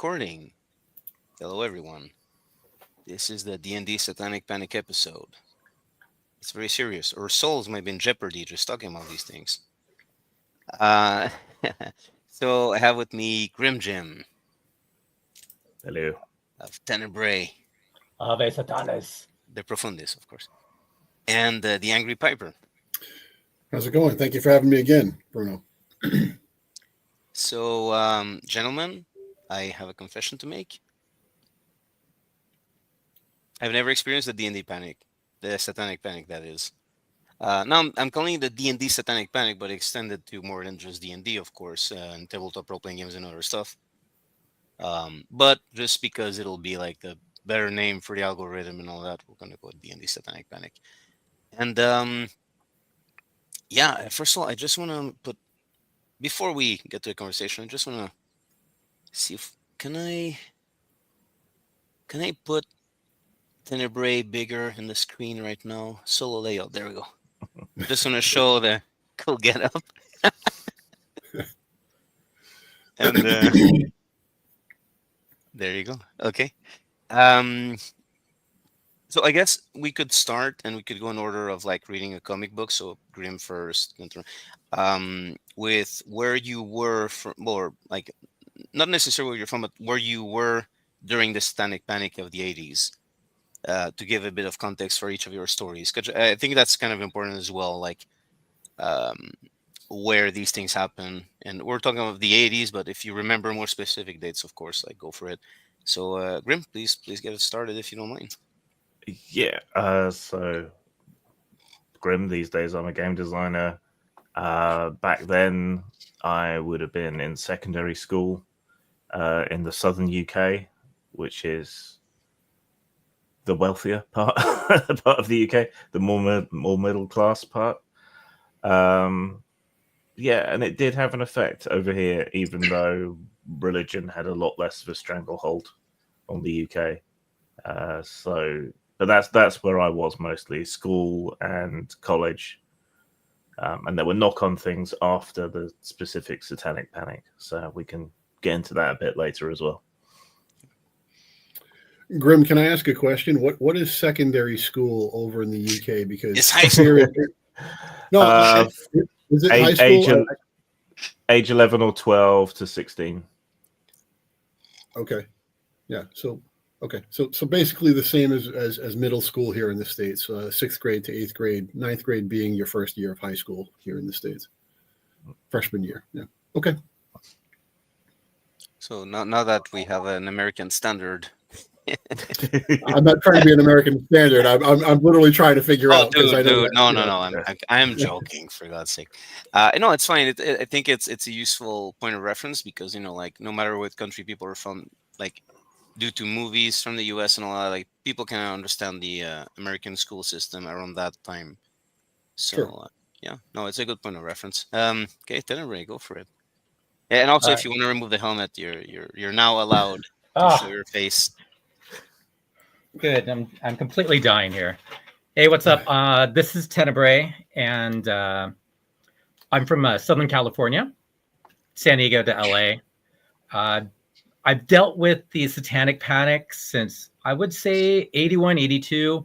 recording. Hello, everyone. This is the D&D Satanic Panic episode. It's very serious. Our souls might be in jeopardy just talking about these things. Uh, so I have with me Grim Jim Hello. of Tenebrae Satanis. DeProfundis, of course, and the Angry Piper. How's it going? Thank you for having me again, Bruno. So, gentlemen, I have a confession to make. I've never experienced the D&D panic, the Satanic Panic, that is. Now, I'm calling it the D&D Satanic Panic, but extended to more than just D&D, of course, and tabletop role-playing games and other stuff. But just because it'll be like the better name for the algorithm and all that, we're going to go with D&D Satanic Panic. And yeah, first of all, I just want to put, before we get to the conversation, I just want to see if, can I put Tenebrae bigger in the screen right now? Solo layout, there we go. Just want to show the cool get up. And there you go. Okay. So I guess we could start and we could go in order of like reading a comic book. So Grim first, with where you were from, or like not necessarily where you're from, but where you were during the Satanic Panic of the 80s. To give a bit of context for each of your stories, because I think that's kind of important as well, like where these things happen. And we're talking about the 80s, but if you remember more specific dates, of course, like go for it. So Grim, please get it started if you don't mind. Yeah, so Grim, these days I'm a game designer. Back then I would have been in secondary school in the southern UK, which is the wealthier part of the UK, the more middle class part. Yeah, and it did have an effect over here, even though religion had a lot less of a stranglehold on the UK. But that's where I was mostly, school and college. And there were knock-on things after the specific Satanic Panic, so we can get into that a bit later as well. Grim, can I ask a question? What is secondary school over in the UK? Because It's high school. No, is it high school? Age 11 or 12 to 16. Okay, yeah. So basically the same as middle school here in the States. 6th grade to 8th grade, 9th grade being your first year of high school here in the States. Freshman year. Yeah. Okay. So now that we have an American standard. I'm not trying to be an American standard. I'm literally trying to figure out. Dude, I know no. I'm joking, for God's sake. No, it's fine. I think it's a useful point of reference because like no matter what country people are from, like due to movies from the U.S. and all that, like people can understand the American school system around that time. So sure. Yeah, no, it's a good point of reference. Okay, Tenebrae, go for it. Yeah, and also if you want to remove the helmet, you're now allowed to show your face. Good. I'm completely dying here. Hey, what's up? This is Tenebrae, and I'm from Southern California, San Diego to LA. I've dealt with the Satanic Panic since I would say 81, 82.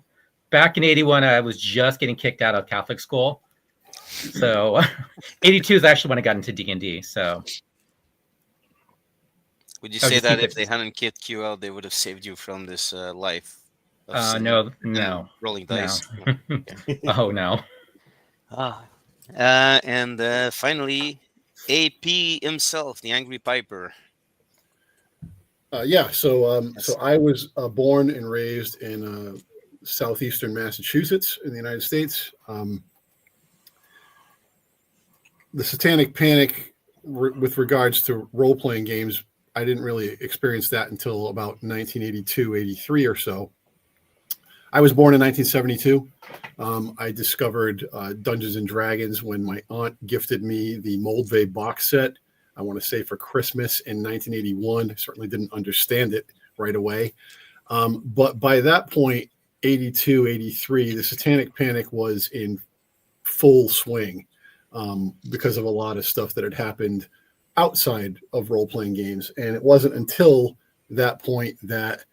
Back in 81, I was just getting kicked out of Catholic school. So 82 is actually when I got into D&D. So would you say that if they hadn't kicked you out, they would have saved you from this life? No. Rolling dice. No. Oh, no. And finally, AP himself, the Angry Piper. So I was born and raised in southeastern Massachusetts in the United States. The Satanic Panic, with regards to role-playing games, I didn't really experience that until about 1982, 83 or so. I was born in 1972. I discovered Dungeons and Dragons when my aunt gifted me the Moldvay box set, I want to say for Christmas in 1981. I certainly didn't understand it right away. But by that point, 82, 83, the Satanic Panic was in full swing because of a lot of stuff that had happened outside of role-playing games. And it wasn't until that point that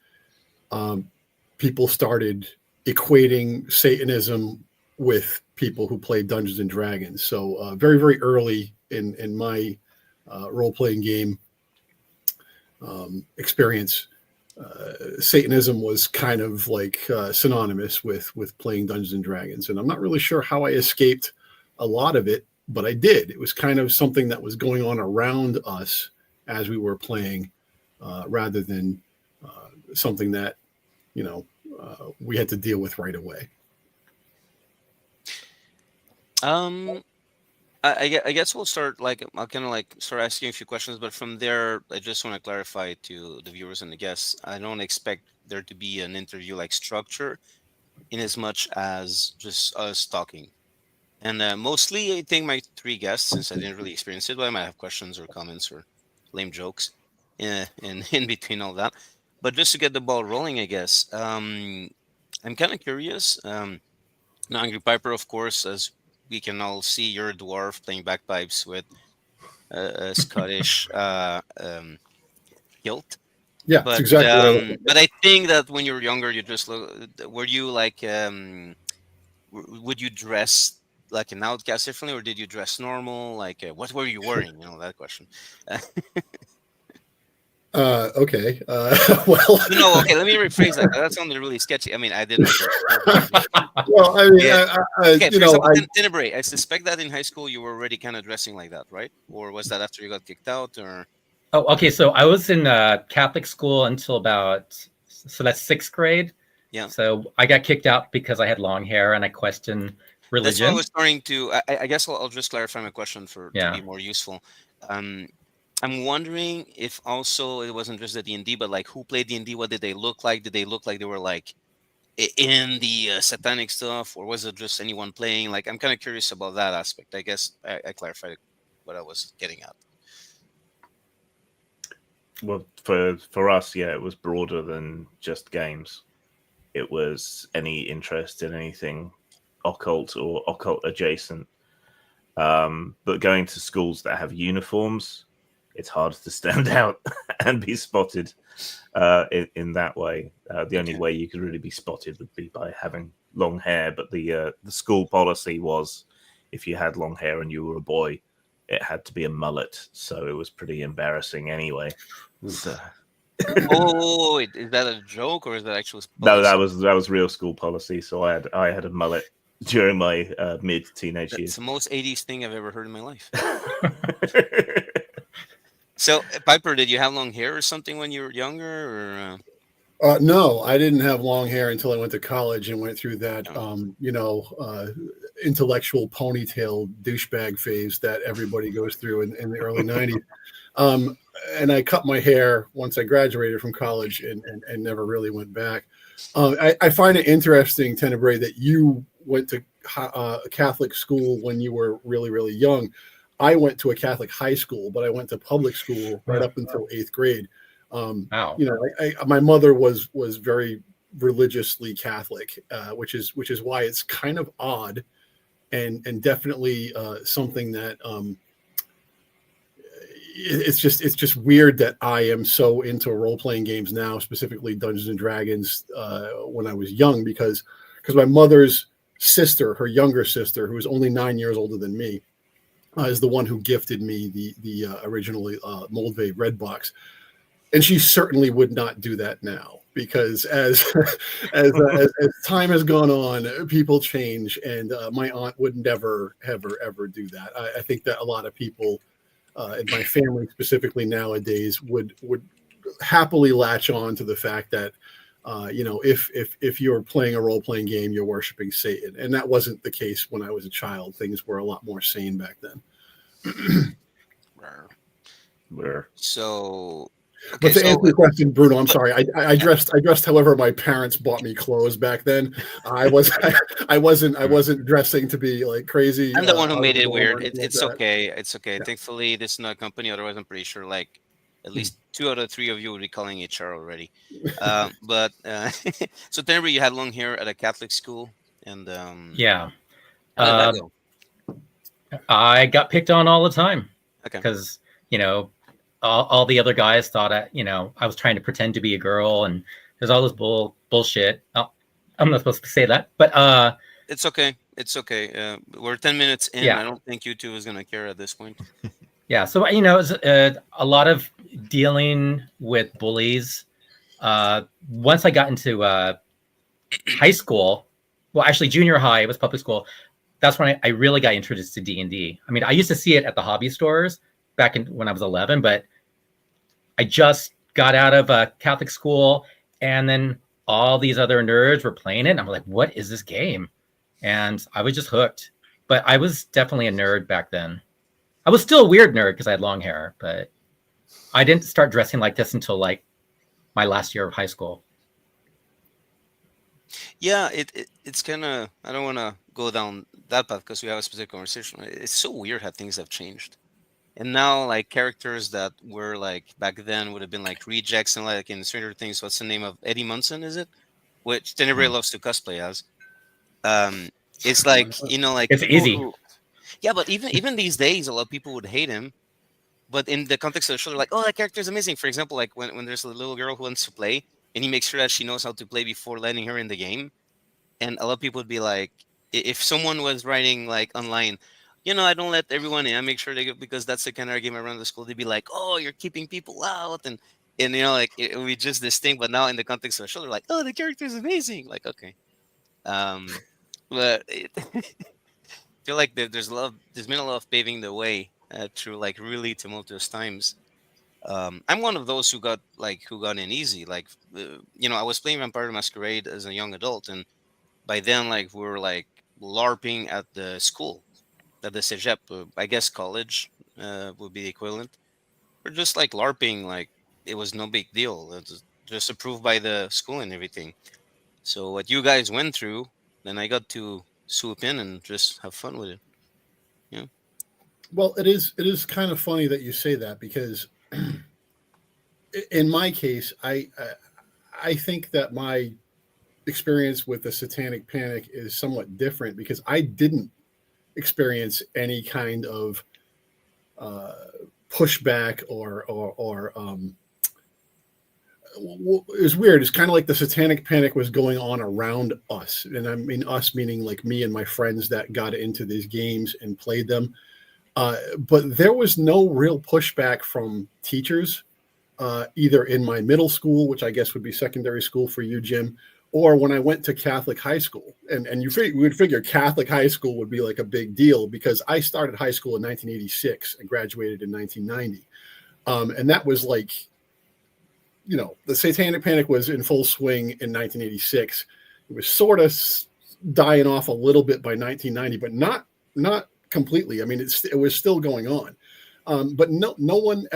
people started equating Satanism with people who played Dungeons and Dragons. So very, very early in my role-playing game experience, Satanism was kind of like synonymous with playing Dungeons and Dragons. And I'm not really sure how I escaped a lot of it, but I did. It was kind of something that was going on around us as we were playing, rather than something that, we had to deal with right away. I guess we'll start, like, I'll kind of like start asking a few questions, but from there, I just want to clarify to the viewers and the guests, I don't expect there to be an interview like structure in as much as just us talking. And mostly, I think my three guests, since I didn't really experience it, but I might have questions or comments or lame jokes in between all that. But just to get the ball rolling, I guess, I'm kind of curious. Now, Angry Piper, of course, as we can all see, you're a dwarf playing bagpipes with a Scottish kilt. Yeah, But that's exactly what I look but I think that when you were younger, you just were you like would you dress like an outcast differently, or did you dress normal? Like what were you wearing? That question. Okay. Well, No, okay. Let me rephrase that. That sounded really sketchy. I mean, I didn't. well, I mean, Yeah. Okay, for you know, example, Tenebrae, I suspect that in high school you were already kind of dressing like that, right? Or was that after you got kicked out? Or Oh, okay. So I was in Catholic school until so that's 6th grade. Yeah. So I got kicked out because I had long hair and I questioned religion. That's what I was starting to. I guess I'll just clarify my question to be more useful. I'm wondering if also it wasn't just the D&D, but like who played D&D? What did they look like? Did they look like they were like in the satanic stuff, or was it just anyone playing? Like, I'm kind of curious about that aspect. I guess I clarified what I was getting at. Well, for us, yeah, it was broader than just games. It was any interest in anything occult or occult adjacent. But going to schools that have uniforms, it's hard to stand out and be spotted in that way. The only way you could really be spotted would be by having long hair. But the school policy was, if you had long hair and you were a boy, it had to be a mullet. So it was pretty embarrassing anyway. So. Oh, is that a joke or is that actual policy? No, that was real school policy. So I had a mullet during my mid-teenage years. It's the most 80s thing I've ever heard in my life. So, Piper, did you have long hair or something when you were younger? Or no, I didn't have long hair until I went to college and went through that, intellectual ponytail douchebag phase that everybody goes through in the early 90s. And I cut my hair once I graduated from college and never really went back. I find it interesting, Tenebrae, that you went to a Catholic school when you were really, really young. I went to a Catholic high school, but I went to public school right up until 8th grade. Wow. My mother was very religiously Catholic, which is why it's kind of odd and definitely something that it's just weird that I am so into role-playing games now, specifically Dungeons and Dragons, when I was young, because my mother's sister, her younger sister, who was only 9 years older than me, is the one who gifted me the originally Moldvay Red Box. And she certainly would not do that now, because as time has gone on, people change, and my aunt would never, ever do that. I think that a lot of people in my family, specifically nowadays, would happily latch on to the fact that if you're playing a role-playing game, you're worshiping Satan, and that wasn't the case when I was a child. Things were a lot more sane back then. So. Okay, but to answer your question, Bruno, I'm sorry. I dressed however my parents bought me clothes back then. I wasn't dressing to be like crazy. I'm the one who made it weird. It's okay. It's okay. Yeah. Thankfully, this is not a company. Otherwise, I'm pretty sure like at least 2 out of 3 of you would be calling HR already. But so Tenebrae, you had long hair at a Catholic school, and yeah, how did that go? I got picked on all the time. Okay, because all the other guys thought I was trying to pretend to be a girl, and there's all this bullshit. Oh, I'm not supposed to say that, but It's okay. It's okay. We're 10 minutes in. Yeah. I don't think YouTube is gonna care at this point. yeah. So it's a lot of dealing with bullies. Once I got into high school, well, actually junior high, it was public school. That's when I really got introduced to D&D. I mean, I used to see it at the hobby stores back when I was 11, but I just got out of a Catholic school, and then all these other nerds were playing it. And I'm like, what is this game? And I was just hooked. But I was definitely a nerd back then. I was still a weird nerd because I had long hair, but I didn't start dressing like this until like my last year of high school. Yeah, it's kind of, I don't want to go down that path because we have a specific conversation. It's so weird how things have changed. And now, like, characters that were like back then would have been like rejects, and like in Stranger Things, what's the name of Eddie Munson? Is it? Which Tenebrae loves to cosplay as. It's like like It's people easy. Yeah, but even these days, a lot of people would hate him. But in the context of the show, they're like, "Oh, that character is amazing." For example, like when there's a little girl who wants to play, and he makes sure that she knows how to play before letting her in the game. And a lot of people would be like, if someone was writing like online, I don't let everyone in. I make sure they go, because that's the kind of game around the school. They'd be like, "Oh, you're keeping people out," and like it would be just this thing. But now in the context of the show, they're like, "Oh, the character is amazing." Like, okay, but I feel like there's been a lot of paving the way through like really tumultuous times. I'm one of those who got in easy. Like, I was playing Vampire the Masquerade as a young adult, and by then, like, we were like LARPing at the school, at the Cégep, I guess college would be the equivalent. We're just like LARPing, like it was no big deal. It was just approved by the school and everything. So what you guys went through, then I got to swoop in and just have fun with it. Yeah. Well, it is kind of funny that you say that, because in my case, I think that my experience with the Satanic Panic is somewhat different, because I didn't experience any kind of pushback or it was weird. It's kind of like the Satanic Panic was going on around us, and I mean us meaning like me and my friends that got into these games and played them. But there was no real pushback from teachers, either in my middle school, which I guess would be secondary school for you, Jim, or when I went to Catholic high school. And we would figure Catholic high school would be like a big deal, because I started high school in 1986 and graduated in 1990. And that was like, the Satanic Panic was in full swing in 1986. It was sort of dying off a little bit by 1990, but not completely. I mean, it was still going on. But no one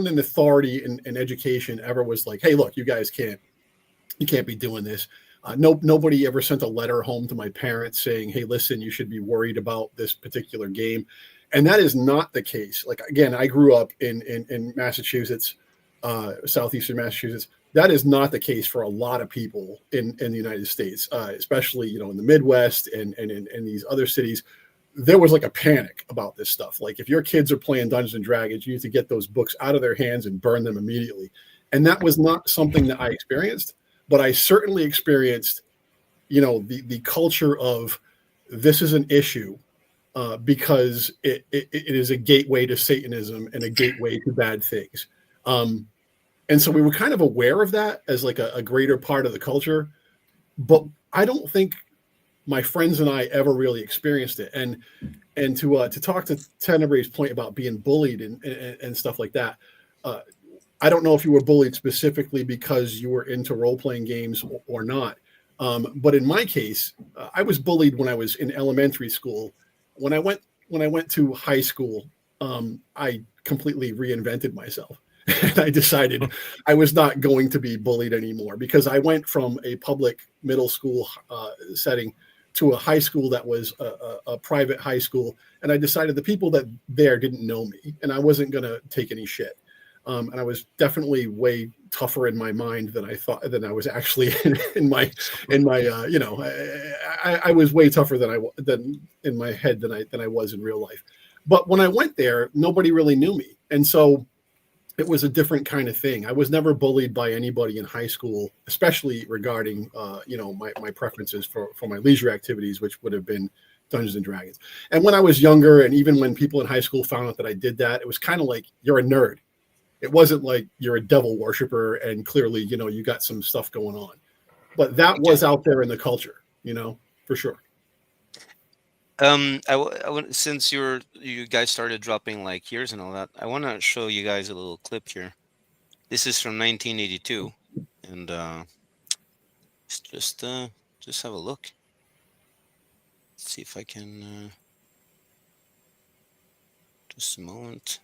in authority in education ever was like, "Hey, look, you guys can't be doing this." Nobody ever sent a letter home to my parents saying, "Hey, listen, you should be worried about this particular game." And that is not the case. Like, again, I grew up in Massachusetts, southeastern Massachusetts. That is not the case for a lot of people in the United States, especially, in the Midwest and in these other cities. There was like a panic about this stuff. Like, if your kids are playing Dungeons and Dragons, you need to get those books out of their hands and burn them immediately. And that was not something that I experienced, but I certainly experienced, the culture of, this is an issue because it is a gateway to Satanism and a gateway to bad things. And so we were kind of aware of that as like a greater part of the culture, but I don't think my friends and I ever really experienced it. And to talk to Tenebrae's point about being bullied and stuff like that, I don't know if you were bullied specifically because you were into role-playing games or not. But in my case, I was bullied when I was in elementary school. When I went to high school, I completely reinvented myself. And I decided I was not going to be bullied anymore, because I went from a public middle school setting to a high school that was a private high school. And I decided the people that there didn't know me, and I wasn't going to take any shit. And I was definitely way tougher in my mind than I was actually in my I was way tougher than in my head than I was in real life. But when I went there, nobody really knew me. And so it was a different kind of thing. I was never bullied by anybody in high school, especially regarding, my preferences for my leisure activities, which would have been Dungeons and Dragons. And when I was younger, and even when people in high school found out that I did that, it was kind of like, you're a nerd. It wasn't like you're a devil worshiper and clearly, you got some stuff going on. But that was out there in the culture, for sure. Since you guys started dropping like years and all that, I want to show you guys a little clip here. This is from 1982, and just have a look. Let's see if I can. Just a moment.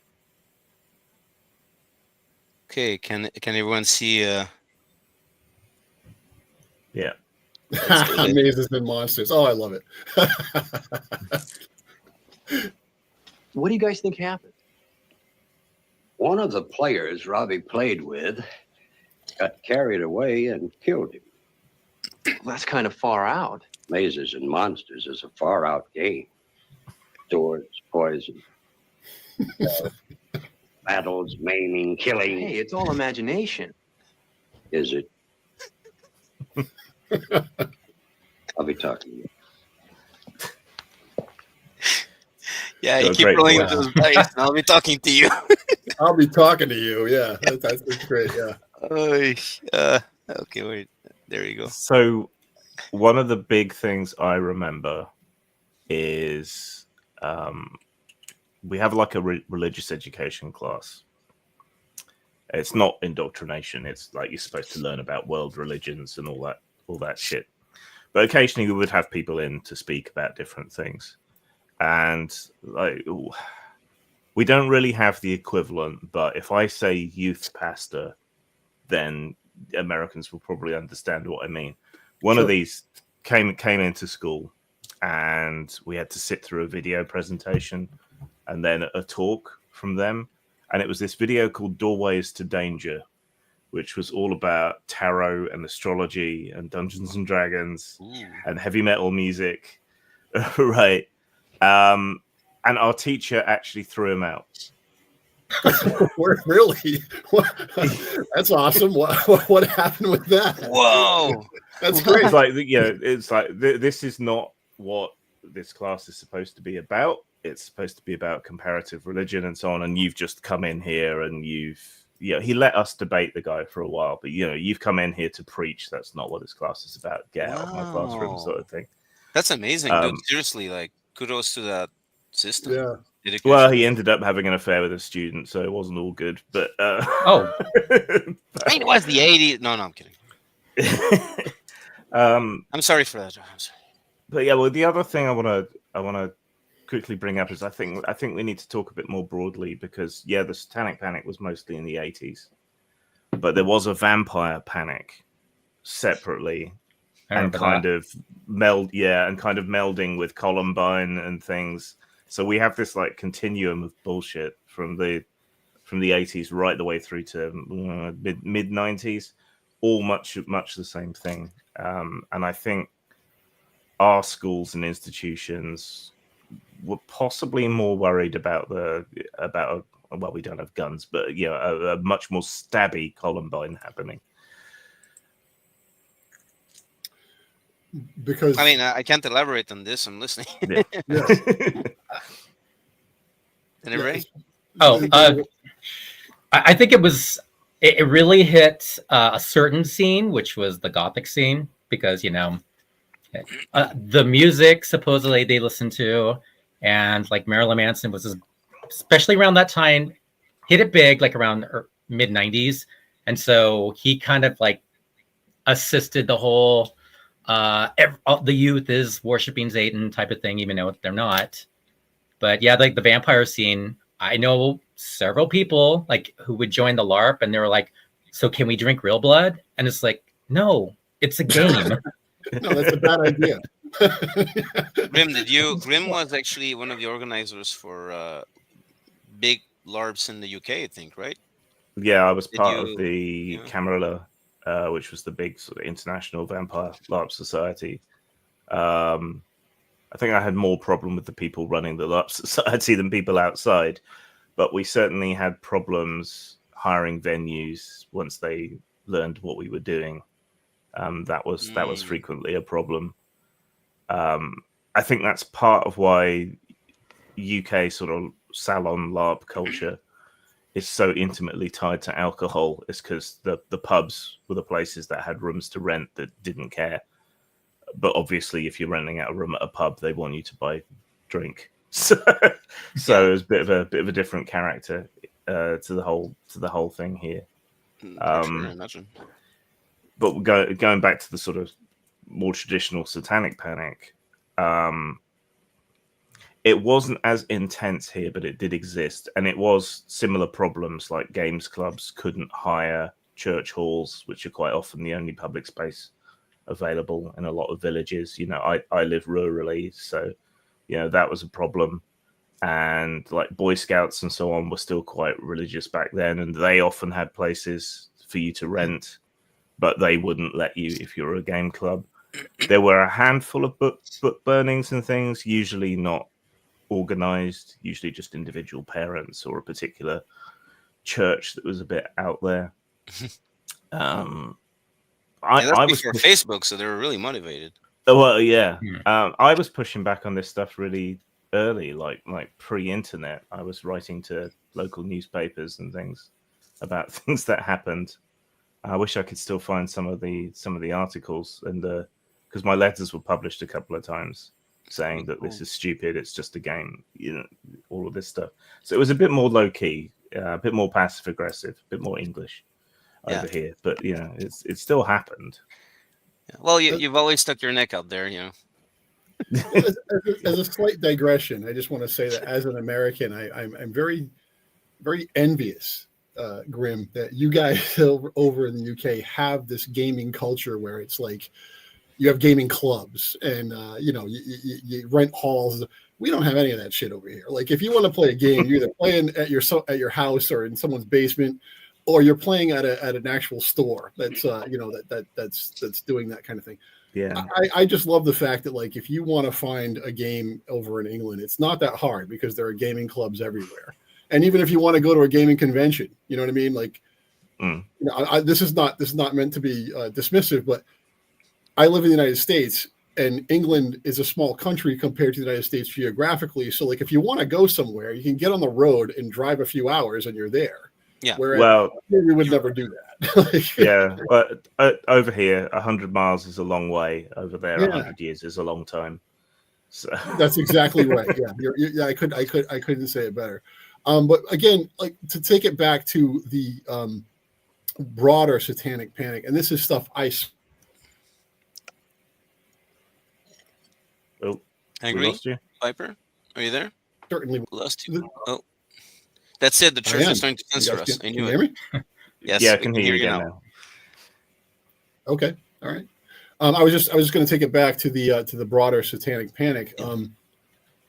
Okay, can everyone see? Yeah. Mazes and Monsters. Oh, I love it. What do you guys think happened? One of the players Robbie played with got carried away and killed him. Well, that's kind of far out. Mazes and Monsters is a far out game. Swords, poison, battles, maiming, killing. Hey, it's all imagination. Is it? I'll be talking to you. Yeah, So you keep great. rolling Wow. those dice, and I'll be talking to you. I'll be talking to you. Yeah, that's great. Yeah. Okay, wait. There you go. So, one of the big things I remember is we have like a religious education class. It's not indoctrination. It's like you're supposed to learn about world religions and all that shit. But occasionally we would have people in to speak about different things. And like, we don't really have the equivalent, but if I say youth pastor, then Americans will probably understand what I mean. One of these came into school, and we had to sit through a video presentation and then a talk from them. And it was this video called Doorways to Danger, which was all about tarot and astrology and Dungeons and Dragons and heavy metal music. Right. And our teacher actually threw him out. Really? That's awesome. What happened with that? Whoa! That's great. It's like this is not what this class is supposed to be about. It's supposed to be about comparative religion and so on. And you've just come in here and he let us debate the guy for a while, but you've come in here to preach. That's not what this class is about. Get out of my classroom, sort of thing. That's amazing, dude. Seriously, like, kudos to that system. Yeah. Well, he ended up having an affair with a student, so it wasn't all good. But I mean, it was the 80s. No, I'm kidding. I'm sorry for that. I'm sorry. But yeah, well, the other thing I want to quickly bring up is I think we need to talk a bit more broadly, because the Satanic Panic was mostly in the 80s, but there was a vampire panic separately, and kind of melding with Columbine and things. So we have this like continuum of bullshit from the 80s right the way through to mid 90s, all much the same thing. And I think our schools and institutions were possibly more worried about we don't have guns, but a much more stabby Columbine happening. Because I mean, I can't elaborate on this. I'm listening. Yeah. Anybody? I think it really hit a certain scene, which was the Gothic scene, because the music supposedly they listened to, and like Marilyn Manson was especially around that time hit it big, like around mid 90s, and so he kind of like assisted the whole the youth is worshiping Satan type of thing, even though they're not. But yeah, like the vampire scene, I know several people like who would join the LARP, and they were like, "So can we drink real blood?" And it's like, no, it's a game. No, that's a bad idea. Grim was actually one of the organizers for big LARPs in the UK, I think, right? Yeah, I was part of the Camarilla, which was the big sort of international vampire LARP society. I think I had more problem with the people running the LARP society than people outside, but we certainly had problems hiring venues once they learned what we were doing. That was frequently a problem. I think that's part of why UK sort of salon LARP culture is so intimately tied to alcohol. Is because the pubs were the places that had rooms to rent that didn't care. But obviously, if you're renting out a room at a pub, they want you to buy drink. So it's a bit of a different character to the whole thing here. For sure, I imagine. But going back to the sort of more traditional Satanic Panic, it wasn't as intense here, but it did exist, and it was similar problems like games clubs couldn't hire church halls, which are quite often the only public space available in a lot of villages. You know, I live rurally, so you know that was a problem. And like Boy Scouts and so on were still quite religious back then, and they often had places for you to rent, but they wouldn't let you if you were a game club. There were a handful of book burnings and things, usually not organized, usually just individual parents or a particular church that was a bit out there. I was before Facebook, so they were really motivated. Well, yeah. I was pushing back on this stuff really early, like pre-internet. I was writing to local newspapers and things about things that happened. I wish I could still find some of the articles, and because my letters were published a couple of times saying that this is stupid, it's just a game, you know, all of this stuff. So it was a bit more low key, a bit more passive aggressive, a bit more English over here. But you know, it still happened. Well, you've always stuck your neck out there, you know. As a slight digression, I just want to say that as an American, I'm very, very envious, Grim, that you guys over in the UK have this gaming culture where it's like you have gaming clubs and you know you rent halls. We don't have any of that shit over here. Like if you want to play a game, you're either playing at your house or in someone's basement, or you're playing at an actual store that's you know that's doing that kind of thing. Yeah, I just love the fact that like if you want to find a game over in England, it's not that hard because there are gaming clubs everywhere. And even if you want to go to a gaming convention, you know what I mean? Like, you know, this is not meant to be dismissive, but I live in the United States, and England is a small country compared to the United States geographically. So like if you want to go somewhere, you can get on the road and drive a few hours, and you're there. Yeah. Whereas we would never do that. Yeah, but over here, 100 miles is a long way. Over there, 100 years is a long time. So that's exactly right. Yeah, I couldn't say it better. But again, like to take it back to the broader Satanic Panic, and this is stuff I. Oh, Angry lost you? Piper, are you there? Certainly Lost you. Oh, that's it. The church is starting to censor us. I knew it. Hear me? Yes. Yeah, I can hear you again now. Okay. All right. I was just going to take it back to the broader Satanic Panic.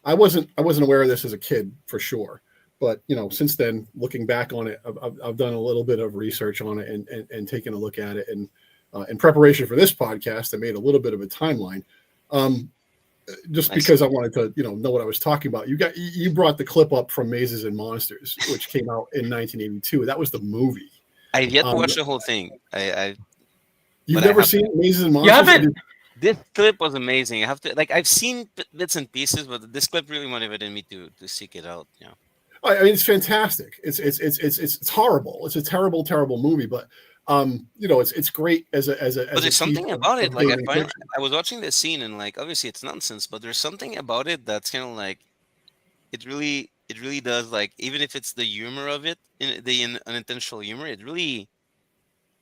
I wasn't aware of this as a kid for sure, but you know, since then, looking back on it, I've done a little bit of research on it and taken a look at it. And in preparation for this podcast, I made a little bit of a timeline. Just nice. Because I wanted to, know what I was talking about. You brought the clip up from Mazes and Monsters, which came out in 1982. That was the movie. I've yet to watch the whole thing. You've never seen Mazes and Monsters? You haven't? This clip was amazing. I have to I've seen bits and pieces, but this clip really motivated me to seek it out. Yeah. I mean, it's fantastic. It's horrible. It's a terrible movie, but it's great as a. But there's something about it. Like I was watching this scene and obviously it's nonsense, but there's something about it that's kind of it really does even if it's the humor of it, the unintentional humor, it really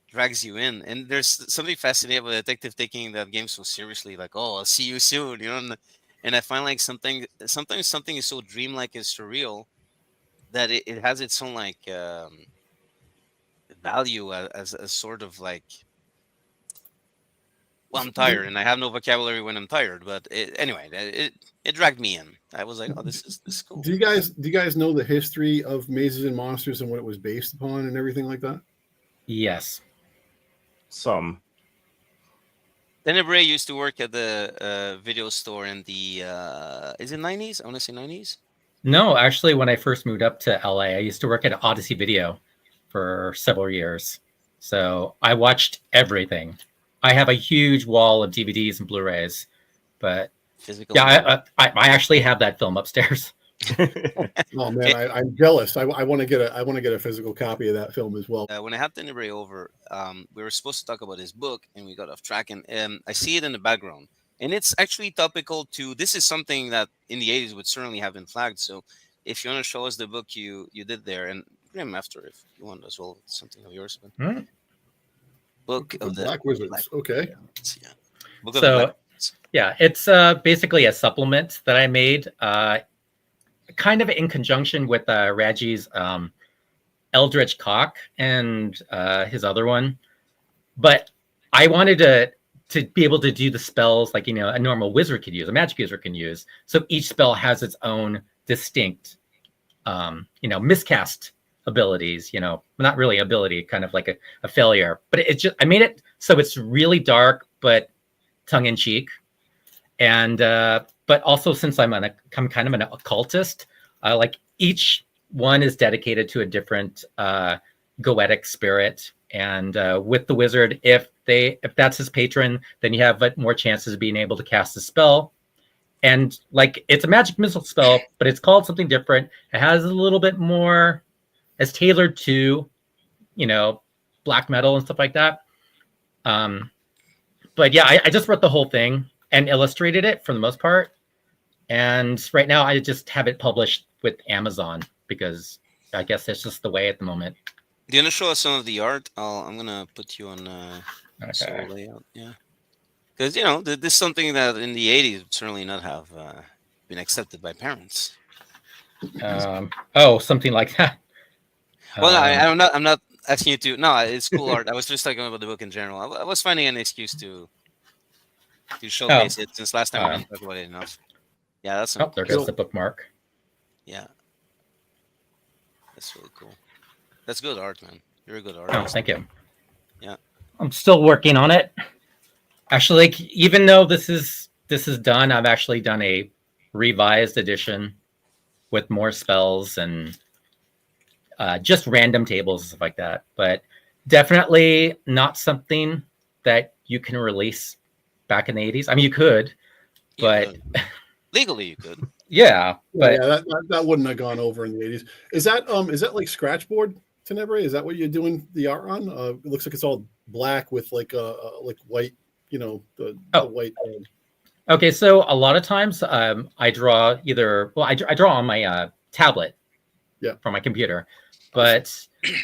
drags you in. And there's something fascinating about a detective taking that game so seriously, oh, I'll see you soon, and I find sometimes something is so dreamlike and surreal that it has its own value as a sort of I'm tired and I have no vocabulary when I'm tired, but anyway, it dragged me in. I was like, oh, this is cool. Do you guys know the history of Mazes and Monsters and what it was based upon and everything like that? Yes. Some. Tenebrae used to work at the video store in the is it 90s? I want to say 90s. No, actually, when I first moved up to LA, I used to work at Odyssey Video for several years. So I watched everything. I have a huge wall of DVDs and Blu-rays, but Physical. yeah, I actually have that film upstairs. Oh man, I'm jealous. I want to get a physical copy of that film as well. When I had Tenebrae over, we were supposed to talk about his book, and we got off track. And I see it in the background, and it's actually topical to. This is something that in the 80s would certainly have been flagged. So, if you want to show us the book you did there, and Grim after if you want as well, something of yours. But book of the Black Wizards. Black- Okay. Yeah. Book of the Black Wizards. Yeah, it's basically a supplement that I made, kind of in conjunction with Raji's Eldritch Cock and his other one. But I wanted to be able to do the spells like, a normal wizard could use, a magic user can use. So each spell has its own distinct, miscast abilities, not really ability, kind of like a failure. But I made it so it's really dark, but tongue in cheek. And but also since I'm kind of an occultist, like each one is dedicated to a different goetic spirit. And with the wizard, if that's his patron, then you have more chances of being able to cast a spell. And like it's a magic missile spell, but it's called something different. It has a little bit more, it's tailored to, black metal and stuff like that. But yeah, I just wrote the whole thing and illustrated it for the most part. And right now I just have it published with Amazon because I guess it's just the way at the moment. Do you want to show us some of the art? I'm gonna put you on Okay. layout. Yeah, because this is something that in the 80s would certainly not have been accepted by parents. Something like that. Well, I'm not asking you to. No, it's cool art. I was just talking about the book in general. I was finding an excuse to showcase it since last time we didn't talk about it enough. Yeah, that's there goes the bookmark. Yeah, that's really cool. That's good art, man. You're a good Oh, artist. thank you. Yeah, I'm still working on it. Actually, like, even though this is done, I've actually done a revised edition with more spells and just random tables and stuff like that. But definitely not something that you can release back in the 80s. I mean, you could, but legally you could. Yeah, but yeah, that wouldn't have gone over in the 80s. Is that like scratchboard, Tenebrae? Is that what you're doing the art on? It looks like it's all black with like white, the white. Okay, so a lot of times I draw I draw on my tablet, from my computer, but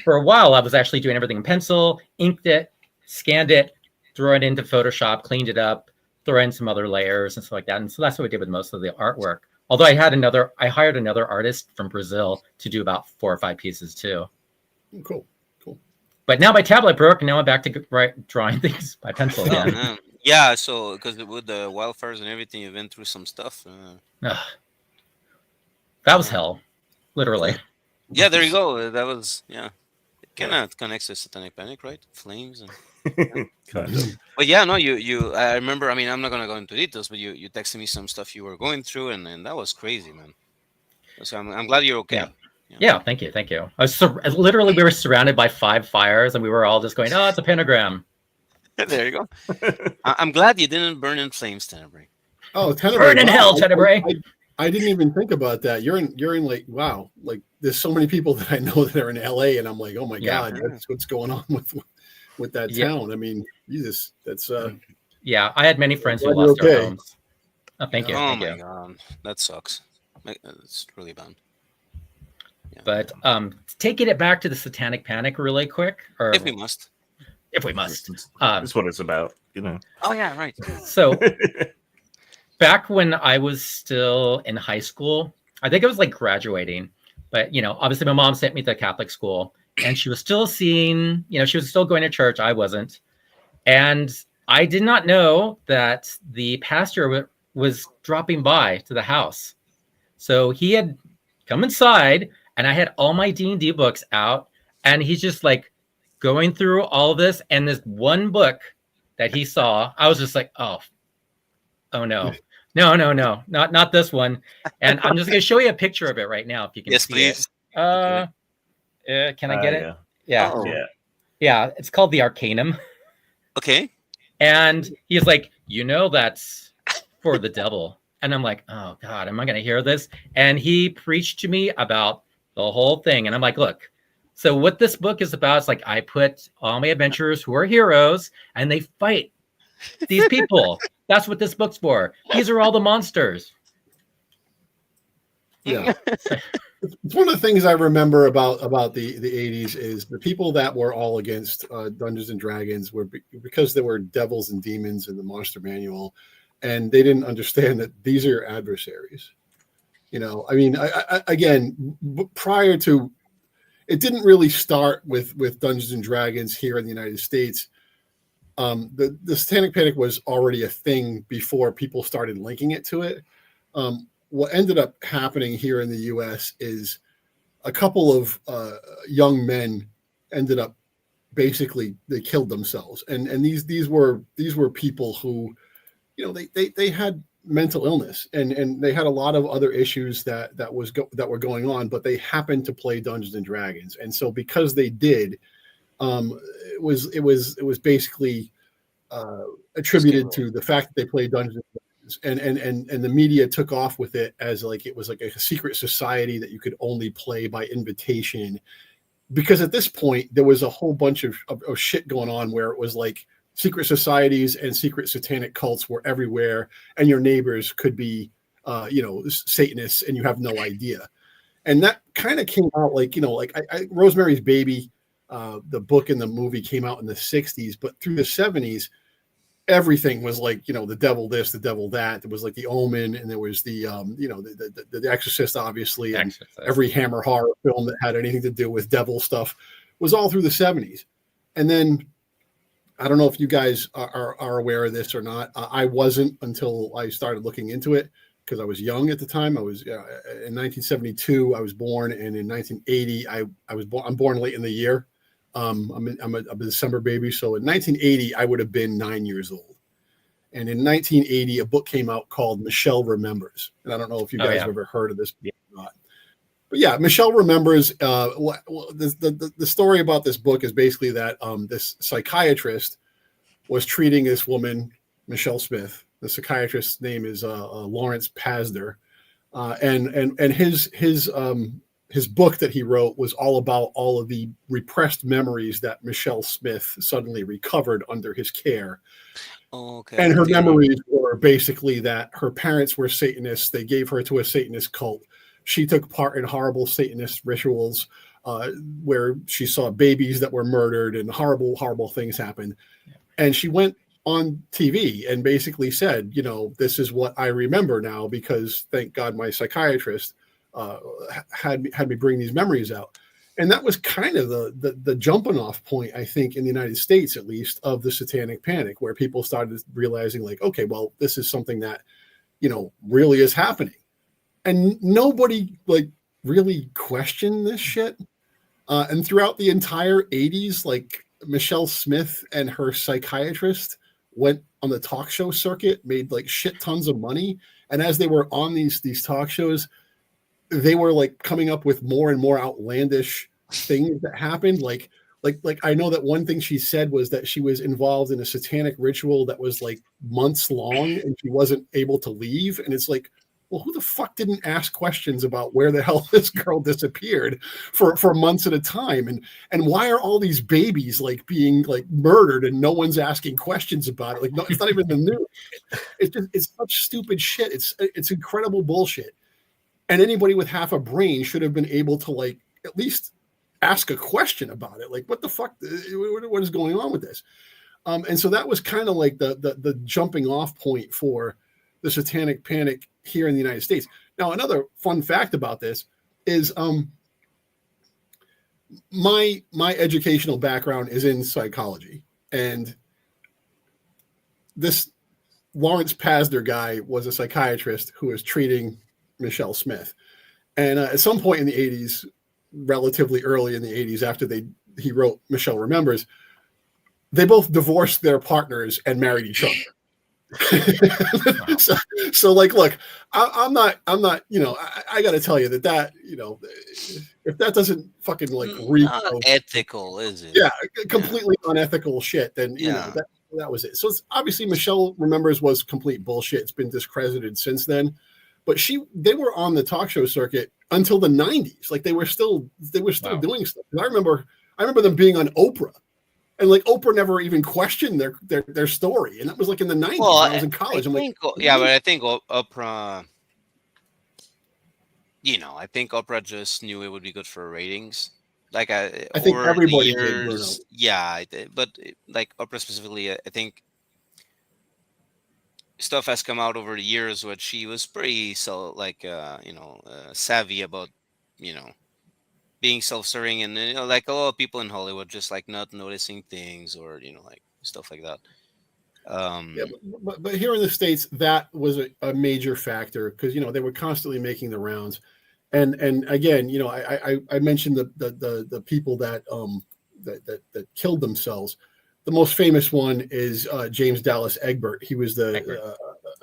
for a while I was actually doing everything in pencil, inked it, scanned it, threw it into Photoshop, cleaned it up, throw in some other layers and stuff like that. And so that's what we did with most of the artwork. Although I hired another artist from Brazil to do about 4 or 5 pieces too. Cool. But now my tablet broke, and now I'm back to drawing things by pencil again. Man. Yeah, so because with the wildfires and everything, you've been through some stuff. That was hell, literally. Yeah, there you go. That was It kind of connects to Satanic Panic, right? Flames and. But yeah, no, you. I remember. I mean, I'm not gonna go into details, but you texted me some stuff you were going through, and that was crazy, man. So I'm glad you're okay. Yeah, thank you. I was literally, we were surrounded by 5 fires, and we were all just going, "Oh, it's a pentagram." There you go. I'm glad you didn't burn in flames, Tenebrae. Oh, Tenebrae! Burn in hell, Tenebrae! I didn't even think about that. You're in like, wow, like there's so many people that I know that are in LA, and I'm like, oh my god, that's what's going on with that town. I mean, Jesus, that's Yeah, I had many friends who lost their homes. Oh, thank you. Oh my god, that sucks. It's really bad. Yeah. But taking it back to the Satanic Panic really quick, or if we must. That's what it's about, Oh yeah, right. So back when I was still in high school, I think I was like graduating, but obviously my mom sent me to Catholic school, and she was still seeing, she was still going to church. I wasn't. And I did not know that the pastor was dropping by to the house. So he had come inside, and I had all my D&D books out, and he's just like going through all of this. And this one book that he saw, I was just like, oh no, not this one. And I'm just going to show you a picture of it right now, if you can see please. it. Can I get it? Yeah. Uh-oh. Yeah. Yeah. It's called the Arcanum. Okay. And he's like, that's for the devil. And I'm like, oh God, am I going to hear this? And he preached to me about the whole thing. And I'm like, look, so what this book is about is like, I put all my adventurers who are heroes and they fight these people. That's what this book's for. These are all the monsters. Yeah. It's one of the things I remember about the 80s is the people that were all against Dungeons and Dragons were because there were devils and demons in the monster manual, and they didn't understand that these are your adversaries. I mean, again, prior to, it didn't really start with Dungeons and Dragons here in the United States. The Satanic Panic was already a thing before people started linking it to it. What ended up happening here in the U.S. is a couple of young men ended up basically they killed themselves, and these were people who, they had mental illness and they had a lot of other issues that were going on, but they happened to play Dungeons and Dragons, and so because they did, it was basically attributed to the fact that they played Dungeons and Dragons. And the media took off with it as like it was like a secret society that you could only play by invitation, because at this point there was a whole bunch of shit going on where it was like secret societies and secret satanic cults were everywhere, and your neighbors could be Satanists and you have no idea. And that kind of came out like Rosemary's Baby, the book and the movie came out in the 60s, but through the 70s everything was like, the devil this, the devil that. There was like the Omen, and there was the the Exorcist, obviously, and every Hammer horror film that had anything to do with devil stuff was all through the 70s. And then I don't know if you guys are aware of this or not. I wasn't until I started looking into it, because I was young at the time. I was in 1972 I was born, and in 1980 I was born. I'm born late in the year. I'm a December baby, so in 1980 I would have been 9 years old. And in 1980 a book came out called Michelle Remembers, and I don't know if you guys have ever heard of this book or not. But yeah, Michelle Remembers. The story about this book is basically that this psychiatrist was treating this woman, Michelle Smith. The psychiatrist's name is Lawrence Pasder, and his book that he wrote was all about all of the repressed memories that Michelle Smith suddenly recovered under his care. Okay. And her memories were basically that her parents were Satanists. They gave her to a Satanist cult. She took part in horrible Satanist rituals where she saw babies that were murdered and horrible, horrible things happened. Yeah. And she went on TV and basically said, this is what I remember now, because thank God my psychiatrist had me bring these memories out. And that was kind of the jumping off point, I think, in the United States, at least, of the Satanic Panic, where people started realizing like, okay, well, this is something that, really is happening. And nobody like really questioned this shit. And throughout the entire 80s, like Michelle Smith and her psychiatrist went on the talk show circuit, made like shit tons of money. And as they were on these talk shows, they were like coming up with more and more outlandish things that happened. Like I know that one thing she said was that she was involved in a satanic ritual that was like months long and she wasn't able to leave. And it's like, well, who the fuck didn't ask questions about where the hell this girl disappeared for months at a time? And why are all these babies like being like murdered and no one's asking questions about it? Like, no, it's not even the news. It's such stupid shit. It's incredible bullshit. And anybody with half a brain should have been able to like at least ask a question about it. Like, what the fuck? What is going on with this? And so that was kind of like the jumping off point for the Satanic Panic here in the United States. Now, another fun fact about this is my educational background is in psychology, and this Lawrence Pasder guy was a psychiatrist who was treating Michelle Smith. And at some point in the 80s, relatively early in the 80s, after he wrote Michelle Remembers, they both divorced their partners and married each other. so like, look, I'm not, I got to tell you that, if that doesn't fucking like reek Not of, ethical, is it? yeah, completely unethical shit, then, Yeah. that was it. So it's, obviously Michelle Remembers was complete bullshit. It's been discredited since then, but they were on the talk show circuit until the 90s. Like they were still Wow. doing stuff. And I remember them being on Oprah. And like Oprah never even questioned their story, and that was like in the 90s Well, when I was in college. I think, yeah, but I think Oprah, I think Oprah just knew it would be good for ratings. Like I think over the everybody did, Bruno. years, yeah, but like Oprah specifically, I think stuff has come out over the years where she was pretty savvy about being self-serving, and like a lot of people in Hollywood just like not noticing things or like stuff like that. Yeah, but here in the States, that was a major factor because they were constantly making the rounds, and again, I mentioned the people that killed themselves. The most famous one is James Dallas Egbert. He was a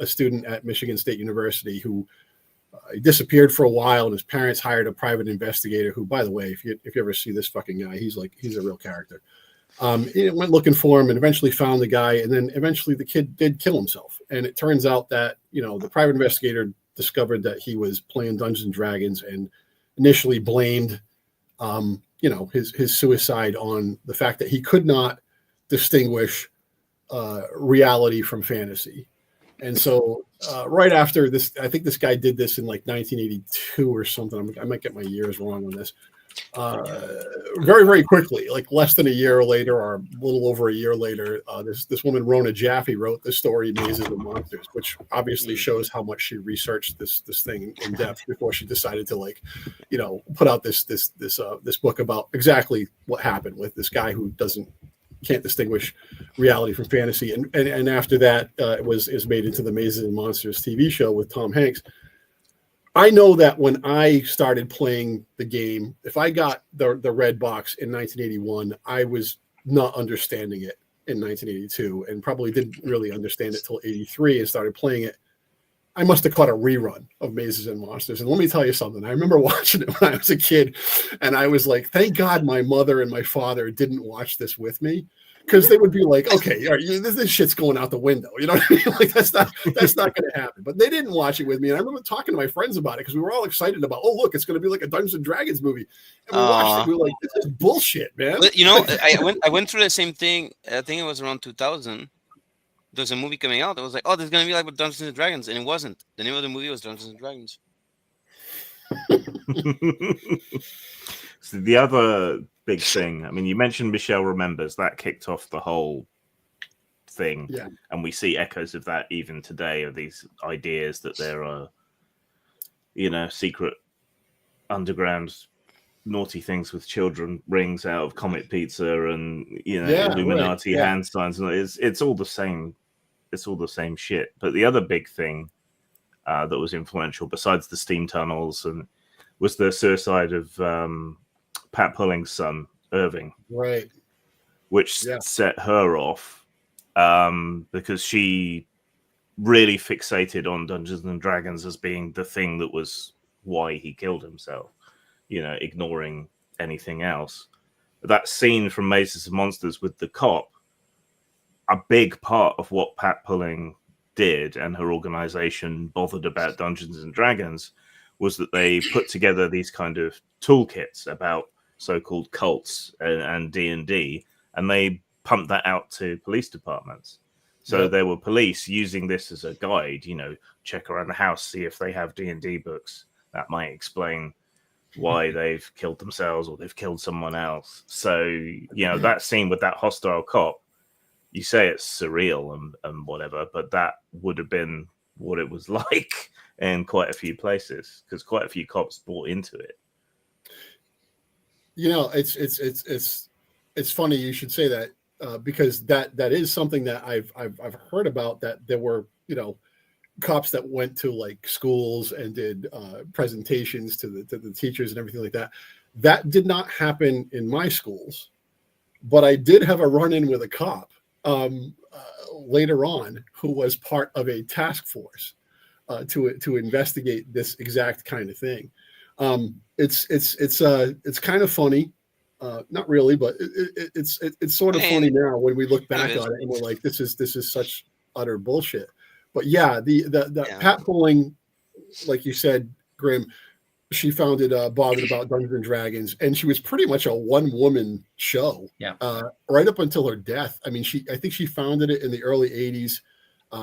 student at Michigan State University who he disappeared for a while, and his parents hired a private investigator. Who, by the way, if you ever see this fucking guy, he's a real character. He went looking for him and eventually found the guy, and then eventually the kid did kill himself. And it turns out that the private investigator discovered that he was playing Dungeons and Dragons and initially blamed his suicide on the fact that he could not distinguish reality from fantasy. And so right after this, I think this guy did this in like 1982 or something. I might get my years wrong on this. Very, very quickly, like less than a year later or a little over a year later, this woman, Rona Jaffe, wrote the story Mazes and Monsters, which obviously shows how much she researched this thing in depth before she decided to put out this book about exactly what happened with this guy who can't distinguish reality from fantasy. And after that, it was made into the Mazes and Monsters TV show with Tom Hanks. I know that when I started playing the game, if I got the red box in 1981, I was not understanding it in 1982 and probably didn't really understand it till 83 and started playing it. I must have caught a rerun of Mazes and Monsters. And let me tell you something. I remember watching it when I was a kid, and I was like, thank God my mother and my father didn't watch this with me, because they would be like, okay, this shit's going out the window. You know what I mean? Like that's not going to happen. But they didn't watch it with me. And I remember talking to my friends about it because we were all excited about, oh, look, it's going to be like a Dungeons and Dragons movie. And we watched it. We were like, this is bullshit, man. But, I went through the same thing. I think it was around 2000. There's a movie coming out that was like, oh, there's going to be like with Dungeons and Dragons. And it wasn't. The name of the movie was Dungeons and Dragons. So the other big thing, I mean, you mentioned Michelle Remembers. That kicked off the whole thing. Yeah. And we see echoes of that even today, of these ideas that there are, secret underground naughty things with children rings out of Comet Pizza and, Illuminati hand signs. And it's all the same. It's all the same shit. But the other big thing that was influential, besides the steam tunnels, and was the suicide of Pat Pulling's son, Irving. Right. Which set her off because she really fixated on Dungeons and Dragons as being the thing that was why he killed himself, ignoring anything else. That scene from Mazes and Monsters with the cop, a big part of what Pat Pulling did and her organization bothered about Dungeons and Dragons was that they put together these kind of toolkits about so-called cults and D&D, and they pumped that out to police departments. So there were police using this as a guide, check around the house, see if they have D&D books. That might explain why they've killed themselves or they've killed someone else. So, that scene with that hostile cop, you say it's surreal and whatever, but that would have been what it was like in quite a few places, because quite a few cops bought into it. It's funny you should say that because that is something that I've heard about, that there were cops that went to like schools and did presentations to the teachers and everything like that. That did not happen in my schools, but I did have a run-in with a cop later on who was part of a task force to investigate this exact kind of thing. It's kind of funny. Not really, but it's sort of funny now when we look back on it and we're like, this is such utter bullshit. But yeah, the Pat Pulling, like you said, Grim, she founded Bothered About Dungeons and Dragons, and she was pretty much a one-woman show. Yeah. Right up until her death. I mean, I think she founded it in the early 80s.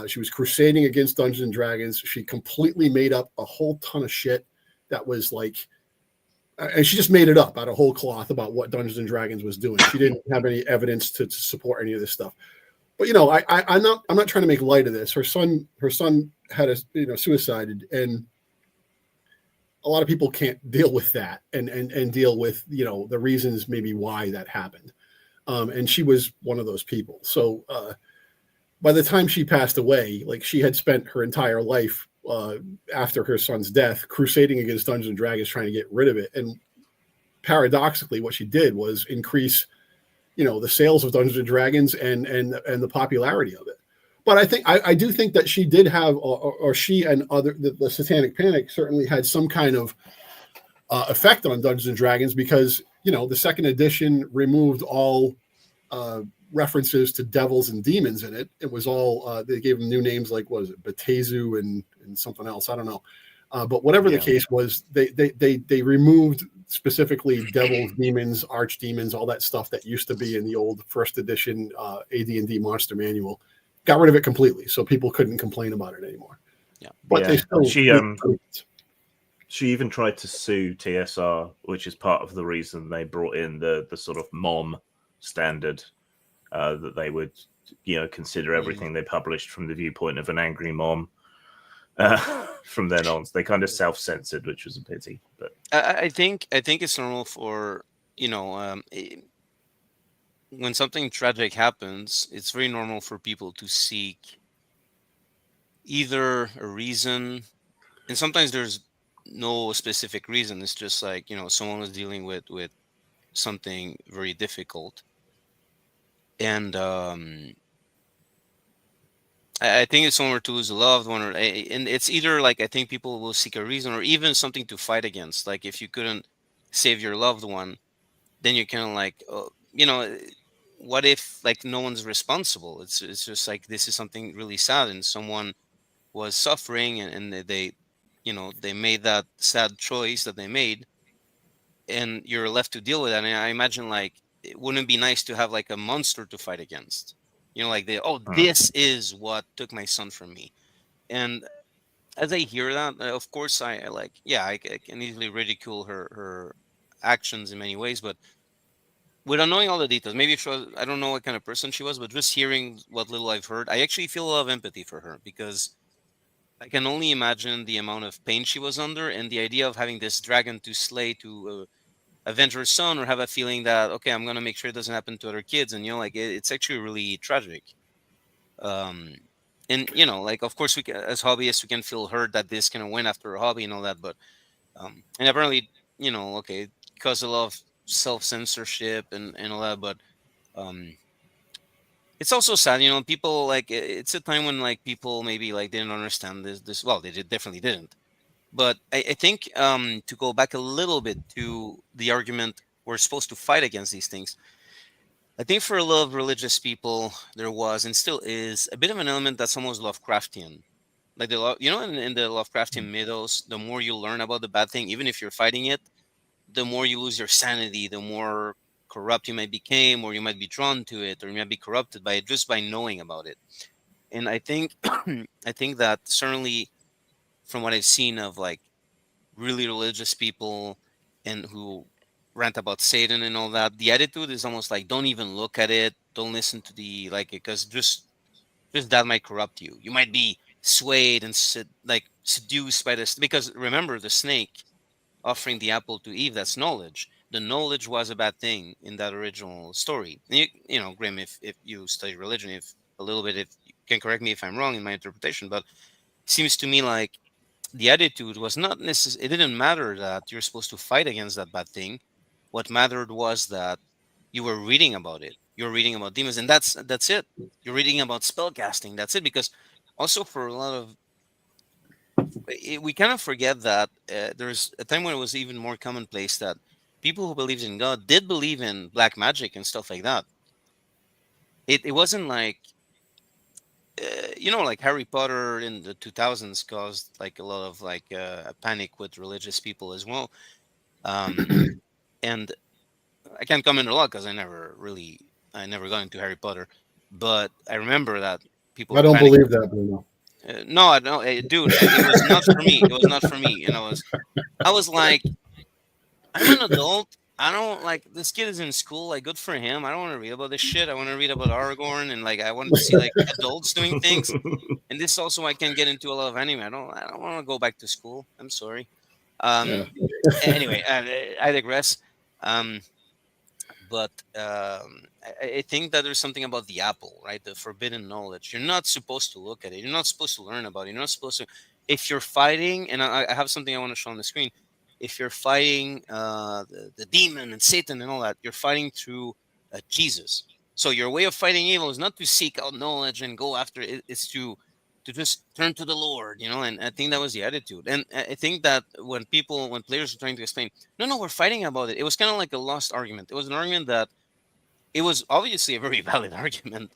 She was crusading against Dungeons and Dragons. She completely made up a whole ton of shit that was like, and she just made it up out of whole cloth about what Dungeons and Dragons was doing. She didn't have any evidence to support any of this stuff. But I'm not trying to make light of this. Her son had suicided, and a lot of people can't deal with that and deal with the reasons maybe why that happened. And she was one of those people. So by the time she passed away, like, she had spent her entire life after her son's death crusading against Dungeons and Dragons, trying to get rid of it. And paradoxically, what she did was increase the sales of Dungeons and Dragons and the popularity of it. But I do think that she did have, or she and the Satanic Panic certainly had some kind of effect on Dungeons and Dragons, because the second edition removed all references to devils and demons in it. It was all they gave them new names, like, what was it, Betezu and something else, I don't know. But whatever the case was, they removed specifically devils, demons, archdemons, all that stuff that used to be in the old first edition AD&D Monster Manual. Got rid of it completely, so people couldn't complain about it anymore. Yeah, but they still. She even tried to sue TSR, which is part of the reason they brought in the sort of MOM standard, that they would consider everything they published from the viewpoint of an angry mom. From then on, so they kind of self-censored, which was a pity. But I think it's normal for when something tragic happens, it's very normal for people to seek either a reason, and sometimes there's no specific reason. It's just like, someone was dealing with something very difficult, and I think it's somewhere to lose a loved one, and it's either like, I think people will seek a reason or even something to fight against. Like, if you couldn't save your loved one, then you're kind of like, what if, like, no one's responsible? It's just like, this is something really sad, and someone was suffering, and they made that sad choice that they made, and you're left to deal with that. And I imagine, like, it wouldn't be nice to have like a monster to fight against. Like, this is what took my son from me. And as I hear that, of course, I can easily ridicule her actions in many ways, but without knowing all the details, maybe I don't know what kind of person she was, but just hearing what little I've heard, I actually feel a lot of empathy for her, because I can only imagine the amount of pain she was under, and the idea of having this dragon to slay to avenge her son, or have a feeling that, okay, I'm going to make sure it doesn't happen to other kids. And, it's actually really tragic. And, like, of course, we can, as hobbyists, we can feel hurt that this kind of went after a hobby and all that. But, and apparently, okay, because a lot of self-censorship and all that. But it's also sad, people, like, it's a time when, like, people maybe, like, didn't understand this. Well, they definitely didn't. But I think to go back a little bit to the argument, we're supposed to fight against these things. I think for a lot of religious people, there was and still is a bit of an element that's almost Lovecraftian. Like, in the Lovecraftian mythos, the more you learn about the bad thing, even if you're fighting it, the more you lose your sanity, the more corrupt you might become, or you might be drawn to it, or you might be corrupted by it just by knowing about it. And I think that certainly, from what I've seen of, like, really religious people and who rant about Satan and all that, the attitude is almost like, don't even look at it, don't listen to because just that might corrupt you. You might be swayed and seduced by this, because remember, the snake offering the apple to Eve, that's knowledge. The knowledge was a bad thing in that original story. And Grim, if you study religion, if you can correct me if I'm wrong in my interpretation, but it seems to me like the attitude was not necessarily, it didn't matter that you're supposed to fight against that bad thing. What mattered was that you were reading about it. you're reading about demons, and that's it. You're reading about spellcasting. That's it. Because also for a lot of we kind of forget that there's a time when it was even more commonplace that people who believed in God did believe in black magic and stuff like that. It wasn't like like Harry Potter in the 2000s caused like a lot of like a panic with religious people as well. Um, and I can't comment a lot because I never got into Harry Potter, but I remember that people I were don't panicking. believe that, Bruno. No, I don't, dude. It was not for me. It was not for me. And I was like, I'm an adult. I don't like this kid is in school. Like, good for him. I don't want to read about this shit. I want to read about Aragorn, and like I wanted to see like adults doing things. And this also I can get into a lot of anime. I don't want to go back to school. I'm sorry. Yeah. Anyway, I digress. Um, but I think that there's something about the apple, right? The forbidden knowledge. You're not supposed to look at it. You're not supposed to learn about it. You're not supposed to. If you're fighting, and I have something I want to show on the screen. If you're fighting the demon and Satan and all that, you're fighting through Jesus. So your way of fighting evil is not to seek out knowledge and go after it. It's to just turn to the Lord, And I think that was the attitude. And I think that when players are trying to explain, no, we're fighting about it. It was kind of like a lost argument. It was an argument that it was obviously a very valid argument,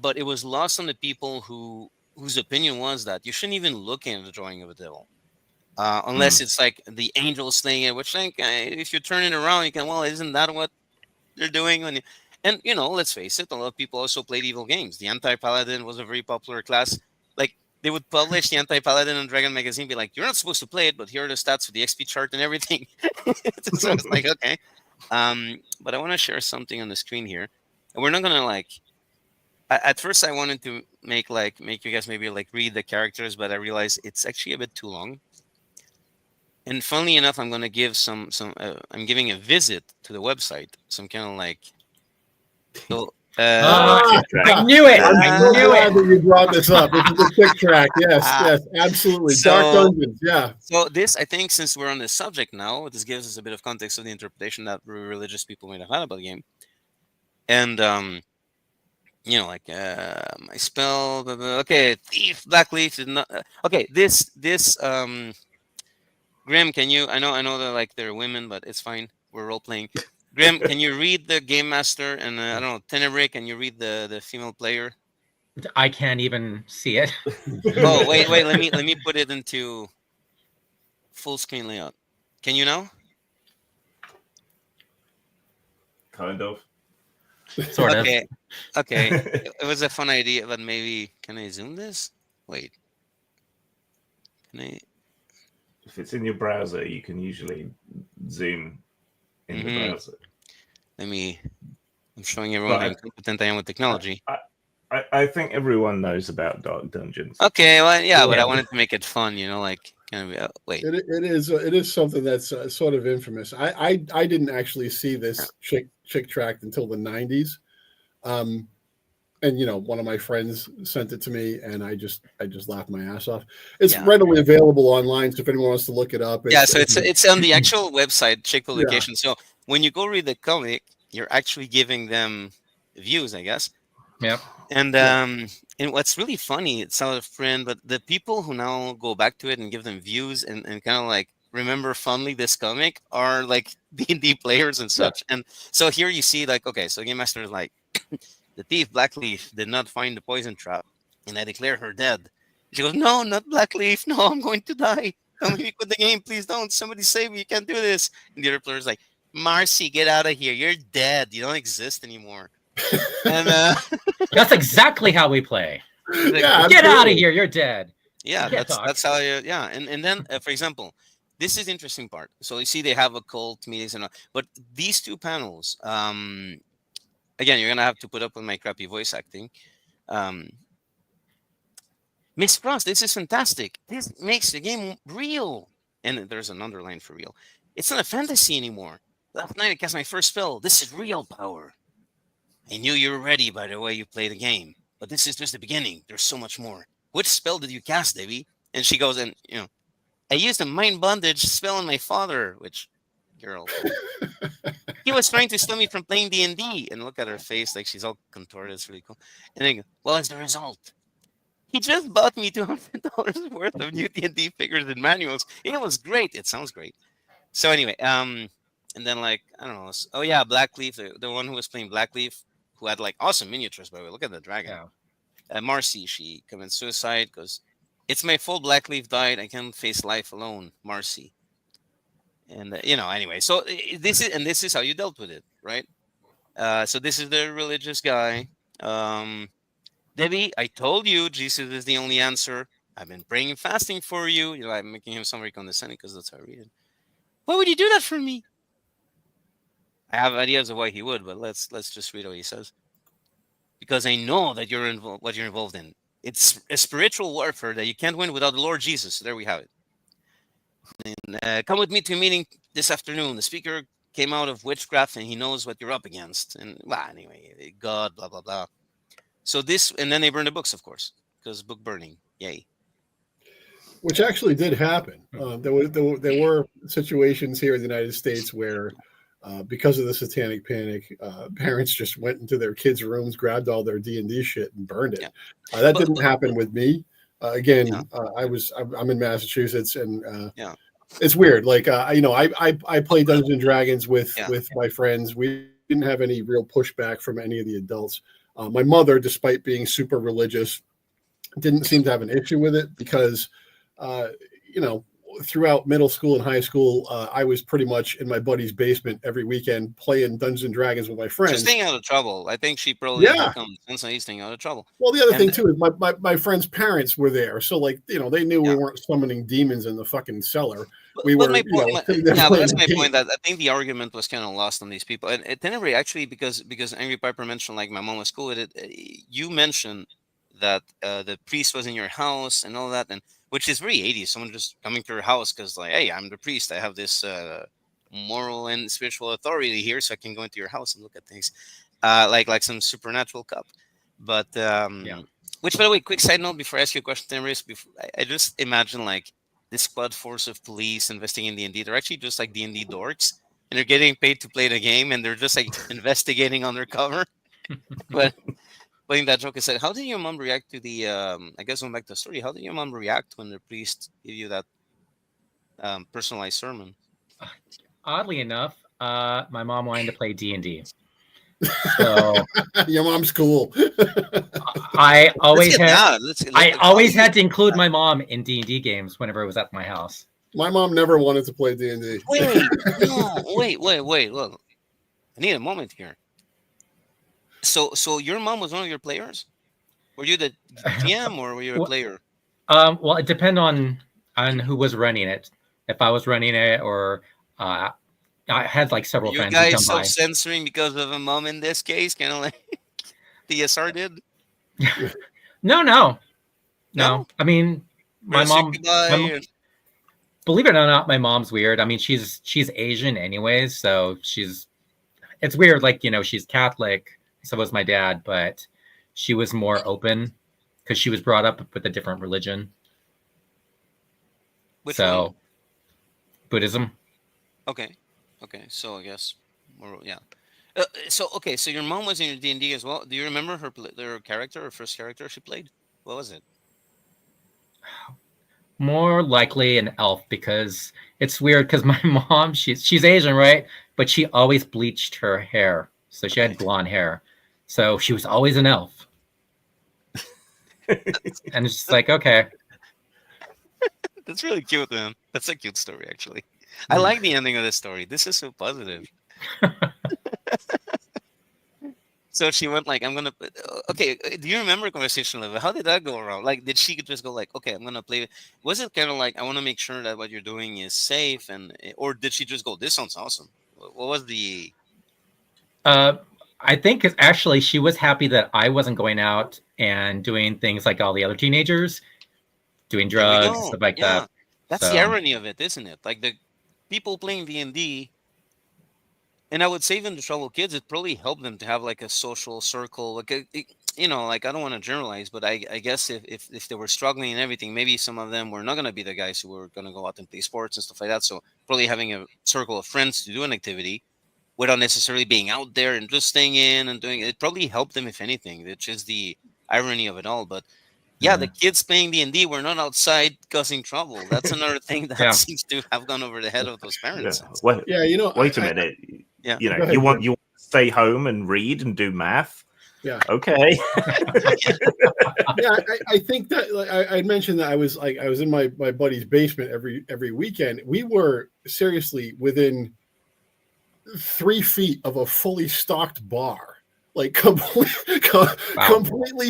but it was lost on the people whose opinion was that you shouldn't even look at the drawing of a devil. Unless it's like the angel slaying it, which like if you turn it around, you can, well, isn't that what they're doing? And let's face it, a lot of people also played evil games. The anti-paladin was a very popular class. Like they would publish the anti-paladin on Dragon Magazine, be like, you're not supposed to play it, but here are the stats with the XP chart and everything. So it's like, okay. But I want to share something on the screen here, and we're not gonna like. At first, I wanted to make you guys maybe like read the characters, but I realized it's actually a bit too long. And funnily enough, I'm going to give I'm giving a visit to the website. Some kind of like. So, I knew it. I'm I so knew glad it. that you brought this up. This is a quick track. Yes, absolutely. Dark Dungeons. Yeah. So this, I think, since we're on this subject now, this gives us a bit of context of the interpretation that religious people may have had about the game. And like my spell. Okay, thief, black leaf did not. Okay, this Grim, can you? I know that like they're women, but it's fine. We're role playing. Grim, can you read the game master? And I don't know, Tenebrae, can you read the female player? I can't even see it. Oh wait. Let me put it into full screen layout. Can you now? Kind of. Sort of. Okay. It was a fun idea, but maybe can I zoom this? Wait. Can I? If it's in your browser, you can usually zoom in the browser. I'm showing everyone how incompetent I am with technology. I think everyone knows about Dark Dungeons. Okay, well, yeah, but I wanted to make it fun, like kind of. Wait, it is something that's sort of infamous. I didn't actually see this chick tract until the 90s, and one of my friends sent it to me, and I just laughed my ass off. It's readily available online, so if anyone wants to look it up, so it's on the actual website, Chick Publication. So when you go read the comic, you're actually giving them views, I guess. Yep. And what's really funny, it's not a friend, but the people who now go back to it and give them views and kind of like remember fondly this comic are like D&D players and such. And so here you see like, okay, so Game Master is like, the thief Blackleaf did not find the poison trap, and I declare her dead. She goes, no, not Blackleaf. No, I'm going to die. Don't make me quit the game. Please don't. Somebody save me. You can't do this. And the other player is like, Marcy, get out of here. You're dead. You don't exist anymore. And that's exactly how we play. Like, get out of here. You're dead. Yeah, that's how you. Yeah, and then for example, this is the interesting part. So you see, they have occult meetings and all, but these two panels. Again, you're gonna have to put up with my crappy voice acting. Miss Frost, this is fantastic. This makes the game real. And there's an underline for real. It's not a fantasy anymore. Last night I cast my first spell. This is real power. I knew you were ready by the way you play the game, but this is just the beginning. There's so much more. Which spell did you cast, Debbie? And she goes, and I used a mind bondage spell on my father, which, girl, he was trying to stop me from playing D&D. And look at her face, like she's all contorted. It's really cool. And then, well, as the result, he just bought me $200 worth of new D&D figures and manuals. It was great. It sounds great. So anyway, and then like I don't know. Oh yeah, Blackleaf, the one who was playing Blackleaf, who had like awesome miniatures. By the way, look at the dragon. Yeah. Marcy, she commits suicide because it's my full Blackleaf died. I can't face life alone, Marcy. And anyway. So this is how you dealt with it, right? So this is the religious guy. Debbie, I told you Jesus is the only answer. I've been praying and fasting for you. I'm making him sound very condescending because that's how I read it. Why would you do that for me? I have ideas of why he would, but let's just read what he says. Because I know that what you're involved in. It's a spiritual warfare that you can't win without the Lord Jesus. So there we have it. And come with me to a meeting this afternoon. The speaker came out of witchcraft and he knows what you're up against. And anyway, God, blah, blah, blah. So this, and then they burn the books, of course, because book burning. Yay. Which actually did happen. There were situations here in the United States where, because of the Satanic Panic, parents just went into their kids' rooms, grabbed all their D&D shit, and burned it. Yeah. That didn't happen with me. I'm in Massachusetts, and it's weird. Like I play Dungeons and Dragons with my friends. We didn't have any real pushback from any of the adults. My mother, despite being super religious, didn't seem to have an issue with it because. Throughout middle school and high school, I was pretty much in my buddy's basement every weekend playing Dungeons and Dragons with my friends. She's staying out of trouble. I think she probably since he's staying out of trouble. Well, the other thing too is my friends' parents were there, so they knew we weren't summoning demons in the fucking cellar. That's my point. That I think the argument was kind of lost on these people. And at Tenebrae, actually, because Angry Piper mentioned like my mom was cool with it. You mentioned that the priest was in your house and all that, and which is very 80s. Someone just coming to your house because, like, hey, I'm the priest. I have this moral and spiritual authority here, so I can go into your house and look at things, like some supernatural cup. But which, by the way, quick side note before I ask you a question, Tenebrae, I just imagine like this squad force of police investigating D&D. They're actually just like D&D dorks, and they're getting paid to play the game, and they're just like investigating undercover. But. Playing that joke, I said, how did your mom react to the, I guess going back to the story, how did your mom react when the priest gave you that personalized sermon? Oddly enough, my mom wanted to play D&D. So your mom's cool. I always had to include my mom in D&D games whenever it was at my house. My mom never wanted to play D&D. Wait, look. I need a moment here. So your mom was one of your players? Were you the GM or were you a player? Well, it depends on who was running it. If I was running it, or I had like several friends. You guys self-censoring because of a mom in this case, kind of like the SR did? No. I mean, my mom. Believe it or not, my mom's weird. I mean, she's Asian anyways, so it's weird. Like she's Catholic. So was my dad, but she was more open because she was brought up with a different religion. Which one? Buddhism. Okay. So I guess, So your mom was in your D&D as well. Do you remember her character, her first character she played? What was it? More likely an elf, because it's weird because my mom, she's Asian, right? But she always bleached her hair. So she had blonde hair. So she was always an elf. And it's just like, okay. That's really cute, man. That's a cute story, actually. I like the ending of this story. This is so positive. So she went like, I'm going to... Okay, do you remember a conversation level? How did that go around? Like, did she just go like, okay, I'm going to play... Was it kind of like, I want to make sure that what you're doing is safe? Or did she just go, this sounds awesome? What was the... I think actually she was happy that I wasn't going out and doing things like all the other teenagers, doing drugs, stuff like that. That's the irony of it, isn't it? Like the people playing D&D, and I would say even the troubled kids, it probably helped them to have like a social circle. Like like I don't want to generalize, but I guess if they were struggling and everything, maybe some of them were not going to be the guys who were going to go out and play sports and stuff like that. So probably having a circle of friends to do an activity without necessarily being out there and just staying in and doing it. Probably helped them, if anything, which is the irony of it all. But yeah, the kids playing D&D were not outside causing trouble. That's another thing that Yeah. seems to have gone over the head of those Yeah. parents. Wait, Yeah, you know, wait a minute. Yeah. You know, Go ahead, you want Jim. to stay home and read and do math. Yeah. Okay. Yeah, I think that like, I mentioned that I was in my buddy's basement every weekend. We were seriously within 3 feet of a fully stocked bar, like completely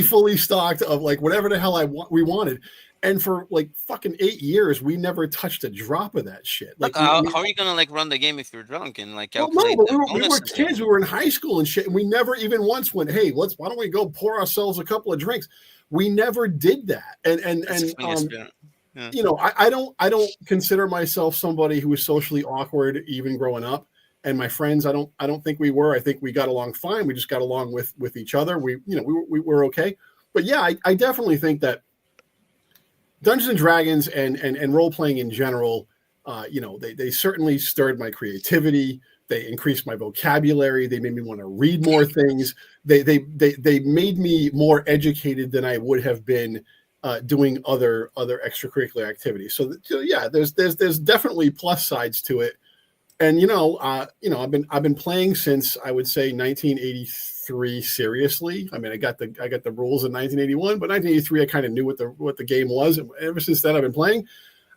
fully stocked of like whatever the hell we wanted. And for like fucking 8 years, we never touched a drop of that shit. Like, how are you gonna like run the game if you're drunk and like well, calculate no, but the we were bonuses? kids. We were in high school and shit, and we never even once went, "Hey, why don't we go pour ourselves a couple of drinks?" We never did that. That's the funniest bit. Yeah. You know, I don't consider myself somebody who was socially awkward even growing up. And my friends, I don't think we were. I think we got along fine. We just got along with each other. We were okay. But yeah, I definitely think that Dungeons and Dragons and role playing in general, they certainly stirred my creativity. They increased my vocabulary. They made me want to read more things. They made me more educated than I would have been doing other extracurricular activities. So yeah, there's definitely plus sides to it. And I've been playing since I would say 1983 seriously. I mean, I got the rules in 1981, but 1983 I kind of knew what the game was. And ever since then I've been playing.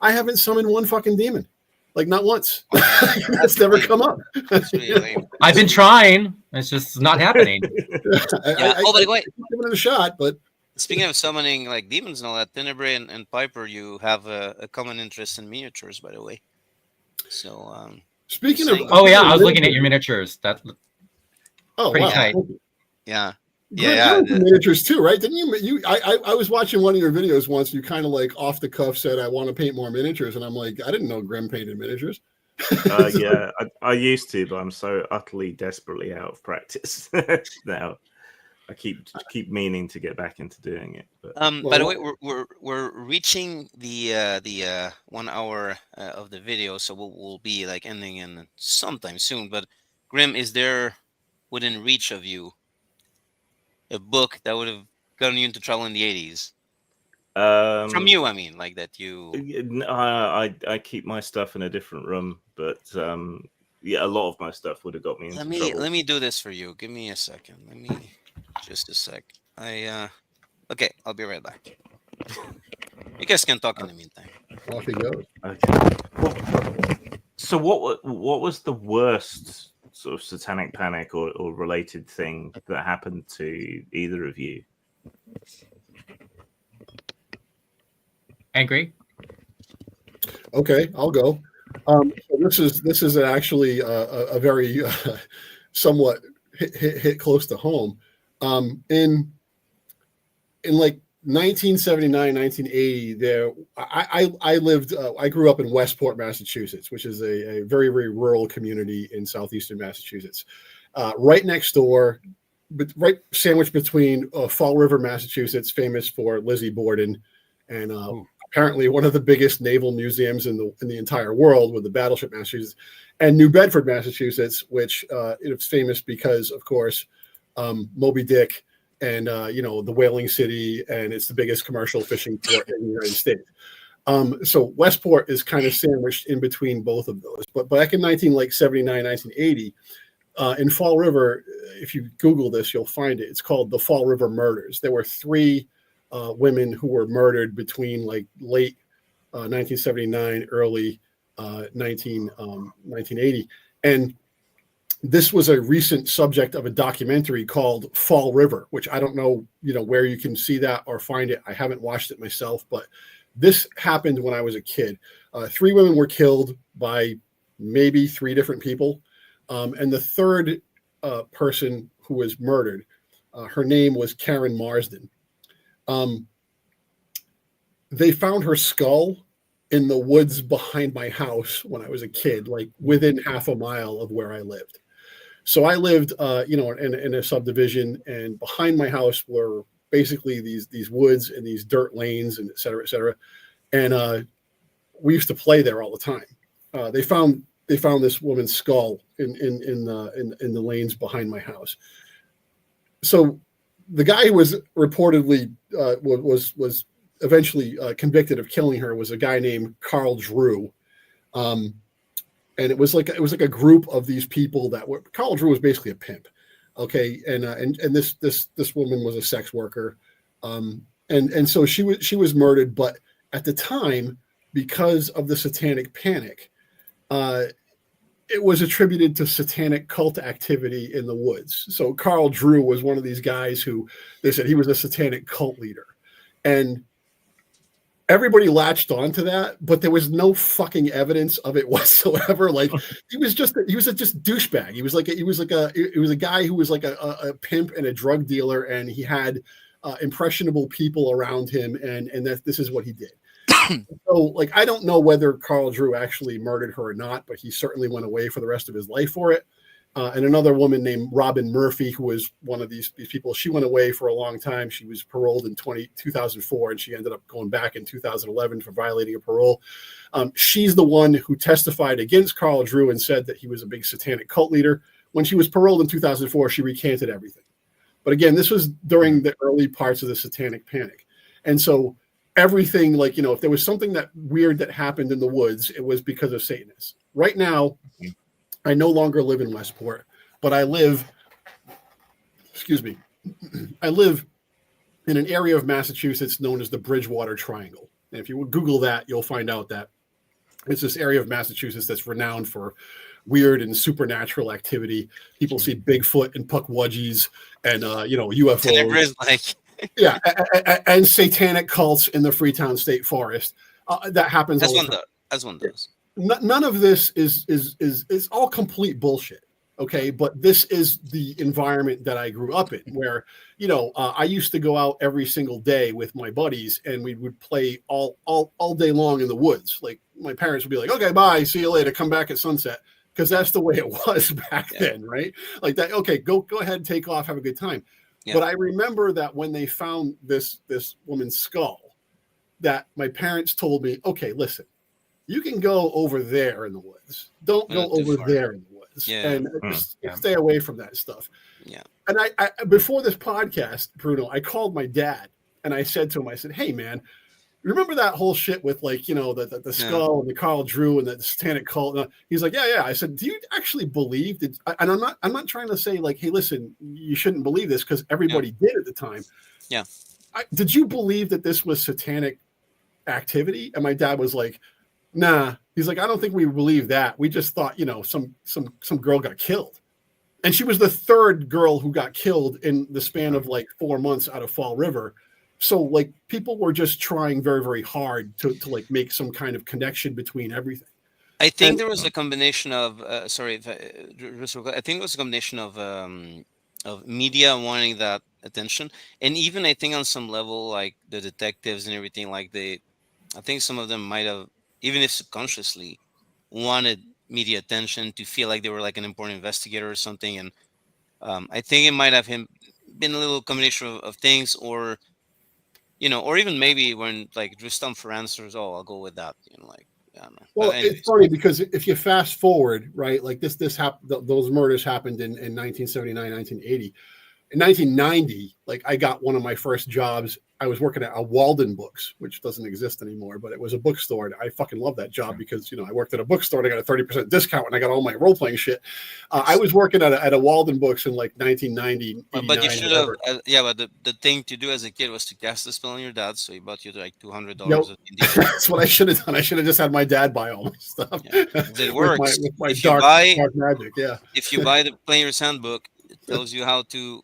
I haven't summoned one fucking demon, like not once. That's never come up. That's really lame. I've been trying. It's just not happening. Yeah. Oh, by the way, giving it a shot, but speaking of summoning like demons and all that, Tenebrae and Piper, you have a common interest in miniatures, by the way. So speaking of, Oh yeah, I was looking at your miniatures. That's pretty wow. tight. yeah. Grim, Yeah, you're into miniatures too, right? Didn't you? I was watching one of your videos once. You kind of like off the cuff said, "I want to paint more miniatures," and I'm like, I didn't know Grim painted miniatures. Yeah, I used to, but I'm so utterly desperately out of practice now. I keep meaning to get back into doing it. But. By the way, we're reaching the 1 hour of the video, so we'll be like ending in sometime soon. But Grim, is there within reach of you a book that would have gotten you into trouble in the 80s? From you, I mean, like that you. I keep my stuff in a different room, but yeah, a lot of my stuff would have got me into trouble. Let me do this for you. Give me a second. Let me just a sec. Okay, I'll be right back. You guys can talk in the meantime. Off he goes. Okay. So what was the worst sort of satanic panic or related thing that happened to either of you? Angry? Okay, I'll go. So this is actually a very somewhat hit close to home. In like 1979, 1980, I grew up in Westport, Massachusetts, which is a very, very rural community in southeastern Massachusetts. Right next door, but right sandwiched between Fall River, Massachusetts, famous for Lizzie Borden, and apparently one of the biggest naval museums in the entire world with the battleship Massachusetts, and New Bedford, Massachusetts, which it's famous because, of course, Moby Dick and the whaling city, and it's the biggest commercial fishing port in the United States. So Westport is kind of sandwiched in between both of those. But back in 1979, 1980, in Fall River, if you Google this, you'll find it. It's called the Fall River Murders. There were 3 women who were murdered between like late 1979, early 1980. And this was a recent subject of a documentary called Fall River, which I don't know, where you can see that or find it. I haven't watched it myself, but this happened when I was a kid. 3 women were killed by maybe 3 different people. And the third person who was murdered, her name was Karen Marsden. They found her skull in the woods behind my house when I was a kid, like within half a mile of where I lived. So I lived, in a subdivision, and behind my house were basically these woods and these dirt lanes and et cetera, et cetera. And we used to play there all the time. They found they found this woman's skull in the lanes behind my house. So the guy who was reportedly was eventually convicted of killing her was a guy named Carl Drew. And it was like a group of these people that were. Carl Drew was basically a pimp, okay, and this woman was a sex worker, and so she was murdered. But at the time, because of the Satanic Panic, it was attributed to satanic cult activity in the woods. So Carl Drew was one of these guys who they said he was a satanic cult leader, and everybody latched onto that, but there was no fucking evidence of it whatsoever. Like he was just douchebag. He was a guy who was like a pimp and a drug dealer, and he had impressionable people around him, and that this is what he did. So, like, I don't know whether Carl Drew actually murdered her or not, but he certainly went away for the rest of his life for it. And another woman named Robin Murphy, who was one of these people, she went away for a long time. She was paroled in 2004, and she ended up going back in 2011 for violating a parole. She's the one who testified against Carl Drew and said that he was a big satanic cult leader. When she was paroled in 2004, she recanted everything. But again, this was during the early parts of the Satanic Panic. And so everything, like, if there was something that weird that happened in the woods, it was because of Satanists. Right now, I no longer live in Westport, but I live in an area of Massachusetts known as the Bridgewater Triangle. And if you would Google that, you'll find out that it's this area of Massachusetts that's renowned for weird and supernatural activity. People see Bigfoot and Puckwudgies and UFOs. Tenebrae, like yeah, and satanic cults in the Freetown State Forest. That happens. As one does. None of this is all complete bullshit. Okay, but this is the environment that I grew up in, where I used to go out every single day with my buddies, and we would play all day long in the woods. Like my parents would be like, "Okay, bye, see you later, come back at sunset," because that's the way it was back then, right? Like that. Okay, go ahead, take off, have a good time. Yeah. But I remember that when they found this woman's skull, that my parents told me, "Okay, listen, you can go over there in the woods. Don't go over there in the woods, and just stay away from that stuff." Yeah. And I before this podcast, Bruno, I called my dad and I said to him, I said, "Hey, man, remember that whole shit with like the skull and the Carl Drew and the satanic cult?" And he's like, "Yeah." I said, "Do you actually believe that?" And I'm not trying to say like, "Hey, listen, you shouldn't believe this," because everybody did at the time. Yeah. Did you believe that this was satanic activity? And my dad was like, "Nah." He's like, "I don't think we believe that. We just thought, some girl got killed." And she was the third girl who got killed in the span of like 4 months out of Fall River. So like people were just trying very, very hard to like make some kind of connection between everything. I think there was a combination of I think it was a combination of media wanting that attention, and even I think on some level like the detectives and everything, like I think some of them might have, even if subconsciously, wanted media attention to feel like they were like an important investigator or something. And I think it might have been a little combination of things, or or even maybe when like just dumb for answers, I'll go with that. Like, I don't know. Well, it's funny because if you fast forward, right, like this happened, those murders happened in 1979, 1980. In 1990, like I got one of my first jobs. I was working at a Walden Books, which doesn't exist anymore, but it was a bookstore. And I fucking love that job because, I worked at a bookstore and I got a 30% discount and I got all my role-playing shit. I was working at a Walden Books in like 1990. But you should have, but the thing to do as a kid was to cast the spell on your dad. So he bought you like $200. That's what I should have done. I should have just had my dad buy all my stuff. Yeah, it works. with my dark magic, yeah. If you buy the Player's Handbook, it tells you how to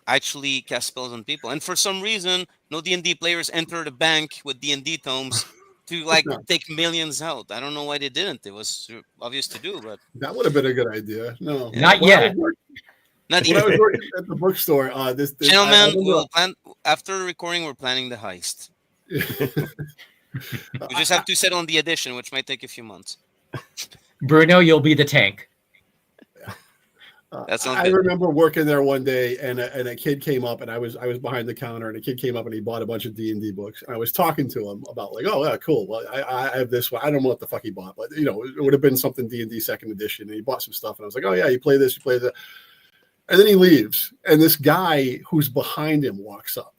actually cast spells on people, and for some reason no D&D players enter the bank with D&D tomes to like take millions out. I don't know why they didn't. It was obvious to do, but that would have been a good idea. No, not yet. Not yet. I was working at the bookstore, this gentlemen, we'll plan after recording. We're planning the heist. We just have to settle on the edition, which might take a few months. Bruno, you'll be the tank. That sounds I good. remember working there one day, and a kid came up, and I was behind the counter, and a kid came up and he bought a bunch of D&D books. And I was talking to him about like, oh yeah, cool. Well, I have this one. I don't know what the fuck he bought, but you know, it would have been something D&D second edition, and he bought some stuff, and I was like, oh yeah, you play this, you play that, and then he leaves, and this guy who's behind him walks up,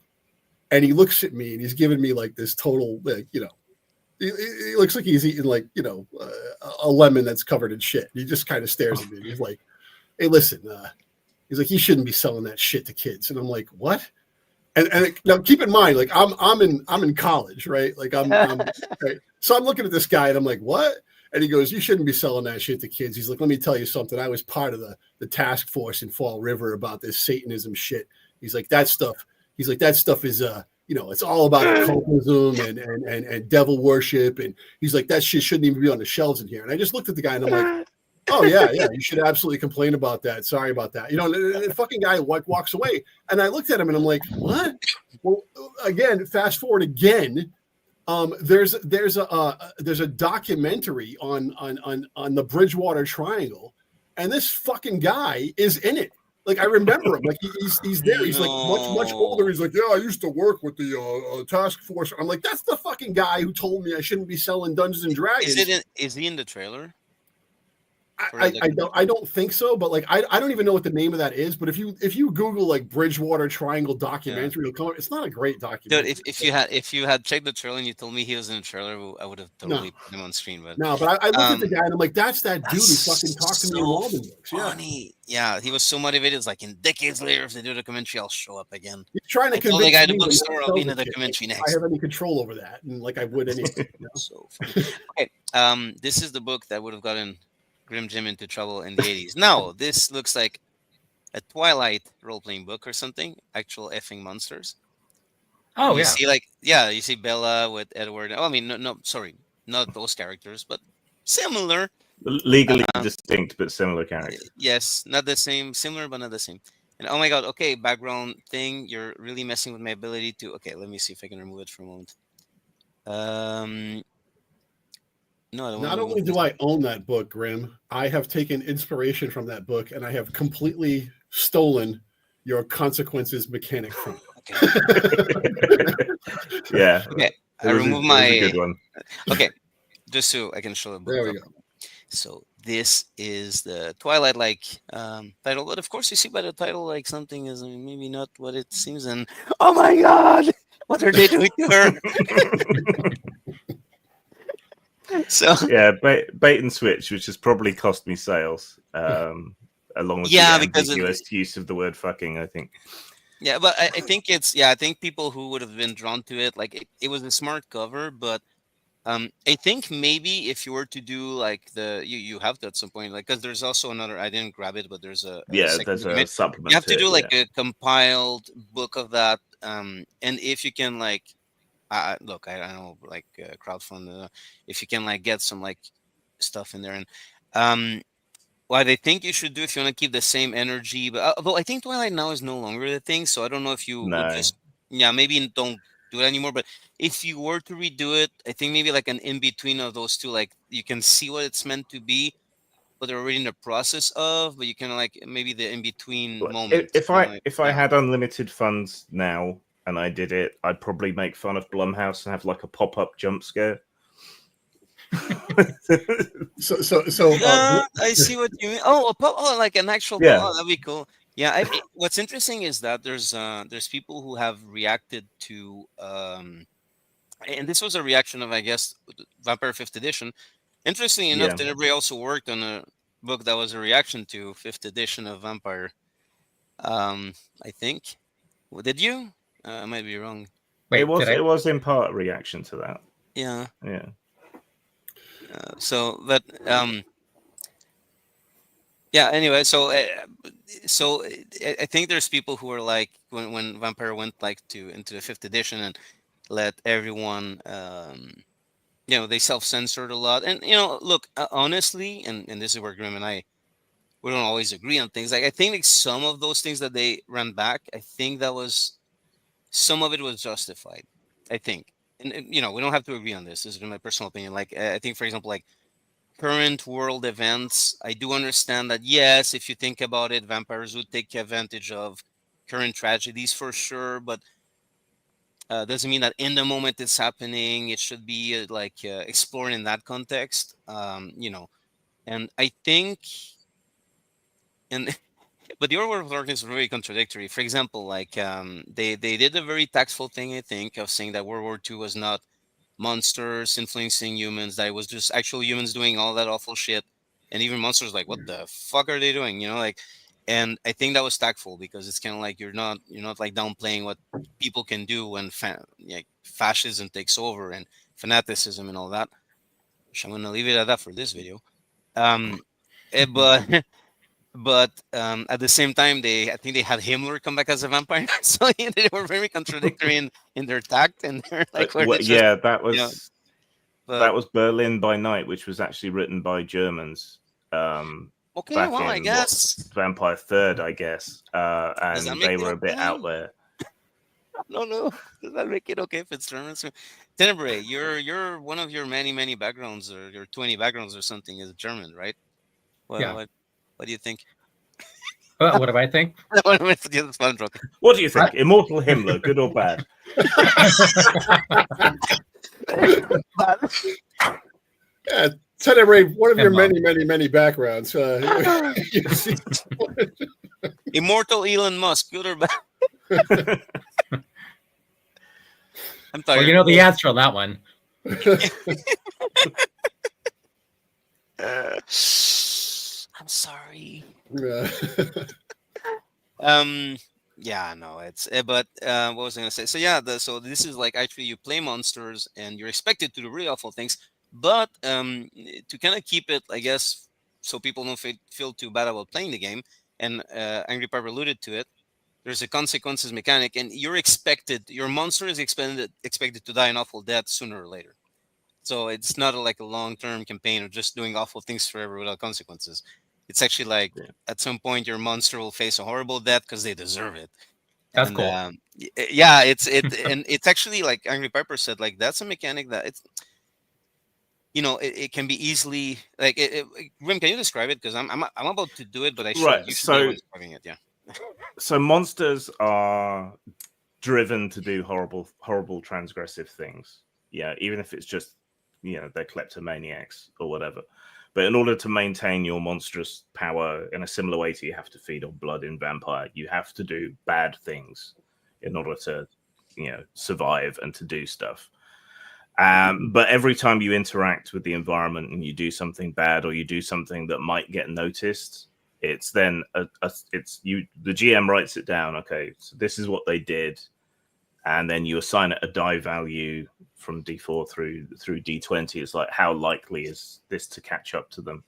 and he looks at me, and he's giving me like this total, like, you know. He looks like he's eating like, you know, a lemon that's covered in shit. He just kind of stares at me. He's like, hey, listen, he's like, you shouldn't be selling that shit to kids. And I'm like, what? And now keep in mind, like I'm in college, right? Like I'm right? So I'm looking at this guy and I'm like, what? And he goes, you shouldn't be selling that shit to kids. He's like, let me tell you something. I was part of the task force in Fall River about this Satanism shit. He's like, that stuff is you know, it's all about occultism and devil worship. And he's like, that shit shouldn't even be on the shelves in here. And I just looked at the guy and I'm like, oh yeah, you should absolutely complain about that. Sorry about that. You know, the fucking guy walks away. And I looked at him and I'm like, what? Well, again, fast forward again. There's a documentary on the Bridgewater Triangle, and this fucking guy is in it. Like, I remember him. Like, he's there. He's like much older. He's like, yeah, I used to work with the task force. I'm like, that's the fucking guy who told me I shouldn't be selling Dungeons and Dragons. Is he in the trailer? I don't think so, but like I don't even know what the name of that is. But if you Google like Bridgewater Triangle documentary, it'll come up. It's not a great documentary. Dude, if you had checked the trailer and you told me he was in the trailer, I would have totally put him on screen. But no, but I looked at the guy and I'm like, that's that dude who fucking talked to me in Walden books. Funny. Yeah, he was so motivated. It's like, in decades later, if they do the documentary, I'll show up again. He's trying to convince the guy at the me bookstore, to I'll be in the shit. documentary If next. I have any control over that, and like I would anyway. You know? So funny. Okay, this is the book that would have gotten Grim Jim into trouble in the 80s. Now, this looks like a Twilight role-playing book or something. Actual effing monsters. Oh, you yeah. See, you see Bella with Edward. Oh, I mean, no, sorry, not those characters, but similar. Legally distinct, but similar characters. Yes, not the same. Similar, but not the same. And oh my god, okay, background thing. You're really messing with my ability to. Okay, let me see if I can remove it for a moment. No, not only do I own that book, Grim, I have taken inspiration from that book, and I have completely stolen your consequences mechanic from it. Yeah. Okay, I remove my. A good one. Okay, just so I can show the book. There we go. So this is the Twilight-like title, but of course you see by the title like something is maybe not what it seems. And oh my god, what are they doing to her? So yeah, bait and switch, which has probably cost me sales, along with the ambiguous use of the word "fucking." I think. Yeah, but I think I think people who would have been drawn to it, like it was a smart cover, but I think maybe if you were to do like you have to at some point, like, because there's also another. I didn't grab it, but there's a supplement. You have to do like a compiled book of that, and if you can like. Look, I know, like crowdfund. If you can like get some like stuff in there, and what I think you should do if you want to keep the same energy, but although I think Twilight now is no longer the thing, so I don't know if you would just maybe don't do it anymore. But if you were to redo it, I think maybe like an in between of those two, like you can see what it's meant to be, but they're already in the process of. But you can like maybe the in between moment. If I had unlimited funds now. And I did it, I'd probably make fun of Blumhouse and have like a pop-up jump scare. So I see what you mean. Oh, like an actual. Yeah, that'd be cool. Yeah. What's interesting is that there's people who have reacted to, and this was a reaction of, I guess, Vampire 5th edition. Interestingly enough, Tenebrae also worked on a book that was a reaction to 5th edition of Vampire. I think. Did you? I might be wrong. Wait, it was in part a reaction to that. Yeah. Yeah. Anyway, so I think there's people who are like when Vampire went like into the 5th edition and let everyone they self-censored a lot. And look, honestly, and this is where Grim and I we don't always agree on things. Like I think like some of those things that they ran back, I think that was some of it was justified, I think. And we don't have to agree on this. This is my personal opinion. Like, I think, for example, like current world events, I do understand that, yes, if you think about it, vampires would take advantage of current tragedies for sure, but doesn't mean that in the moment it's happening, it should be explored in that context. And I think, and but the World of Darkness is very contradictory. For example, they did a very tactful thing, I think, of saying that World War II was not monsters influencing humans, that it was just actual humans doing all that awful shit. And even monsters like, what the fuck are they doing? And I think that was tactful, because it's kind of like you're not like downplaying what people can do when fascism takes over and fanaticism and all that. Which I'm gonna leave it at that for this video. But but at the same time, I think they had Himmler come back as a vampire, so they were very contradictory in their tact and their that was you know, that was Berlin by Night, which was actually written by Germans. Okay, back well, in I guess Vampire Third, I guess, and they were a bit out there. No. Does that make it okay if it's German? So, Tenebrae, you're one of your many backgrounds, or your 20 backgrounds or something is German, right? What do you think? What do I think? That's what I'm joking. What do you think? Immortal Himmler, good or bad? Yeah, Tenebrae, one of your many backgrounds. Immortal Elon Musk, good or bad? I'm tired. Well, you know the answer on that one. I'm sorry. Yeah. No, it's but what was I gonna say? So yeah, so this is like, actually you play monsters and you're expected to do really awful things, but to kind of keep it, I guess, so people don't feel too bad about playing the game, and Angry Piper alluded to it, there's a consequences mechanic, and your monster is expected to die an awful death sooner or later. So it's not like a long-term campaign of just doing awful things forever without consequences. It's actually like, at some point your monster will face a horrible death because they deserve it. That's and, cool. And it's actually, like Angry Piper said, like, that's a mechanic that it's, it can be easily like. Grim, can you describe it? Because I'm about to do it, but I should. Right. You should be describing it. Yeah. So monsters are driven to do horrible transgressive things. Yeah, even if it's just, they're kleptomaniacs or whatever. But in order to maintain your monstrous power in a similar way to you have to feed on blood in Vampire, you have to do bad things in order to, survive and to do stuff. But every time you interact with the environment and you do something bad, or you do something that might get noticed, it's then the GM writes it down. Okay, so this is what they did, and then you assign it a die value from D4 through D20. It's like, how likely is this to catch up to them?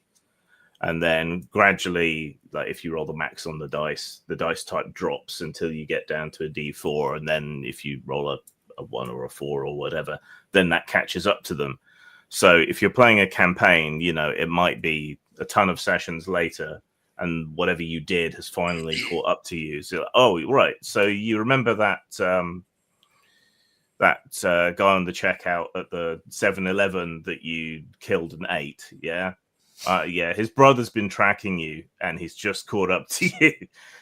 And then gradually, like, if you roll the max on the dice type drops until you get down to a D4, and then if you roll a 1 or a 4 or whatever, then that catches up to them. So if you're playing a campaign, it might be a ton of sessions later, and whatever you did has finally caught up to you. So, oh, right. So you remember that guy on the checkout at the 7-Eleven that you killed and ate? Yeah. Yeah, his brother's been tracking you, and he's just caught up to you.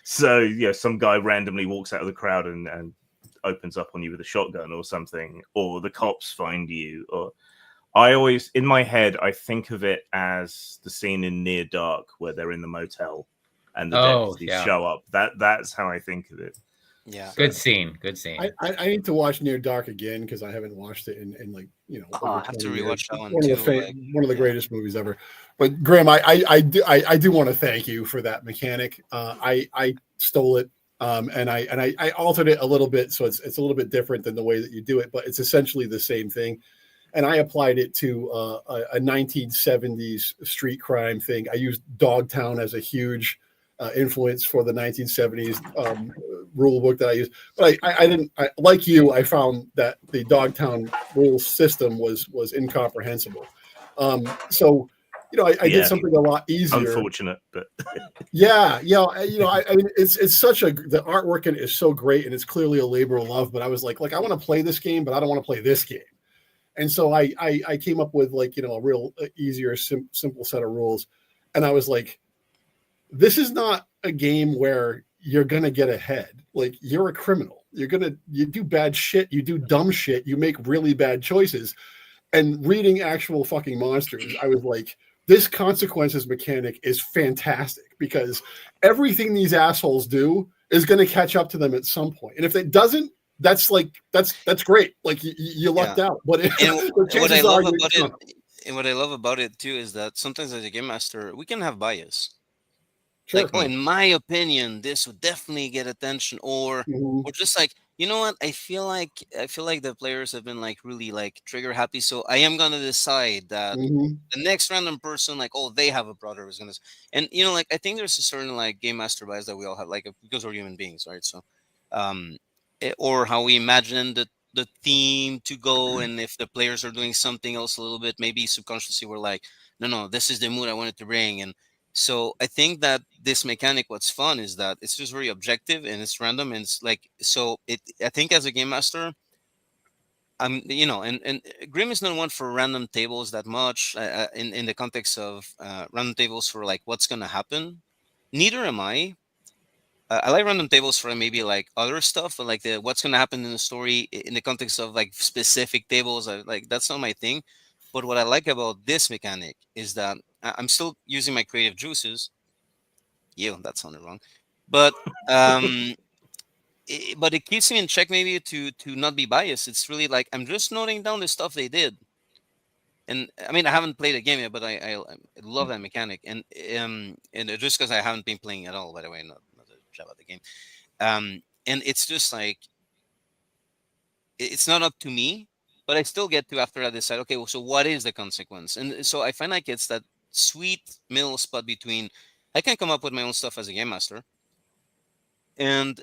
So, some guy randomly walks out of the crowd and opens up on you with a shotgun or something, or the cops find you. Or I always, in my head, I think of it as the scene in Near Dark where they're in the motel and the deputies show up. That's how I think of it. Yeah. Good scene. I need to watch Near Dark again, because I haven't watched it in like, I have to rewatch that one too. One of the greatest movies ever. But Graham, I do want to thank you for that mechanic. I stole it, and I altered it a little bit, so it's a little bit different than the way that you do it, but it's essentially the same thing. And I applied it to a 1970s street crime thing. I used Dogtown as a huge influence for the 1970s rule book that I used, but I didn't like you. I found that the Dogtown rule system was incomprehensible. So I did something a lot easier. Unfortunate, but yeah. I mean, it's such the artwork in it is so great, and it's clearly a labor of love. But I was like I want to play this game, but I don't want to play this game. And so I came up with like, a real easier, simple set of rules. And I was like, this is not a game where you're going to get ahead. Like, you're a criminal. You do bad shit. You do dumb shit. You make really bad choices. And reading actual fucking monsters, I was like, this consequences mechanic is fantastic, because everything these assholes do is going to catch up to them at some point. And if it doesn't, that's great. Like, you lucked out. But what I love about it, and what I love about it too, is that sometimes as a game master, we can have bias. Sure. Like, oh, in my opinion, this would definitely get attention, or just like, you know what, I feel like the players have been like really like trigger happy, so I am gonna decide that the next random person, like, oh, they have a brother who's gonna, and like, I think there's a certain like game master bias that we all have, like, because we're human beings, right? So or how we imagine the theme to go, and if the players are doing something else a little bit, maybe subconsciously we're like, no, this is the mood I wanted to bring. And so I think that this mechanic, what's fun is that it's just very objective and it's random, and it's like, so I think as a game master, and Grim is not one for random tables that much, in the context of random tables for like what's gonna happen. Neither am I. I like random tables for maybe like other stuff, but like the what's gonna happen in the story in the context of like specific tables, like that's not my thing. But what I like about this mechanic is that I'm still using my creative juices. Yeah, that sounded wrong, but but it keeps me in check, maybe to not be biased. It's really like I'm just noting down the stuff they did, and I mean, I haven't played a game yet, but I love that mechanic, and just because I haven't been playing at all, by the way, not a job at the game. And it's just like, it's not up to me, but I still get to, after I decide, okay, well, so what is the consequence? And so I find like it's that sweet middle spot between, I can come up with my own stuff as a game master, and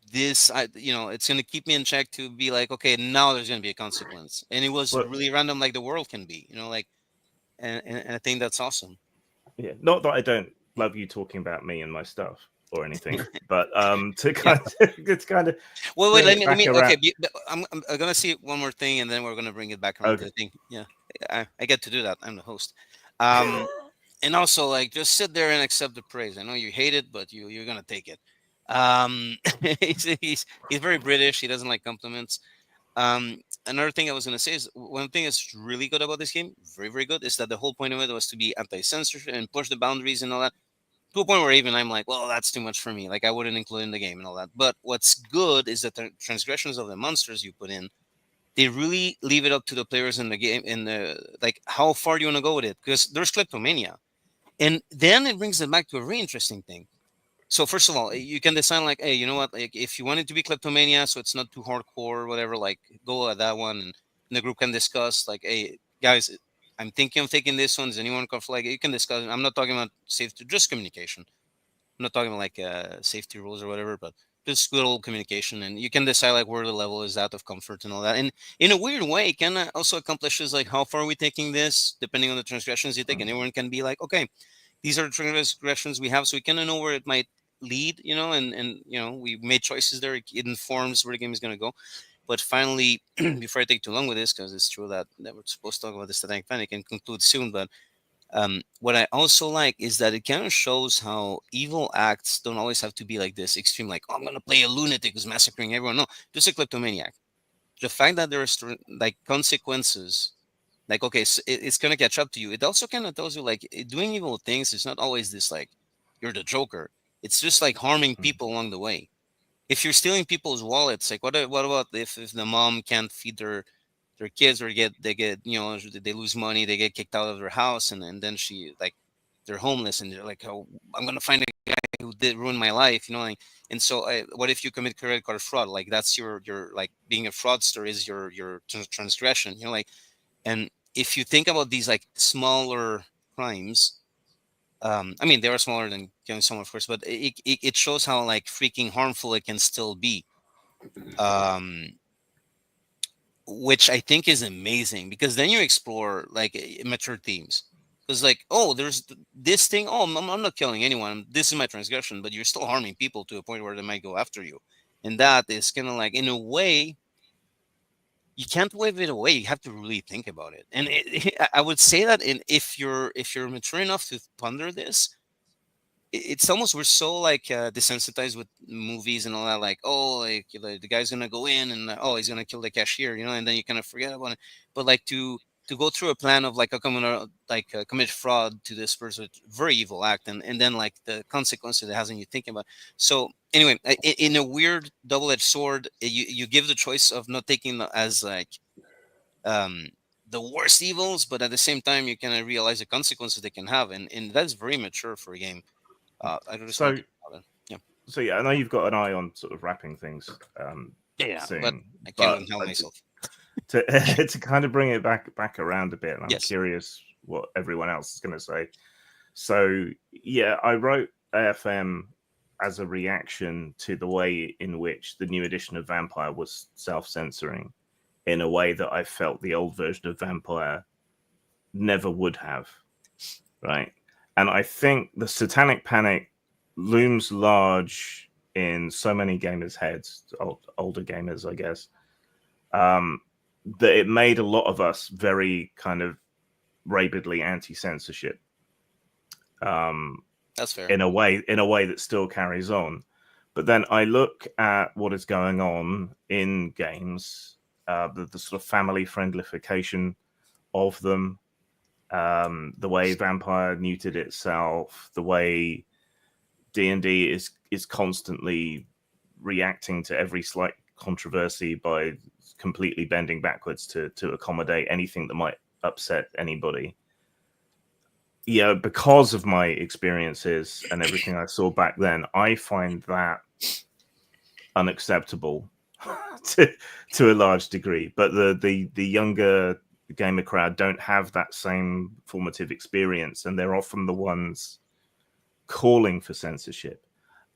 this, it's going to keep me in check to be like, okay, now there's going to be a consequence. And it was really random, like the world can be, like, and I think that's awesome. Yeah, not that I don't love you talking about me and my stuff or anything, but to kind of, it's kind of. Well, wait, let me. Okay, I'm gonna see one more thing, and then we're gonna bring it back around to the thing. Yeah, I get to do that. I'm the host. And also, like, just sit there and accept the praise. I know you hate it, but you're gonna take it. He's very British. He doesn't like compliments. Another thing I was gonna say is, one thing that's really good about this game, very, very good, is that the whole point of it was to be anti-censorship and push the boundaries and all that. To a point where even I'm like, well, that's too much for me. Like, I wouldn't include in the game and all that. But what's good is that the transgressions of the monsters you put in, they really leave it up to the players in the game, in the, like, how far do you want to go with it? Because there's kleptomania. And then it brings it back to a really interesting thing. So first of all, you can decide like, hey, you know what? Like, if you want it to be kleptomania, so it's not too hardcore or whatever, like, go at that one, and the group can discuss like, hey, guys, I'm thinking of taking this one. Does anyone come for, like, you can discuss. I'm not talking about safety, just communication. I'm not talking about like safety rules or whatever, but just good old communication. And you can decide like where the level is out of comfort and all that. And in a weird way, it can also accomplishes like how far are we taking this, depending on the transgressions you take. And everyone can be like, okay, these are the transgressions we have, so we kind of know where it might lead, and we made choices there. It informs where the game is going to go. But finally, before I take too long with this, because it's true that we're supposed to talk about the Satanic Panic and conclude soon, but what I also like is that it kind of shows how evil acts don't always have to be like this extreme, like, oh, I'm going to play a lunatic who's massacring everyone. No, just a kleptomaniac. The fact that there's like consequences, like, okay, so it's going to catch up to you. It also kind of tells you like, doing evil things is not always this, like, you're the Joker. It's just like harming people along the way. If you're stealing people's wallets, like, what about if the mom can't feed their kids, or they get they lose money, they get kicked out of their house, and then they're homeless, and they're like, oh, I'm gonna find a guy who did ruin my life, like, and so what if you commit credit card fraud? Like, that's your like, being a fraudster is your transgression, like. And if you think about these like smaller crimes, I mean, they are smaller than killing someone, of course, but it shows how like freaking harmful it can still be, which I think is amazing, because then you explore like mature themes. Because like, oh, there's this thing. Oh, I'm not killing anyone. This is my transgression, but you're still harming people to a point where they might go after you, and that is kind of like, in a way, you can't wave it away. You have to really think about it. And I would say that if you're mature enough to ponder this, it's almost, we're so like desensitized with movies and all that, like, oh, like the guy's gonna go in and oh, he's gonna kill the cashier, and then you kind of forget about it. But like to go through a plan of like, I'm gonna like commit fraud to this person, very evil act, and then like the consequences it has on you thinking about. So anyway, in a weird double-edged sword, you give the choice of not taking as like the worst evils, but at the same time you kind of realize the consequences they can have, and that's very mature for a game. I just want to talk about it. Yeah. So yeah, I know you've got an eye on sort of wrapping things. Yeah, soon, but I can't even help myself. To kind of bring it back around a bit, and I'm Yes. curious what everyone else is going to say. So yeah, I wrote AFM as a reaction to the way in which the new edition of Vampire was self-censoring in a way that I felt the old version of Vampire never would have, right? And I think the Satanic Panic looms large in so many gamers' heads, older gamers, I guess, that it made a lot of us very kind of rabidly anti-censorship. That's fair. In a way that still carries on. But then I look at what is going on in games, the sort of family friendlification of them, the way Vampire neutered itself, the way D&D is constantly reacting to every slight controversy by completely bending backwards to accommodate anything that might upset anybody. Yeah, because of my experiences and everything I saw back then, I find that unacceptable to a large degree. But the younger gamer crowd don't have that same formative experience, and they're often the ones calling for censorship.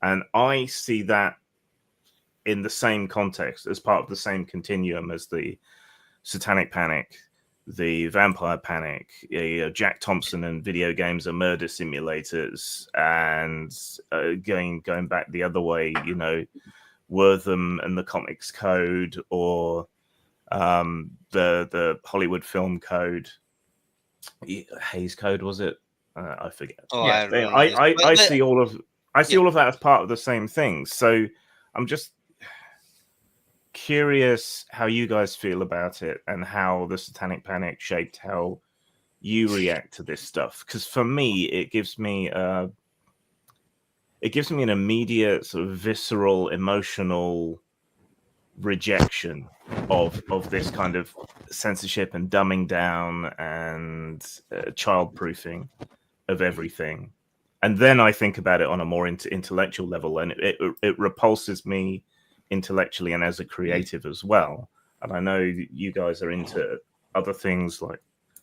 And I see that in the same context, as part of the same continuum as the Satanic Panic, the Vampire Panic, Jack Thompson and video games are murder simulators, and going back the other way, Wortham and the Comics Code, or the Hollywood Film Code, Hayes Code, was it? I forget. Oh, Yeah, I I see all of that as part of the same thing. So I'm just curious how you guys feel about it, and how the Satanic Panic shaped how you react to this stuff. Because for me, it gives me an immediate sort of visceral, emotional rejection of this kind of censorship and dumbing down and childproofing of everything. And then I think about it on a more intellectual level, and it repulses me intellectually and as a creative as well. And I know you guys are into other things like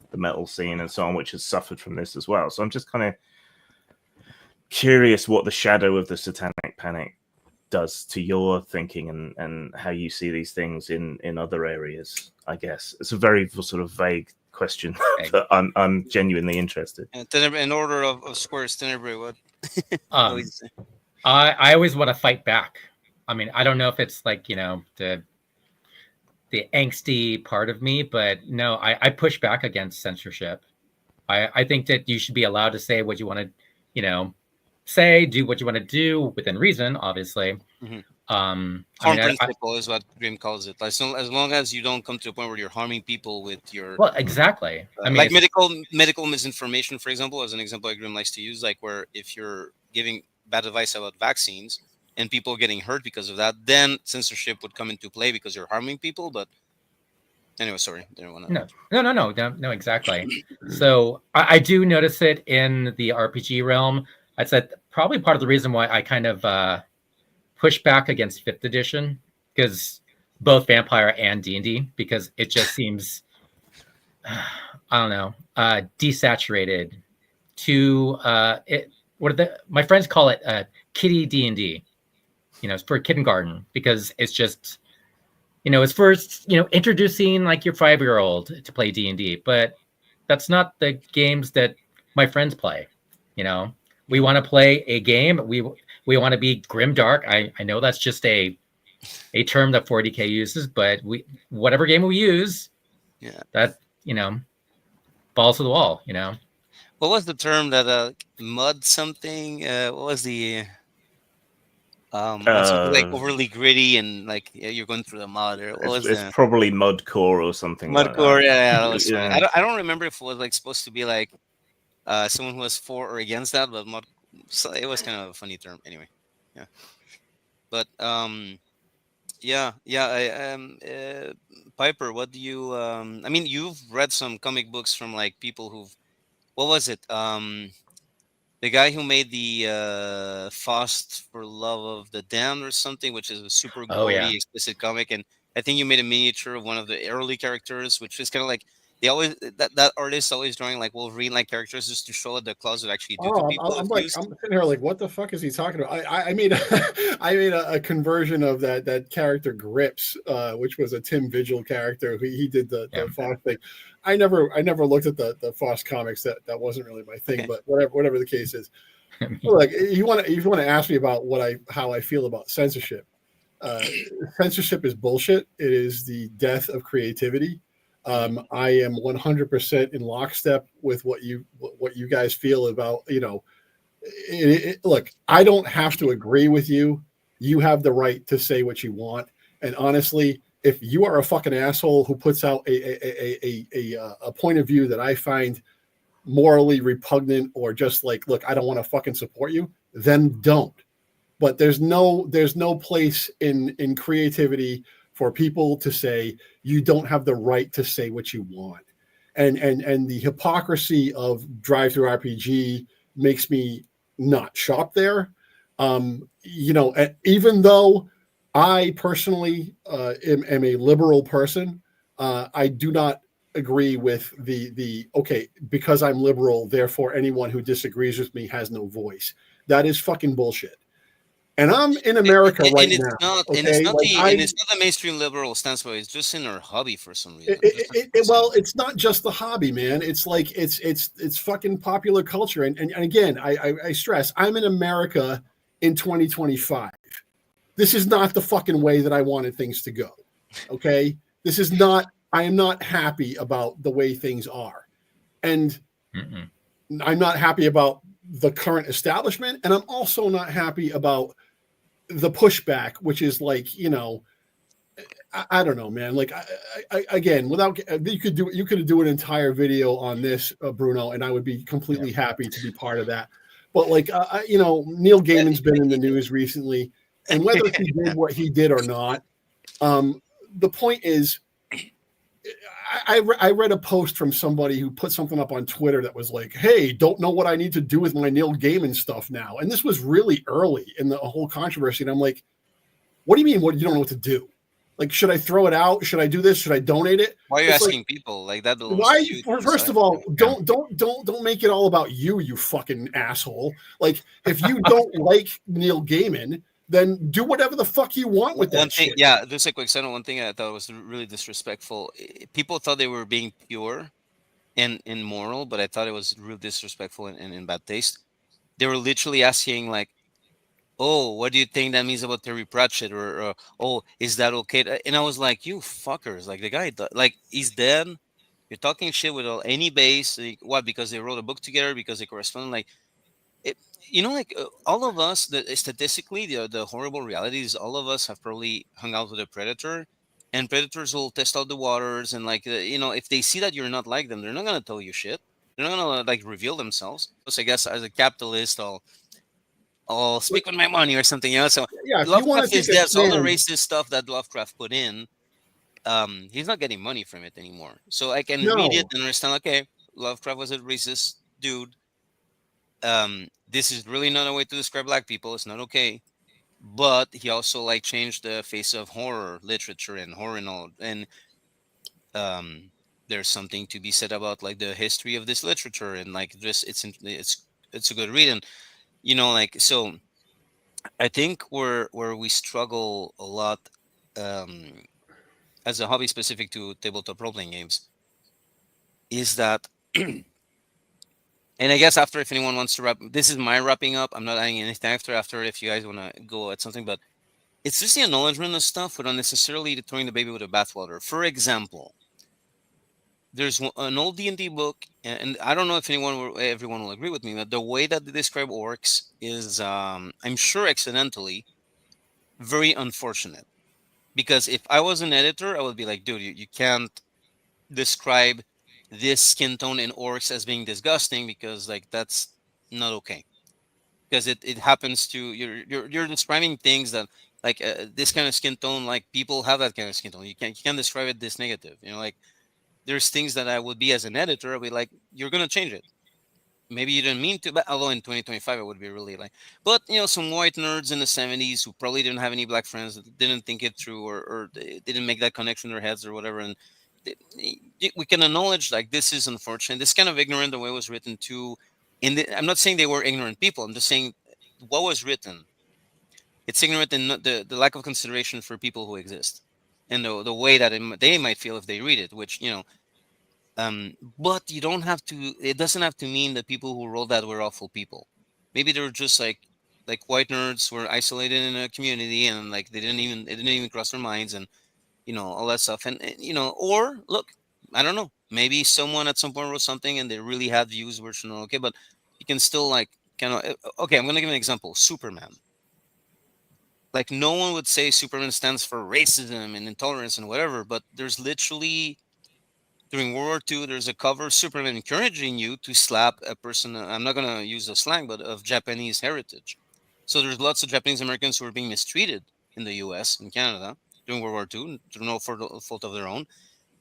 the metal scene and so on, which has suffered from this as well. So I'm just kind of curious what the shadow of the Satanic Panic does to your thinking, and how you see these things in other areas. I guess it's a very sort of vague question, but I'm genuinely interested. In order of squares, Tenebrae, what? I always want to fight back. I mean, I don't know if it's like, the angsty part of me, but no, I push back against censorship. I think that you should be allowed to say what you want to, say, do what you want to do within reason, obviously. Mm-hmm. Harm principle is what Grim calls it. As long as you don't come to a point where you're harming people with your... Well, exactly. I mean, like medical misinformation, for example, as an example Grim likes to use, like where if you're giving bad advice about vaccines and people getting hurt because of that, then censorship would come into play because you're harming people. But anyway, sorry, didn't want to... No, exactly. So I do notice it in the RPG realm. I'd say probably part of the reason why I kind of push back against 5th edition, because both Vampire and D&D, because it just seems, I don't know, desaturated. My friends call it kiddie D&D. It's for kindergarten, because it's just, it's first, introducing like your 5-year-old to play D&D, but that's not the games that my friends play. We want to play a game. We want to be grim dark. I know that's just a a term that 40K uses, but whatever game we use, Yeah. that balls to the wall. What was the term that mud something? What was the when something like overly gritty and like you're going through the mud, or what was It's the probably Mudcore or something like mudcore? that. Yeah, that was funny. Yeah. I don't remember if it was like supposed to be like someone who was for or against that, but mud. So it was kind of a funny term anyway. Yeah, but yeah. Piper, what do you? I mean, you've read some comic books from like people who've. What was it? The guy who made the Fast for Love of the Damned or something, which is a super Oh, gory, yeah. explicit comic, and I think you made a miniature of one of the early characters, which is kind of like they always that artist always drawing like Wolverine like characters just to show what the claws would actually do to Oh, people I'm if like, used. I'm sitting here like, what the fuck is he talking about? I made I made a conversion of that character Grips, which was a Tim Vigil character. He did the Foss thing. I never looked at the Foss comics. That wasn't really my thing. Okay. But whatever the case is, like if you want to ask me about how I feel about censorship. Censorship is bullshit. It is the death of creativity. I am 100% in lockstep with what you guys feel about, look, I don't have to agree with you. You have the right to say what you want. And honestly, if you are a fucking asshole who puts out a point of view that I find morally repugnant, or just like, look, I don't want to fucking support you, then don't. But there's no place in creativity for people to say you don't have the right to say what you want. And the hypocrisy of drive-through RPG makes me not shop there. Even though I personally am a liberal person, I do not agree with the okay, because I'm liberal, therefore anyone who disagrees with me has no voice. That is fucking bullshit. And I'm in America right and it's now. not, Okay, and it's not like it's not the mainstream liberal stance, but it's just in our hobby for some reason. well, it's not just the hobby, man. It's like it's fucking popular culture. And again, I stress, I'm in America in 2025. This is not the fucking way that I wanted things to go. Okay, this is not. I am not happy about the way things are, and I'm not happy about the current establishment, and I'm also not happy about the pushback, which is like, I don't know, man. Like, I again, without you could do an entire video on this, Bruno, and I would be completely happy to be part of that. But like, Neil Gaiman's been in the news recently, and whether he did what he did or not, the point is, I read a post from somebody who put something up on Twitter that was like, hey, don't know what I need to do with my Neil Gaiman stuff now. And this was really early in the whole controversy. And I'm like, what do you mean? What, you don't know what to do? Like, should I throw it out? Should I do this? Should I donate it? Why are you It's asking people like that? Why? First of all, don't make it all about you fucking asshole. Like, if you don't like Neil Gaiman, then do whatever the fuck you want with that shit. Yeah, just a quick side note. One thing I thought was really disrespectful. People thought they were being pure and moral, but I thought it was real disrespectful and in bad taste. They were literally asking like, "Oh, what do you think that means about Terry Pratchett?" Or "Oh, is that okay?" And I was like, "You fuckers! Like the guy, like he's dead. You're talking shit with any base. Like, what? Because they wrote a book together? Because they correspond? Like." It, all of us, statistically, the horrible reality is all of us have probably hung out with a predator, and predators will test out the waters, and like if they see that you're not like them, they're not gonna tell you shit. They're not gonna like reveal themselves. So I guess as a capitalist, I'll speak with my money or something. So yeah, if you want Lovecraft to is take a dead. So all the stand, racist stuff that Lovecraft put in, he's not getting money from it anymore. So I can No. read it and understand. Okay, Lovecraft was a racist dude. This is really not a way to describe black people. It's not okay. But he also like changed the face of horror literature and horror and all. And there's something to be said about like the history of this literature and like just it's a good read. And like so I think where we struggle a lot as a hobby specific to tabletop role playing games is that and I guess after, if anyone wants to wrap, this is my wrapping up. I'm not adding anything after if you guys want to go at something, but it's just the acknowledgement of stuff without necessarily throwing the baby with the bathwater. For example, there's an old D&D book, and I don't know if everyone will agree with me, but the way that they describe orcs is, I'm sure accidentally, very unfortunate. Because if I was an editor, I would be like, dude, you can't describe this skin tone in orcs as being disgusting, because like that's not okay. Because it happens to you're describing things that like this kind of skin tone, like people have that kind of skin tone. You can't describe it this negative. Like there's things that I would be as an editor, I'd be like, you're gonna change it. Maybe you didn't mean to, but although in 2025 I would be really like, but some white nerds in the 70s who probably didn't have any black friends, that didn't think it through, or they didn't make that connection in their heads or whatever, and we can acknowledge like this is unfortunate. This kind of ignorant the way it was written too. I'm not saying they were ignorant people. I'm just saying what was written. It's ignorant in the lack of consideration for people who exist, and the way that they might feel if they read it, which but you don't have to. It doesn't have to mean that people who wrote that were awful people. Maybe they were just like white nerds were isolated in a community, and like it didn't even cross their minds, and all that stuff. And or look, I don't know. Maybe someone at some point wrote something and they really had views which okay, but you can still like kind of okay. I'm gonna give an example. Superman. Like no one would say Superman stands for racism and intolerance and whatever, but there's literally during World War II, there's a cover of Superman encouraging you to slap a person. I'm not gonna use the slang, but of Japanese heritage. So there's lots of Japanese Americans who are being mistreated in the U.S. and Canada during World War II through no fault of their own.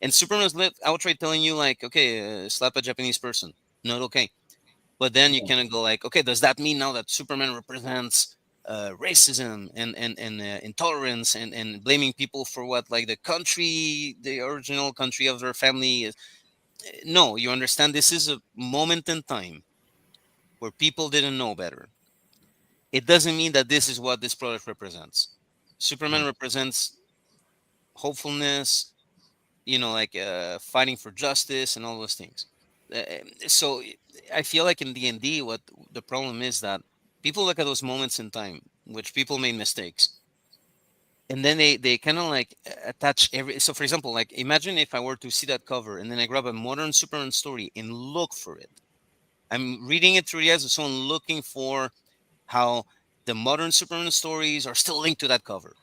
And Superman's outright telling you like, okay, slap a Japanese person, not okay. But then you kind of go like, okay, does that mean now that Superman represents racism and intolerance and blaming people for what like the original country of their family is? No, you understand this is a moment in time where people didn't know better. It doesn't mean that this is what this product represents. Superman represents hopefulness, like fighting for justice and all those things. So I feel like in D&D, what the problem is that people look at those moments in time, which people made mistakes, and then they kind of like attach every. So for example, like imagine if I were to see that cover and then I grab a modern Superman story and look for it. I'm reading it through the eyes of someone looking for how the modern Superman stories are still linked to that cover,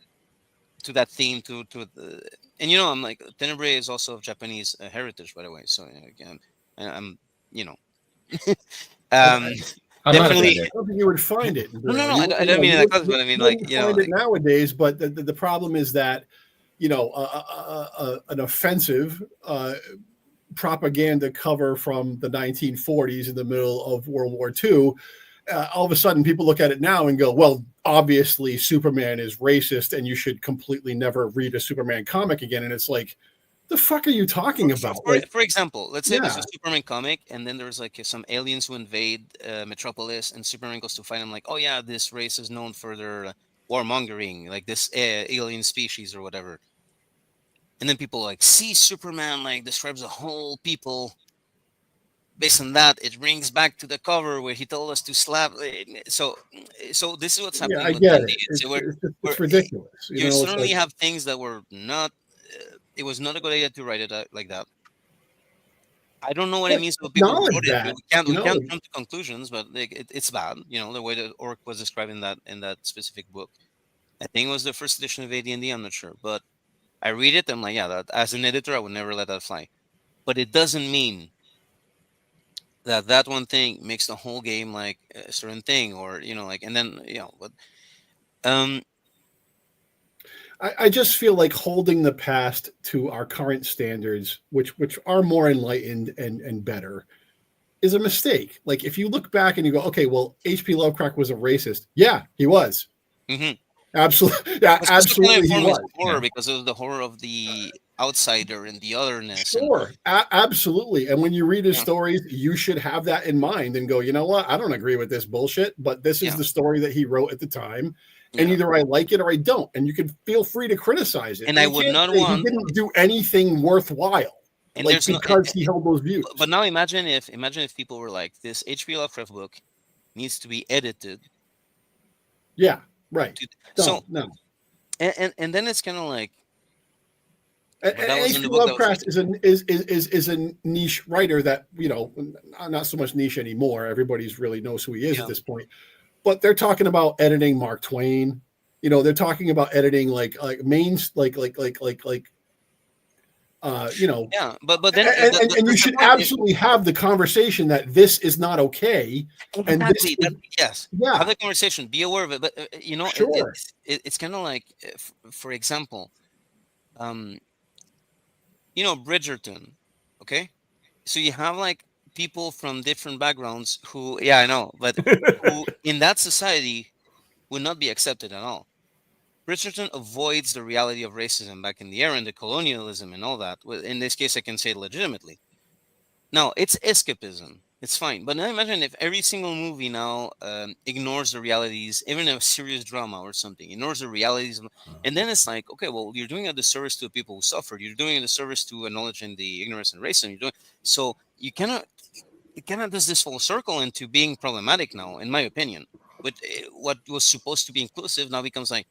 to that theme, to the. And I'm like, Tenebrae is also of Japanese heritage, by the way. So again, I'm I'm not definitely. offended. I don't think you would find it. No, I don't mean it like that, but I mean like find it nowadays. But the problem is that an offensive propaganda cover from the 1940s in the middle of World War II. All of a sudden, people look at it now and go, "Well, obviously, Superman is racist, and you should completely never read a Superman comic again." And it's like, the fuck are you talking about? For example, let's say there's a Superman comic, and then there's like some aliens who invade Metropolis, and Superman goes to fight them. Like, oh yeah, this race is known for their warmongering, like this alien species or whatever. And then people like see Superman like describes a whole people. Based on that, it rings back to the cover where he told us to slap. So this is what's happening. Yeah, I get it. It's ridiculous. You certainly have things that were not. It was not a good idea to write it like that. I don't know what it means. People wrote it. We can't jump to conclusions, but it's bad. The way the orc was described in that specific book. I think it was the first edition of AD&D. I'm not sure, but I read it. I'm like, yeah. That as an editor, I would never let that fly. But it doesn't mean that one thing makes the whole game like a certain thing, or like, and then but I just feel like holding the past to our current standards, which are more enlightened and better, is a mistake. Like if you look back and you go, okay, well, H.P. Lovecraft was a racist. Yeah, he was. Mm-hmm. Absolutely, yeah, absolutely, he was. Horror because of the horror of the outsider and the otherness. Sure, absolutely. And when you read his stories, you should have that in mind and go, you know what? I don't agree with this bullshit, but this is the story that he wrote at the time. And either I like it or I don't. And you can feel free to criticize it. And I would not want. He didn't do anything worthwhile, and like because he held those views. But now imagine if people were like, this H.P. Lovecraft book needs to be edited. Yeah, right. No. and then it's kind of like, And but that was in H.P. the book that was Lovecraft written. is a niche writer that, not so much niche anymore. Everybody's really knows who he is at Yeah. this point. But they're talking about editing Mark Twain. They're talking about editing like mains Yeah, but then and you that's the should point. absolutely have the conversation that this is not okay, and this Exactly. is, Yes. Have yeah, the conversation. Be aware of it. But sure, it's kind of like, for example, um, Bridgerton. Okay, so you have like people from different backgrounds who, yeah, I know, but who in that society would not be accepted at all. Bridgerton avoids the reality of racism back in the era and the colonialism and all that. Well, in this case, I can say legitimately. No, it's escapism. It's fine. But now imagine if every single movie now ignores the realities, even a serious drama or something, ignores the realities. And then it's like, okay, well, you're doing a disservice to the people who suffered. You're doing a disservice to acknowledging the ignorance and racism. So you cannot, it kind of does this full circle into being problematic now, in my opinion. But what was supposed to be inclusive now becomes like,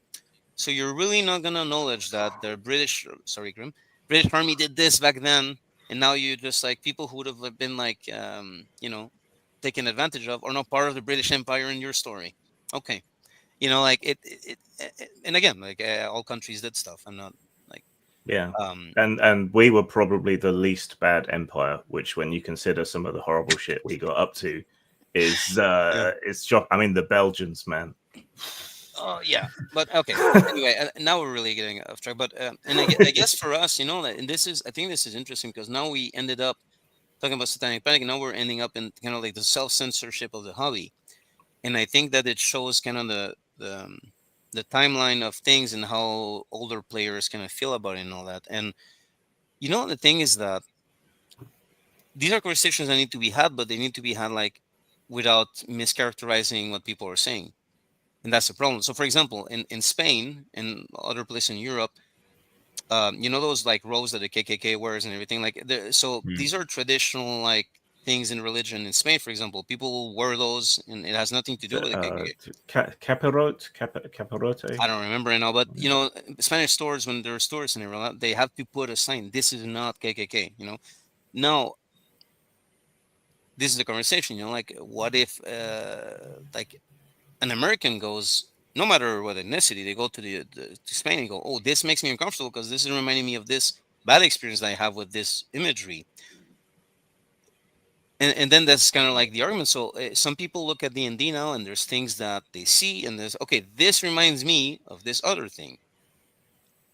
so you're really not gonna acknowledge that the British, sorry, Grim, British Army did this back then, and now you just like people who would have been like, taken advantage of, or not part of the British Empire in your story. Okay, like and again, like all countries did stuff. I'm not like, Yeah. um, And we were probably the least bad empire, which when you consider some of the horrible shit we got up to is yeah. it's shock. I mean, the Belgians, man. Oh yeah, but okay. Anyway, now we're really getting off track. But and I guess for us, and I think this is interesting because now we ended up talking about Satanic Panic, and now we're ending up in kind of like the self censorship of the hobby, and I think that it shows kind of the timeline of things and how older players kind of feel about it and all that. And the thing is that these are conversations that need to be had, but they need to be had like without mischaracterizing what people are saying. And that's the problem. So, for example, in Spain and other places in Europe, those like robes that the KKK wears and everything. Like, so these are traditional like things in religion. In Spain, for example, people wear those, and it has nothing to do with the KKK. Capirote. I don't remember it now, but Spanish stores, when there are stores and everything, they have to put a sign. This is not KKK. Now this is the conversation. Like, what if like an American goes, no matter what ethnicity, they go to Spain and go, oh, this makes me uncomfortable because this is reminding me of this bad experience that I have with this imagery. And then that's kind of like the argument. So some people look at D&D now and there's things that they see and there's, okay, this reminds me of this other thing.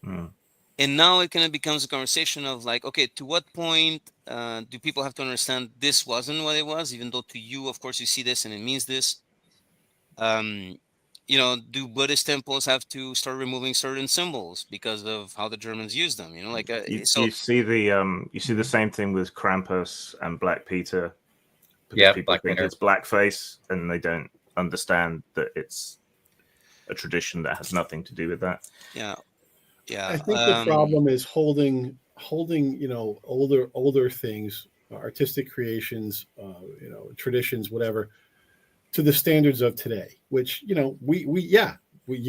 And now it kind of becomes a conversation of like, okay, to what point do people have to understand this wasn't what it was, even though to you, of course, you see this and it means this. Do Buddhist temples have to start removing certain symbols because of how the Germans use them? Like so. You see the same thing with Krampus and Black Peter, because Yeah, people Black think Peter. it's blackface and they don't understand that it's a tradition that has nothing to do with that. Yeah. I think the problem is holding older things, artistic creations, traditions, whatever, to the standards of today, which you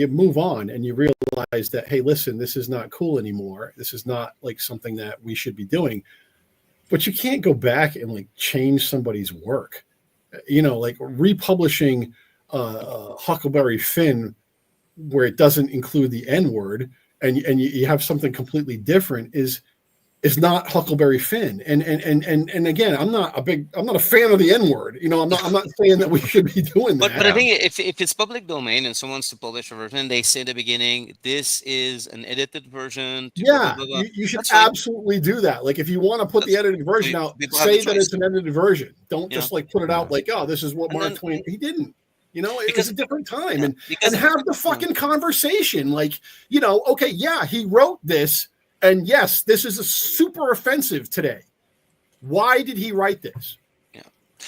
move on and you realize that, hey, listen, this is not cool anymore. This is not like something that we should be doing. But you can't go back and like change somebody's work. Like republishing Huckleberry Finn where it doesn't include the N word, and you have something completely different is not Huckleberry Finn. And again, I'm not a fan of the N word. I'm not saying that we should be doing that. But I think if it's public domain and someone wants to publish a version, they say at the beginning, this is an edited version. Yeah, you should absolutely do that. Like if you want to put the edited version out, say that it's an edited version. Don't just like put it out like, oh, this is what Mark Twain. He didn't. It was a different time, and have the fucking conversation. Like, okay, yeah, he wrote this, and yes, this is a super offensive today. Why did he write this?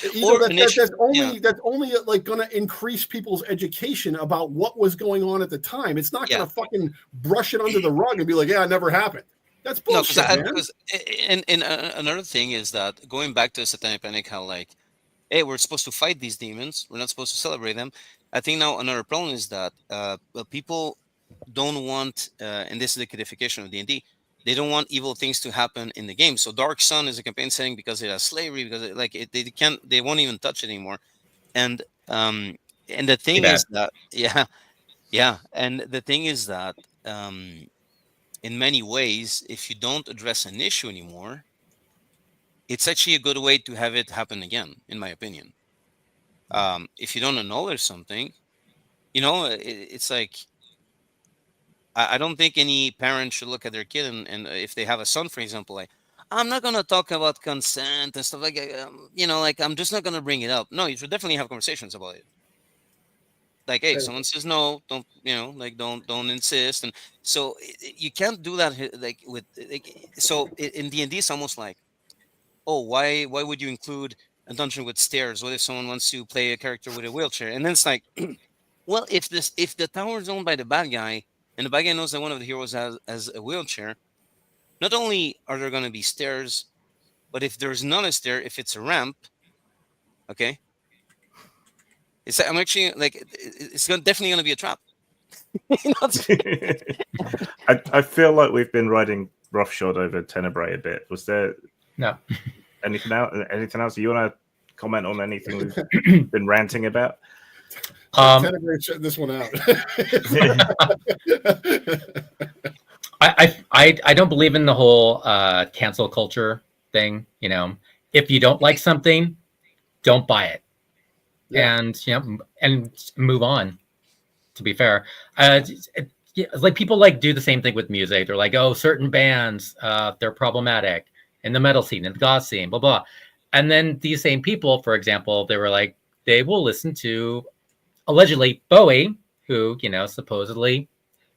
That's only like going to increase people's education about what was going on at the time. It's not going to fucking brush it under the rug and be like, yeah, it never happened. That's bullshit, and another thing is that going back to Satanic Panic, how like, hey, we're supposed to fight these demons. We're not supposed to celebrate them. I think now another problem is that people don't want, and this is the codification of D&D, they don't want evil things to happen in the game. So Dark Sun is a campaign setting because it has slavery, because they won't even touch it anymore. And um, and the Too thing bad. is that yeah, and the thing is that in many ways, if you don't address an issue anymore, it's actually a good way to have it happen again, in my opinion. If you don't acknowledge something, it's like I don't think any parent should look at their kid and if they have a son, for example, like, I'm not gonna talk about consent and stuff like that, like I'm just not gonna bring it up. No, you should definitely have conversations about it. Like, hey, someone says no, don't, like, don't insist. And so you can't do that like with like, so in D&D it's almost like, oh, why would you include a dungeon with stairs? What if someone wants to play a character with a wheelchair? And then it's like, well, if the tower is owned by the bad guy and the bad guy knows that one of the heroes has a wheelchair, not only are there going to be stairs, but if there's not a stair, if it's a ramp, okay, I'm actually like, definitely going to be a trap. I feel like we've been riding roughshod over Tenebrae a bit. Was there No. anything else? You want to comment on anything we've been ranting about? Tenebrae, shut this one out. I don't believe in the whole cancel culture thing. If you don't like something, don't buy it, and move on. To be fair, like people like do the same thing with music. They're like, oh, certain bands, they're problematic in the metal scene, in the goth scene, blah blah. And then these same people, for example, they were like, they will listen to allegedly Bowie, who supposedly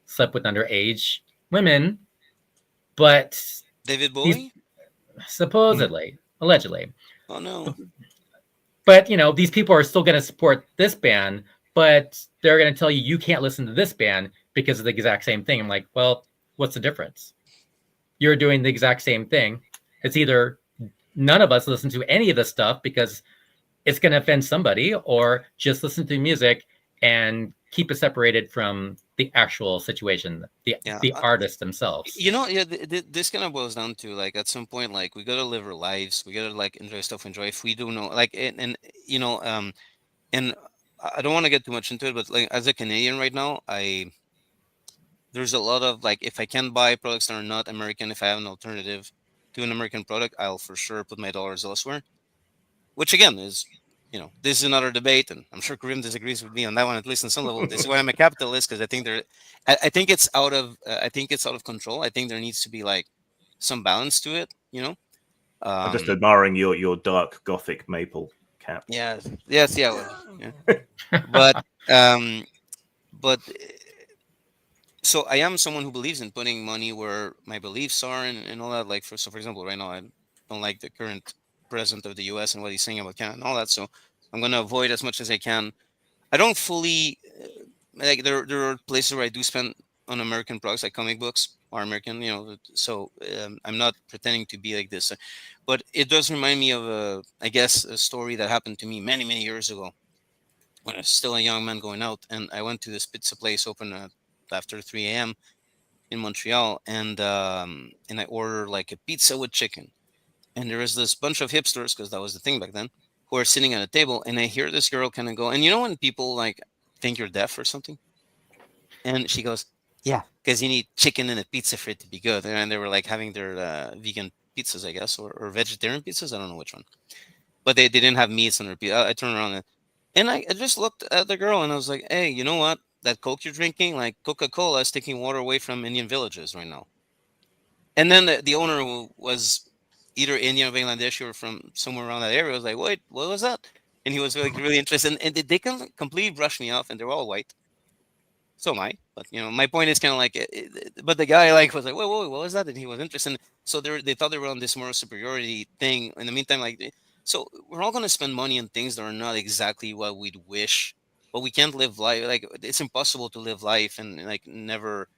slept with underage women, but David Bowie, supposedly, allegedly. Oh no. But these people are still going to support this band, but they're going to tell you can't listen to this band because of the exact same thing. I'm like, well, what's the difference? You're doing the exact same thing. It's either none of us listen to any of this stuff because it's going to offend somebody, or just listen to music and keep it separated from the actual situation, the artists themselves. This kind of boils down to, like, at some point, like, we gotta live our lives, we gotta, like, enjoy stuff, if we do know, like, and I don't want to get too much into it, but, like, as a Canadian right now, there's a lot of, like, if I can buy products that are not American, if I have an alternative to an American product, I'll for sure put my dollars elsewhere, which again is, this is another debate, and I'm sure Karim disagrees with me on that one, at least on some level. This is why I'm a capitalist, because I think it's out of control. I think there needs to be, like, some balance to it. I'm just admiring your dark gothic maple cap. Yes, yeah. But so I am someone who believes in putting money where my beliefs are, and all that. Like, for example, right now I don't like the current president of the U.S. and what he's saying about Canada and all that. So I'm going to avoid as much as I can. I don't fully like, there are places where I do spend on American products, like comic books are American, so I'm not pretending to be like this, but it does remind me of a story that happened to me many, many years ago when I was still a young man going out, and I went to this pizza place open after 3 a.m. in Montreal, and I ordered, like, a pizza with chicken. And there was this bunch of hipsters, because that was the thing back then, who are sitting at a table, and I hear this girl kind of go, and when people, like, think you're deaf or something, and she goes, yeah, because you need chicken in a pizza for it to be good. And they were, like, having their vegan pizzas, I guess, or vegetarian pizzas, I don't know which one, but they didn't have meats on their pizza. I turned around and I just looked at the girl, and I was like, hey, you know what, that Coke you're drinking, like, Coca-Cola is taking water away from Indian villages right now. And then the owner, who was either Indian or Bangladeshi or from somewhere around that area, was like, wait, what was that? And he was, like, really interested. And they completely brushed me off, and they're all white. So am I. But, my point is kind of like, but the guy, like, was like, wait, what was that? And he was interested. So they thought they were on this moral superiority thing. In the meantime, like, so we're all going to spend money on things that are not exactly what we'd wish, but we can't live life. Like, it's impossible to live life and, like, never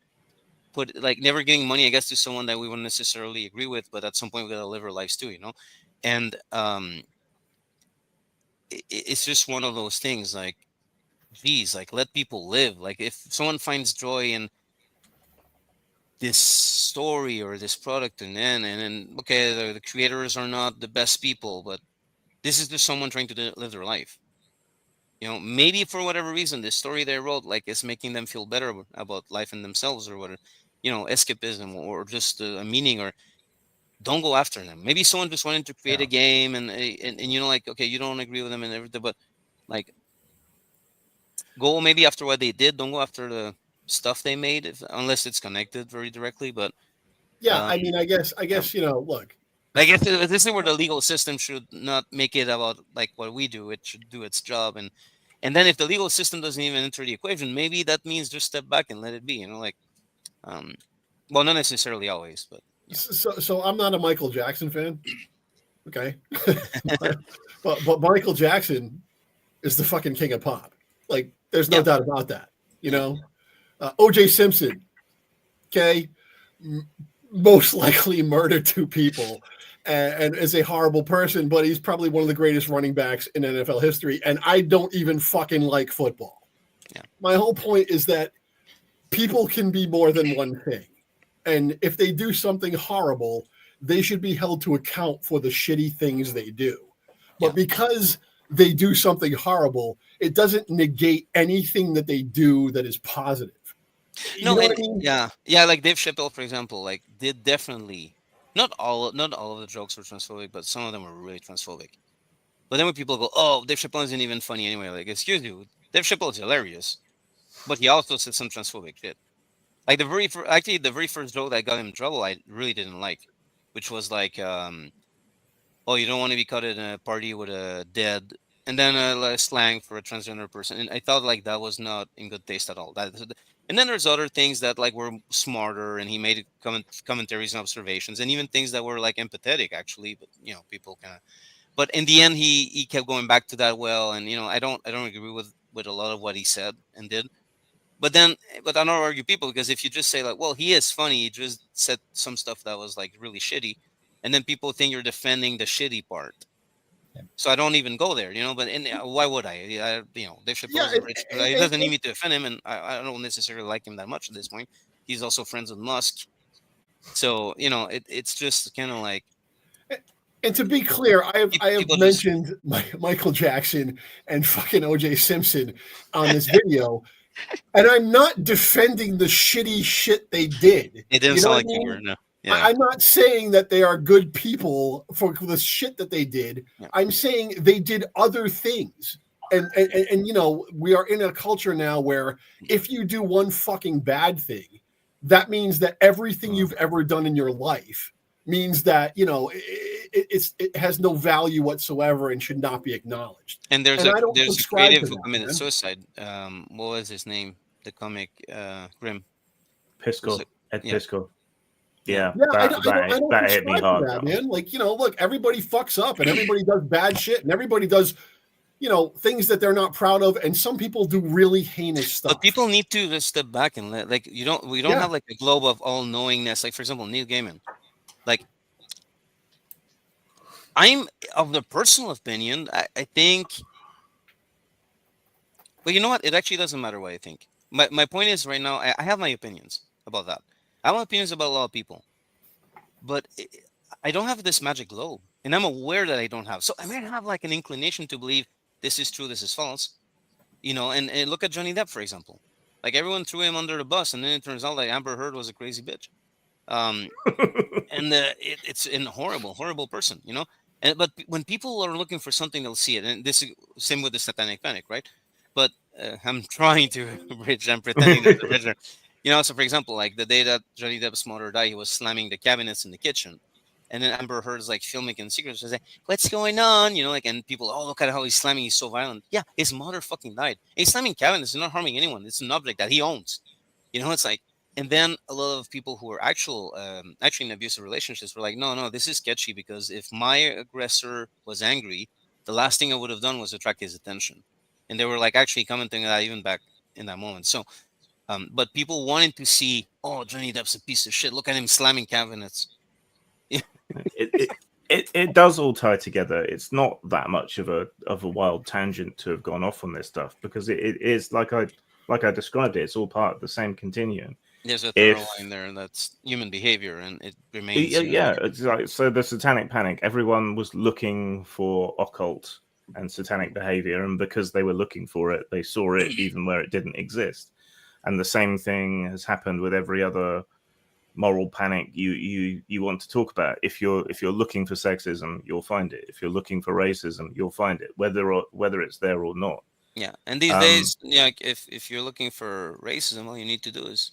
giving money, I guess, to someone that we wouldn't necessarily agree with, but at some point we gotta live our lives too, and it's just one of those things, like, geez, like, let people live. Like, if someone finds joy in this story or this product, and then okay, the creators are not the best people, but this is just someone trying to live their life. Maybe for whatever reason, the story they wrote like is making them feel better about life and themselves, or whatever, escapism, or just a meaning. Or don't go after them. Maybe someone just wanted to create a game, and like, okay, you don't agree with them and everything, but like, go maybe after what they did. Don't go after the stuff they made, unless it's connected very directly. But Yeah, I mean, I guess, look. I guess this is where the legal system should not make it about like what we do. It should do its job, and then if the legal system doesn't even enter the equation, maybe that means just step back and let it be. Like, well, not necessarily always, but So I'm not a Michael Jackson fan. Okay, but Michael Jackson is the fucking king of pop. Like, there's no doubt about that. O.J. Simpson, okay, most likely murdered 2 people and is a horrible person, but he's probably one of the greatest running backs in NFL history. And I don't even fucking like football. Yeah. My whole point is that people can be more than one thing. And if they do something horrible, they should be held to account for the shitty things they do. But because they do something horrible, it doesn't negate anything that they do that is positive. You know what I mean? Yeah. Like Dave Chappelle, for example, like did definitely not all of the jokes were transphobic, but some of them were really transphobic. But then when people go, "Oh, Dave Chappelle isn't even funny anyway," like, excuse you, Dave Chappelle is hilarious, but he also said some transphobic shit. Like the very first joke that got him in trouble, I really didn't like, which was like, "Oh, you don't want to be caught at a party with a dead," and then slang for a transgender person, and I thought like that was not in good taste at all. And then there's other things that like were smarter, and he made commentaries and observations, and even things that were like empathetic actually. But people kind of. But in the end, he kept going back to that well, and I don't agree with a lot of what he said and did. But I don't argue people, because if you just say like, well, he is funny, he just said some stuff that was like really shitty, and then people think you're defending the shitty part. So I don't even go there, But why would I? Dave Chappelle is a rich guy. He doesn't need me to defend him, and I don't necessarily like him that much at this point. He's also friends with Musk, so it's just kind of like. And to be clear, I have mentioned Michael Jackson and fucking O.J. Simpson on this video, and I'm not defending the shitty shit they did. It didn't sound like you were, no. Yeah. I'm not saying that they are good people for the shit that they did. Yeah. I'm saying they did other things. And we are in a culture now where if you do one fucking bad thing, that means that everything you've ever done in your life means that, it has no value whatsoever and should not be acknowledged. And there's a creative who committed suicide. What was his name? The comic Grimm. Pisco. Ed Pisco. Yeah, I don't that hit me hard, that, man. Like, look, everybody fucks up and everybody does bad shit and everybody does, things that they're not proud of. And some people do really heinous stuff. But people need to just step back and we don't have like a globe of all knowingness. Like, for example, Neil Gaiman. Like, I'm of the personal opinion, I think, well, you know what? It actually doesn't matter what I think. My point is right now, I have my opinions about that. I have opinions about a lot of people, but I don't have this magic globe, and I'm aware that I don't have. So I might have like an inclination to believe this is true, this is false, and look at Johnny Depp, for example. Like, everyone threw him under the bus, and then it turns out like Amber Heard was a crazy bitch. And it's a horrible person, but when people are looking for something, they'll see it. And this is same with the Satanic Panic, right? But I'm trying to bridge. I'm pretending that the bridger. So for example, like the day that Johnny Depp's mother died, he was slamming the cabinets in the kitchen, and then Amber Heard's like filming in secret. She's like, "What's going on?" And people, "Oh, look at how he's slamming. He's so violent." Yeah, his mother fucking died. He's slamming cabinets. He's not harming anyone. It's an object that he owns. It's like. And then a lot of people who were actually in abusive relationships were like, no, this is sketchy, because if my aggressor was angry, the last thing I would have done was attract his attention. And they were like actually commenting on that even back in that moment. So, but people wanted to see, oh, Johnny Depp's a piece of shit. Look at him slamming cabinets. It does all tie together. It's not that much of a wild tangent to have gone off on this stuff, because it is like I described it. It's all part of the same continuum. There's a thorough If line there, and that's human behavior, and it remains. yeah, it's like, so the Satanic Panic, everyone was looking for occult and satanic behavior, and because they were looking for it, they saw it even where it didn't exist. And the same thing has happened with every other moral panic you want to talk about. If you're looking for sexism, you'll find it. If you're looking for racism, you'll find it, whether it's there or not. Yeah, and these days, yeah, like, if you're looking for racism, all you need to do is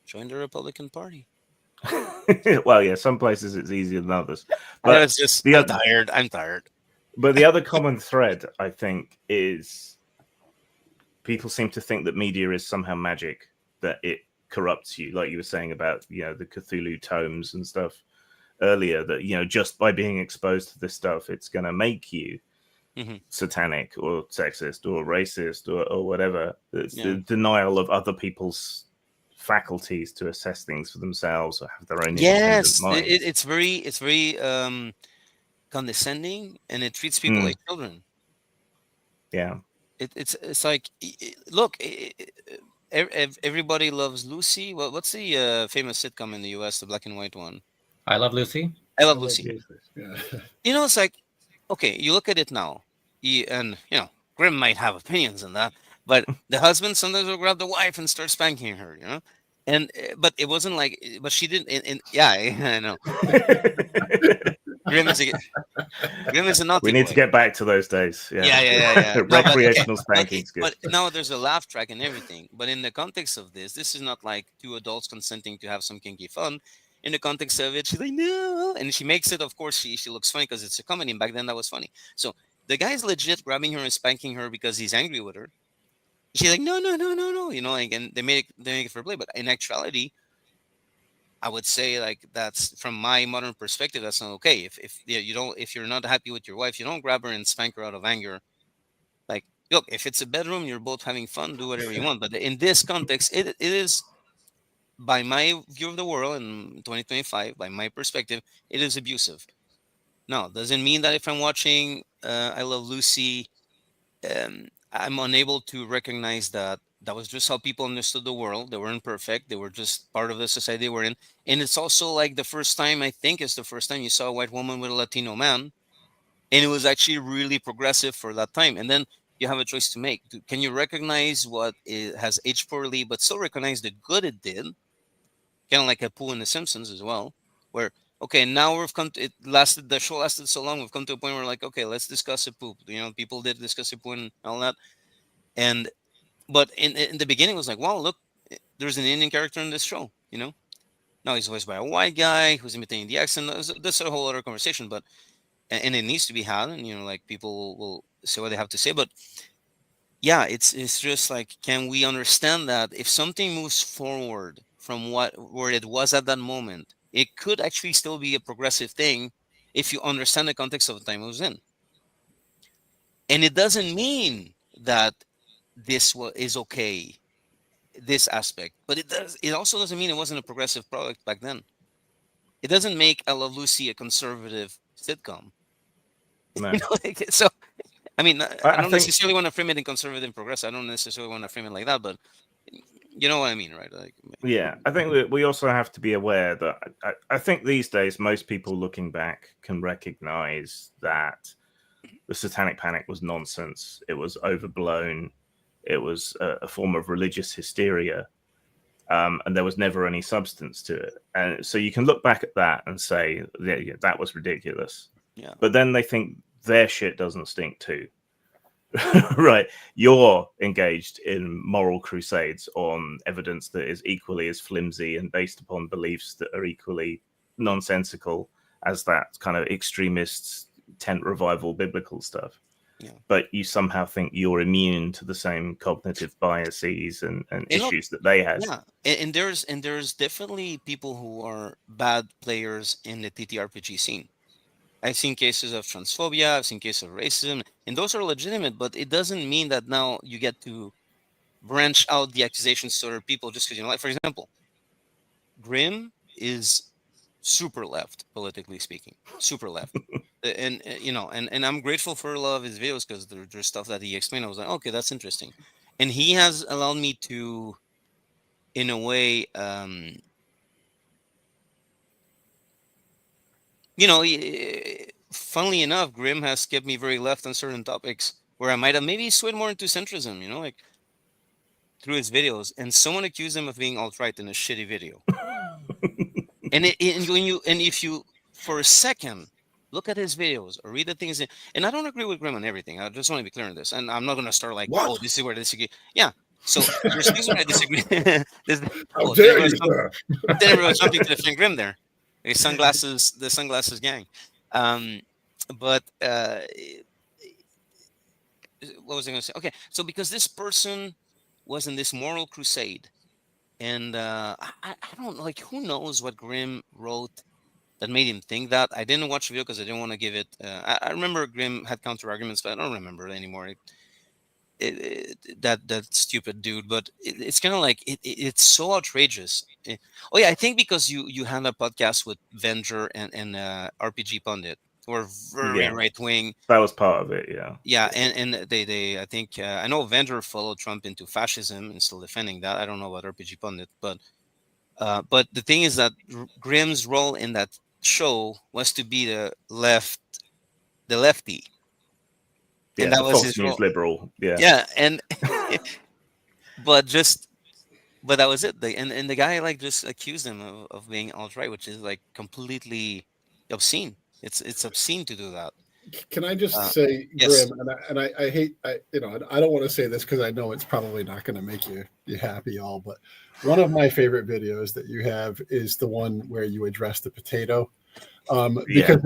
join the Republican Party. Well, yeah, some places it's easier than others, I know but it's just the I'm other, tired. I'm tired. but the other common thread, I think, is people seem to think that media is somehow magic, that it corrupts you, like you were saying about, you know, the Cthulhu tomes and stuff earlier, that, you know, just by being exposed to this stuff, it's going to make you satanic or sexist or racist or whatever. It's the denial of other people's faculties to assess things for themselves or have their own independent minds. It's very condescending, and it treats people like children. Yeah. It's like, look, everybody loves Lucy. Well, what's the famous sitcom in the U.S., the black and white one? I Love Lucy. I Love Lucy. Yeah. You know, it's like, okay, you look at it now, and you know, Grimm might have opinions on that, but the husband sometimes will grab the wife and start spanking her, you know, and but it wasn't like, but she didn't. And yeah, I know. Grimm is a naughty We need boy. to get back to those days. Yeah. No, Recreational but spanking's good. But now there's a laugh track and everything. But in the context of this is not like two adults consenting to have some kinky fun. In the context of it, she's like, no. And she makes it, of course, she looks funny because it's a comedy. And back then, that was funny. So the guy's legit grabbing her and spanking her because he's angry with her. She's like, no. You know, like, and they make it for play. But in actuality, I would say, like, that's, from my modern perspective, that's not okay. If you're not happy with your wife, you don't grab her and spank her out of anger. Like, look, if it's a bedroom, you're both having fun, do whatever you want. But in this context, it is, by my view of the world in 2025, by my perspective, it is abusive. No, doesn't mean that if I'm watching I Love Lucy, I'm unable to recognize that that was just how people understood the world. They weren't perfect. They were just part of the society they were in. And it's also like the first time, I think it's the first time you saw a white woman with a Latino man. And it was actually really progressive for that time. And then you have a choice to make. Can you recognize what it has aged poorly, but still recognize the good it did? Kind of like a Pooh in The Simpsons as well, where, okay, now we've come to, the show lasted so long, we've come to a point where, like, okay, let's discuss a poop. You know, people did discuss a poo and all that. And, but in the beginning, it was like, wow, look, there's an Indian character in this show, you know? Now he's voiced by a white guy who's imitating the accent. That's a whole other conversation, but, and it needs to be had, and, you know, like, people will say what they have to say. But yeah, it's just like, can we understand that if something moves forward from where it was at that moment, it could actually still be a progressive thing if you understand the context of the time it was in. And it doesn't mean that this is okay, this aspect, but it also doesn't mean it wasn't a progressive product back then. It doesn't make I Love Lucy a conservative sitcom. No. You know, like, so I mean, I don't think- necessarily want to frame it in conservative and progressive. I don't necessarily want to frame it like that, but you know what I mean, right? Like, yeah, I think we also have to be aware that I think these days most people looking back can recognize that the Satanic Panic was nonsense. It was overblown. It was a form of religious hysteria, and there was never any substance to it. And so you can look back at that and say, yeah, that was ridiculous. Yeah. But then they think their shit doesn't stink too. Right, you're engaged in moral crusades on evidence that is equally as flimsy and based upon beliefs that are equally nonsensical as that kind of extremist tent revival biblical stuff. Yeah. But you somehow think you're immune to the same cognitive biases and issues that they had. Yeah, and there's definitely people who are bad players in the TTRPG scene. I've seen cases of transphobia, I've seen cases of racism, and those are legitimate, but it doesn't mean that now you get to branch out the accusations to other people just because, you know, like, for example, Grimm is super left, politically speaking, super left. And you know, and I'm grateful for a lot of his videos because there's stuff that he explained. I was like, okay, that's interesting. And he has allowed me to in a way, funnily enough, Grimm has kept me very left on certain topics where I might have maybe swayed more into centrism, like through his videos, and someone accused him of being alt-right in a shitty video. And if you for a second look at his videos or read the things, and I don't agree with Grimm on everything. I just want to be clear on this, and I'm not going to start like, What? oh, this is where I disagree. Yeah. So there's things where I disagree. How dare you, Tenebrae sir? was jumping to defend Grimm there. The sunglasses gang. But what was I going to say? Okay, so because this person was in this moral crusade, and I don't like, who knows what Grimm wrote that made him think that. I didn't watch the video because I didn't want to give it. I remember Grimm had counter arguments, but I don't remember it anymore. That stupid dude, but it's kind of like it's so outrageous. Oh yeah, I think because you had a podcast with Venger and RPG Pundit, who are very Yeah. right wing. That was part of it, yeah. Yeah, and they I think I know Venger followed Trump into fascism and still defending that. I don't know about RPG Pundit, but the thing is that Grimm's role in that show was to be the lefty, Yeah, and that the was Fox his News role. liberal. Yeah. Yeah, and but that was it. And the guy like just accused him of being alt-right, which is like completely obscene. It's obscene to do that. Can I just Uh, say, yes. Grim, and I hate, I don't want to say this because I know it's probably not going to make you happy, all, but one of my favorite videos that you have is the one where you address the potato, because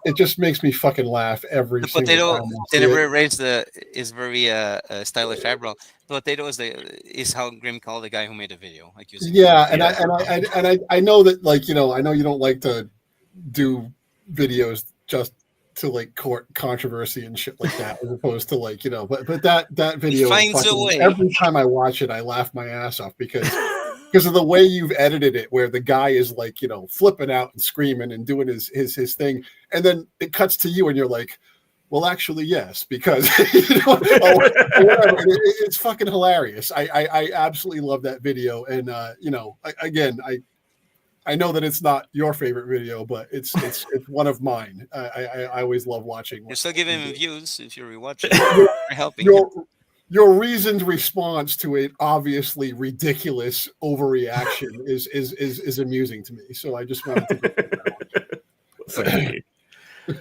it just makes me fucking laugh every The single potato time I see Tenebrae it. raised is very stylish eyebrow. The potato is how Grim called the guy who made the video, accusing him. Yeah, and Yeah. I know that, like, I know you don't like to do videos just to like court controversy and shit like that, as opposed to like, but that video, finds a fucking, way. every time I watch it, I laugh my ass off because of the way you've edited it, where the guy is like, flipping out and screaming and doing his thing, and then it cuts to you and you're like, well, actually, yes, because or whatever. It's fucking hilarious. I absolutely love that video, and again, I know that it's not your favorite video, but it's one of mine. I always love watching. You're still giving him views if you rewatch it. Your, You're helping him. your reasoned response to an obviously ridiculous overreaction is amusing to me. So I just wanted to. Thank you.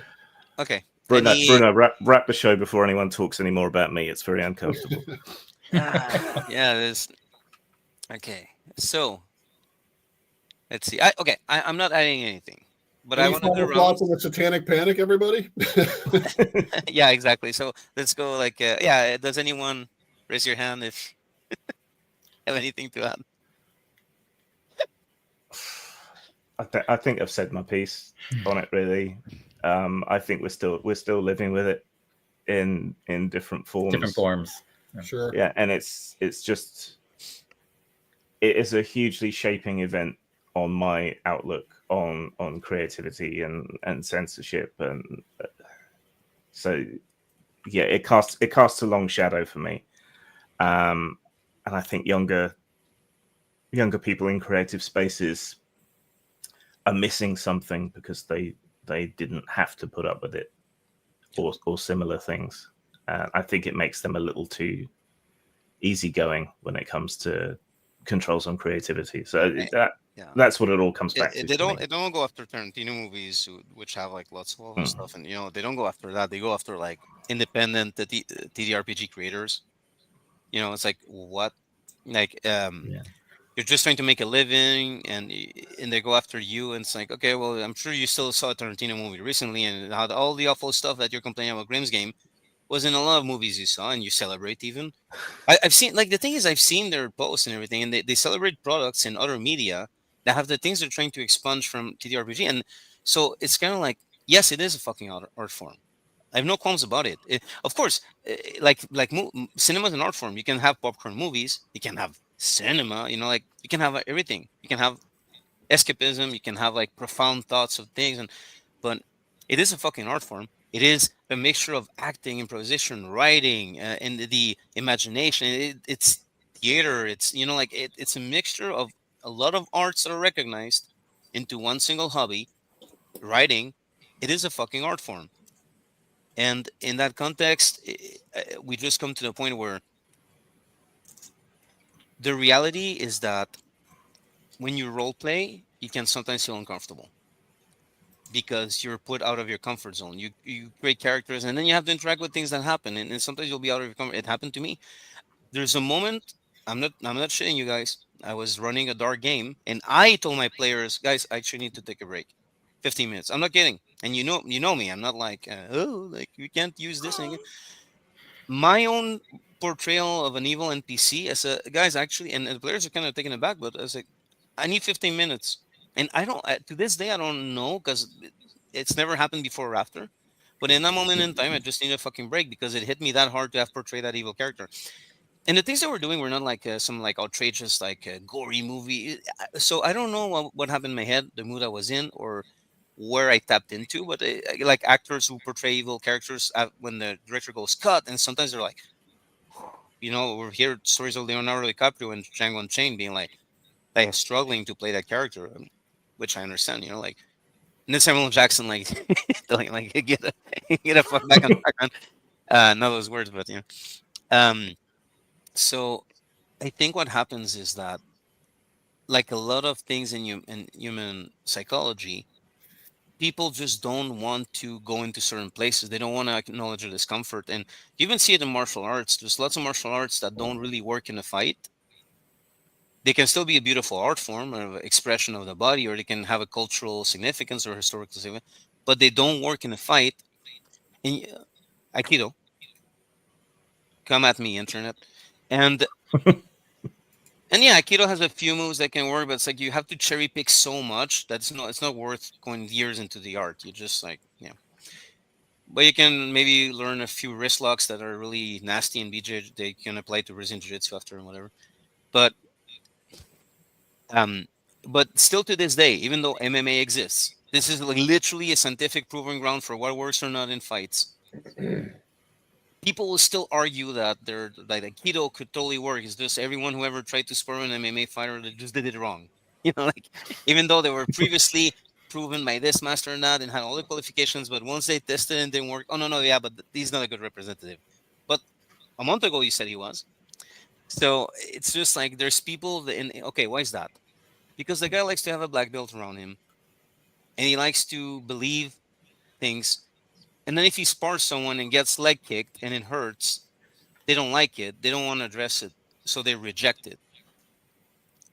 Okay. Bruno, wrap the show before anyone talks any more about me. It's very uncomfortable. Yeah, there's. Okay, so let's see. I'm not adding anything, but I Any want to do final thoughts on the Satanic Panic, everybody? Yeah, exactly. So let's go. Like, yeah. Does anyone raise your hand if have anything to add? I think I've said my piece on it. Really, I think we're still living with it in different forms. Different forms. Sure. Yeah, and it is a hugely shaping event on my outlook on creativity and censorship, and so yeah, it casts a long shadow for me, and I think younger people in creative spaces are missing something because they didn't have to put up with it or similar things. I think it makes them a little too easygoing when it comes to controls on creativity. So that's what it all comes back to. They don't go after Tarantino movies which have like lots of awful stuff, and they don't go after that. They go after like independent TTRPG creators. It's like, what, like you're just trying to make a living, and they go after you, and it's like, okay, well, I'm sure you still saw a Tarantino movie recently, and how all the awful stuff that you're complaining about Grimm's game was in a lot of movies you saw, and you celebrate even. I've seen, like, the thing is, I've seen their posts and everything, and they celebrate products in other media that have the things they're trying to expunge from TTRPG, and so it's kind of like, yes, it is a fucking art form. I have no qualms about it. Of course, cinema is an art form. You can have popcorn movies. You can have cinema. Like, you can have everything. You can have escapism. You can have like profound thoughts of things, but it is a fucking art form. It is a mixture of acting, improvisation, writing, and the imagination. theater. It's like it's a mixture of a lot of arts that are recognized into one single hobby. Writing, it is a fucking art form, and in that context, we just come to the point where the reality is that when you role play, you can sometimes feel uncomfortable because you're put out of your comfort zone. You create characters, and then you have to interact with things that happen, and sometimes you'll be out of your comfort. It happened to me. There's a moment. I'm not shitting you guys. I was running a dark game, and I told my players, guys, I actually need to take a break. 15 minutes. I'm not kidding. And you know me. I'm not like, oh, like you can't use this. My own portrayal of an evil NPC as a guys actually, and the players are kind of taken aback, but I was like, I need 15 minutes, and I don't to this day I don't know because it's never happened before or after. But in that moment in time, I just need a fucking break because it hit me that hard to have portrayed that evil character. And the things that we're doing were not like some like outrageous like gory movie. So I don't know what happened in my head, the mood I was in, or where I tapped into. But like actors who portray evil characters when the director goes cut, and sometimes they're like, we hear stories of Leonardo DiCaprio and Django Unchained being like struggling to play that character, which I understand. Like and then Samuel L. Jackson like like get a fuck back on track. Not those words, but yeah. So I think what happens is that, like a lot of things in human psychology, people just don't want to go into certain places. They don't want to acknowledge the discomfort, and you even see it in martial arts. There's lots of martial arts that don't really work in a fight. They can still be a beautiful art form or expression of the body, or they can have a cultural significance or historical significance, but they don't work in a fight. And Aikido, come at me, internet, and And yeah, Aikido has a few moves that can work, but it's like you have to cherry pick so much that it's not worth going years into the art. You just like yeah. But you can maybe learn a few wrist locks that are really nasty and BJ they can apply to Brazilian Jiu-Jitsu after and whatever. But um but still to this day, even though MMA exists, this is like literally a scientific proving ground for what works or not in fights. People will still argue that they're like Aikido could totally work. It's just everyone who ever tried to spar an MMA fighter that just did it wrong. Like even though they were previously proven by this master and that and had all the qualifications, but once they tested and didn't work, oh no, yeah, but he's not a good representative. But a month ago you said he was. So it's just like there's people that okay, why is that? Because the guy likes to have a black belt around him and he likes to believe things. And then if he spars someone and gets leg kicked and it hurts, they don't like it. They don't want to address it. So they reject it.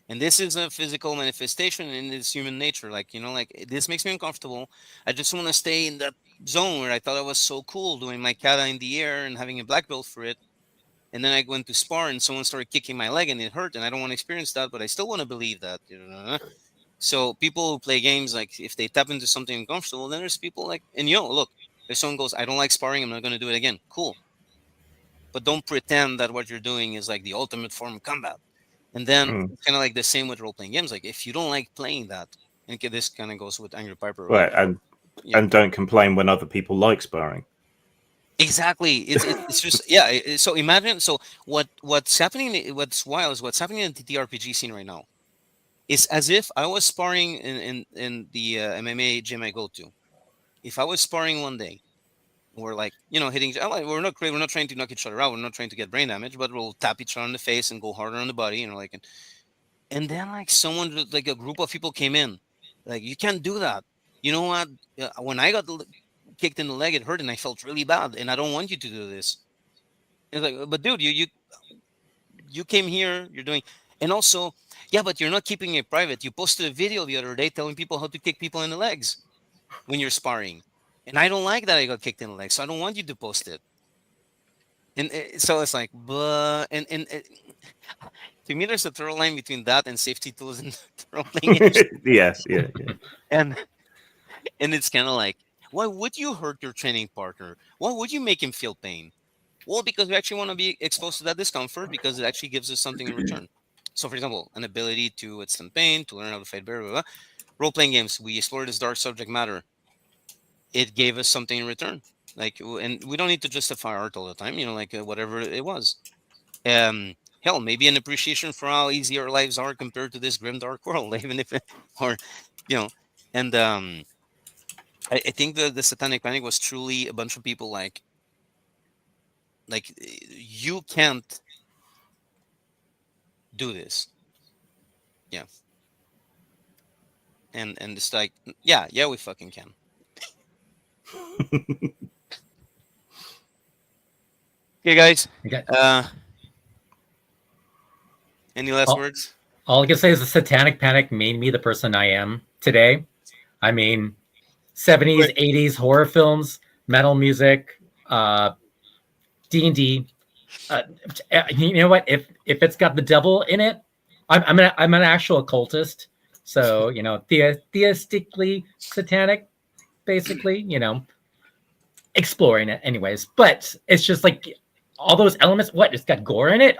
And this is a physical manifestation in its human nature. Like, like this makes me uncomfortable. I just want to stay in that zone where I thought I was so cool doing my kata in the air and having a black belt for it. And then I went to spar and someone started kicking my leg and it hurt. And I don't want to experience that, but I still want to believe that. So people who play games, like if they tap into something uncomfortable, then there's people like, and look, if someone goes, I don't like sparring, I'm not going to do it again. Cool. But don't pretend that what you're doing is like the ultimate form of combat. And then it's kind of like the same with role playing games. Like if you don't like playing that, and this kind of goes with Angry Piper, right? And don't complain when other people like sparring. Exactly. It's just yeah. So imagine. So what's happening? What's wild is what's happening in the TTRPG scene right now. It's as if I was sparring in the MMA gym I go to. If I was sparring one day, we're like hitting. We're not trying to knock each other out. We're not trying to get brain damage, but we'll tap each other on the face and go harder on the body. And then like someone like a group of people came in, like you can't do that. You know what? When I got kicked in the leg, it hurt and I felt really bad, and I don't want you to do this. It's like, but dude, you came here. You're doing, and also, yeah, but you're not keeping it private. You posted a video the other day telling people how to kick people in the legs when you're sparring. And I don't like that I got kicked in the leg, so I don't want you to post it. And so it's like, but and to me, there's a thorough line between that and safety tools and role playing games. Yeah. And it's kind of like, why would you hurt your training partner? Why would you make him feel pain? Well, because we actually want to be exposed to that discomfort because it actually gives us something in return. So, for example, an ability to withstand pain, to learn how to fight better. Blah, blah. Role playing games, we explore this dark subject matter. It gave us something in return. Like, and we don't need to justify art all the time, like whatever it was. hell, maybe an appreciation for how easy our lives are compared to this grim dark world, even if, or, and I think the Satanic Panic was truly a bunch of people like you can't do this, yeah, and it's like, yeah, we fucking can. Okay, guys. Okay. Any last words? All I can say is the Satanic Panic made me the person I am today. I mean, 70s, 80s horror films, metal music, D&D. You know what? If it's got the devil in it, I'm an actual occultist. So theistically satanic, basically. Exploring it, anyways. But it's just like all those elements. What? It's got gore in it.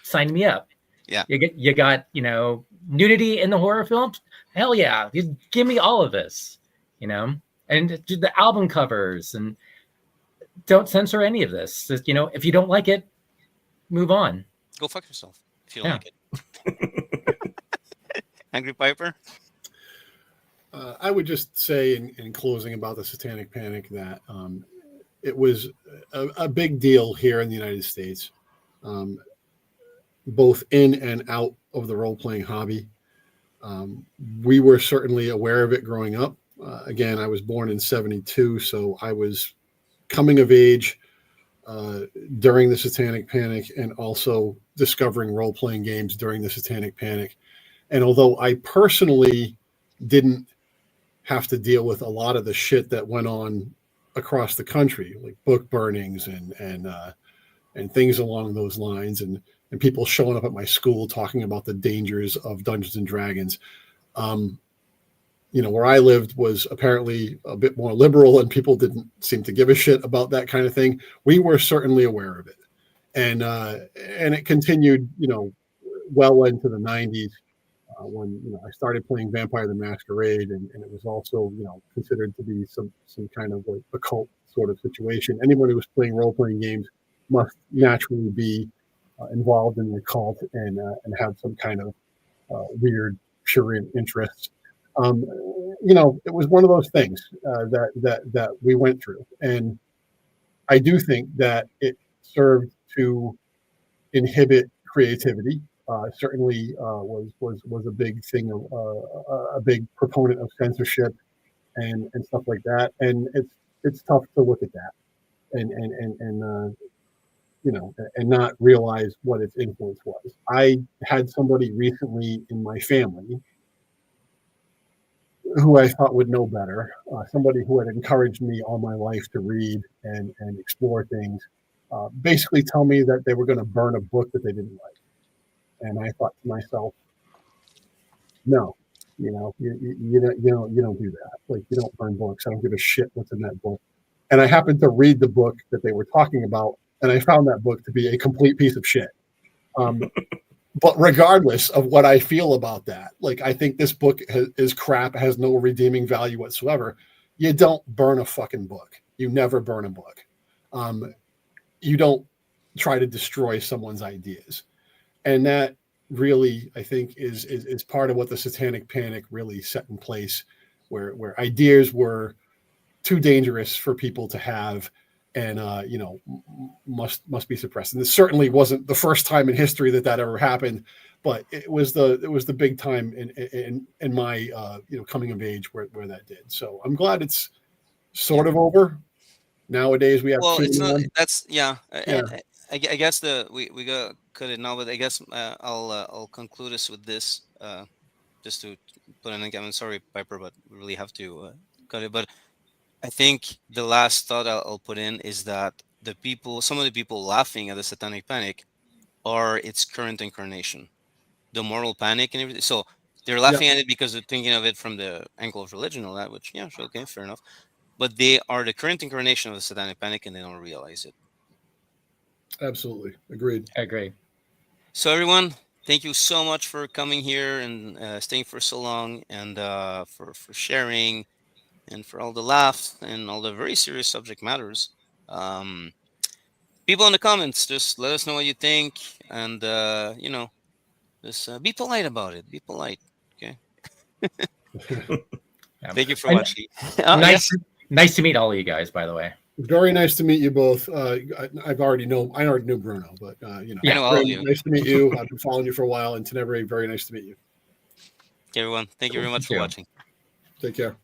Sign me up. Yeah. You got nudity in the horror films. Hell yeah! You give me all of this. And the album covers, and don't censor any of this. Just, if you don't like it, move on. Go fuck yourself if you don't like it. Angry Piper? I would just say in closing about the Satanic Panic that it was a big deal here in the United States, both in and out of the role-playing hobby. We were certainly aware of it growing up. Again, I was born in 1972, so I was coming of age during the Satanic Panic and also discovering role-playing games during the Satanic Panic. And although I personally didn't have to deal with a lot of the shit that went on across the country, like book burnings and things along those lines, and people showing up at my school talking about the dangers of Dungeons and Dragons. Where I lived was apparently a bit more liberal, and people didn't seem to give a shit about that kind of thing. We were certainly aware of it, and it continued, well into the 90s. When I started playing Vampire the Masquerade, and it was also considered to be some kind of like occult sort of situation. Anyone who was playing role-playing games must naturally be involved in the occult and have some kind of weird prurient interests. It was one of those things that we went through, and I do think that it served to inhibit creativity. Certainly was a big thing, a big proponent of censorship and stuff like that. And it's tough to look at that and not realize what its influence was. I had somebody recently in my family who I thought would know better, somebody who had encouraged me all my life to read and explore things, basically tell me that they were going to burn a book that they didn't like. And I thought to myself, no, you don't do that. Like, you don't burn books. I don't give a shit what's in that book. And I happened to read the book that they were talking about, and I found that book to be a complete piece of shit. But regardless of what I feel about that, like, I think this book is crap, has no redeeming value whatsoever. You don't burn a fucking book. You never burn a book. You don't try to destroy someone's ideas. And that really, I think, is part of what the Satanic Panic really set in place, where ideas were too dangerous for people to have, and must be suppressed. And this certainly wasn't the first time in history that ever happened, but it was the big time in my coming of age where that did. So I'm glad it's sort of over. Nowadays we have. Well, it's not. That's yeah. I guess we got cut it now, but I guess I'll conclude us with this, just to put an end. I'm sorry, Piper, but we really have to cut it. But I think the last thought I'll put in is that some of the people laughing at the Satanic Panic are its current incarnation, the moral panic and everything. So they're laughing at it because they're thinking of it from the angle of religion, all that. Which, sure, okay, fair enough. But they are the current incarnation of the Satanic Panic, and they don't realize it. Absolutely. Agreed. I agree. So everyone, thank you so much for coming here and staying for so long, and for sharing, and for all the laughs and all the very serious subject matters. People people in the comments, just let us know what you think, and just be polite about it. Be polite. Okay. Yeah. Thank you for And watching. Oh, nice, yes. nice to meet all of you guys, by the way. Very nice to meet you both. I already knew Bruno, but I Yeah. know all of Grim, you. nice to meet you. I've been following you for a while, and Tenebrae, very nice to meet you. Okay, everyone. Thank you very much for too. watching. Take care.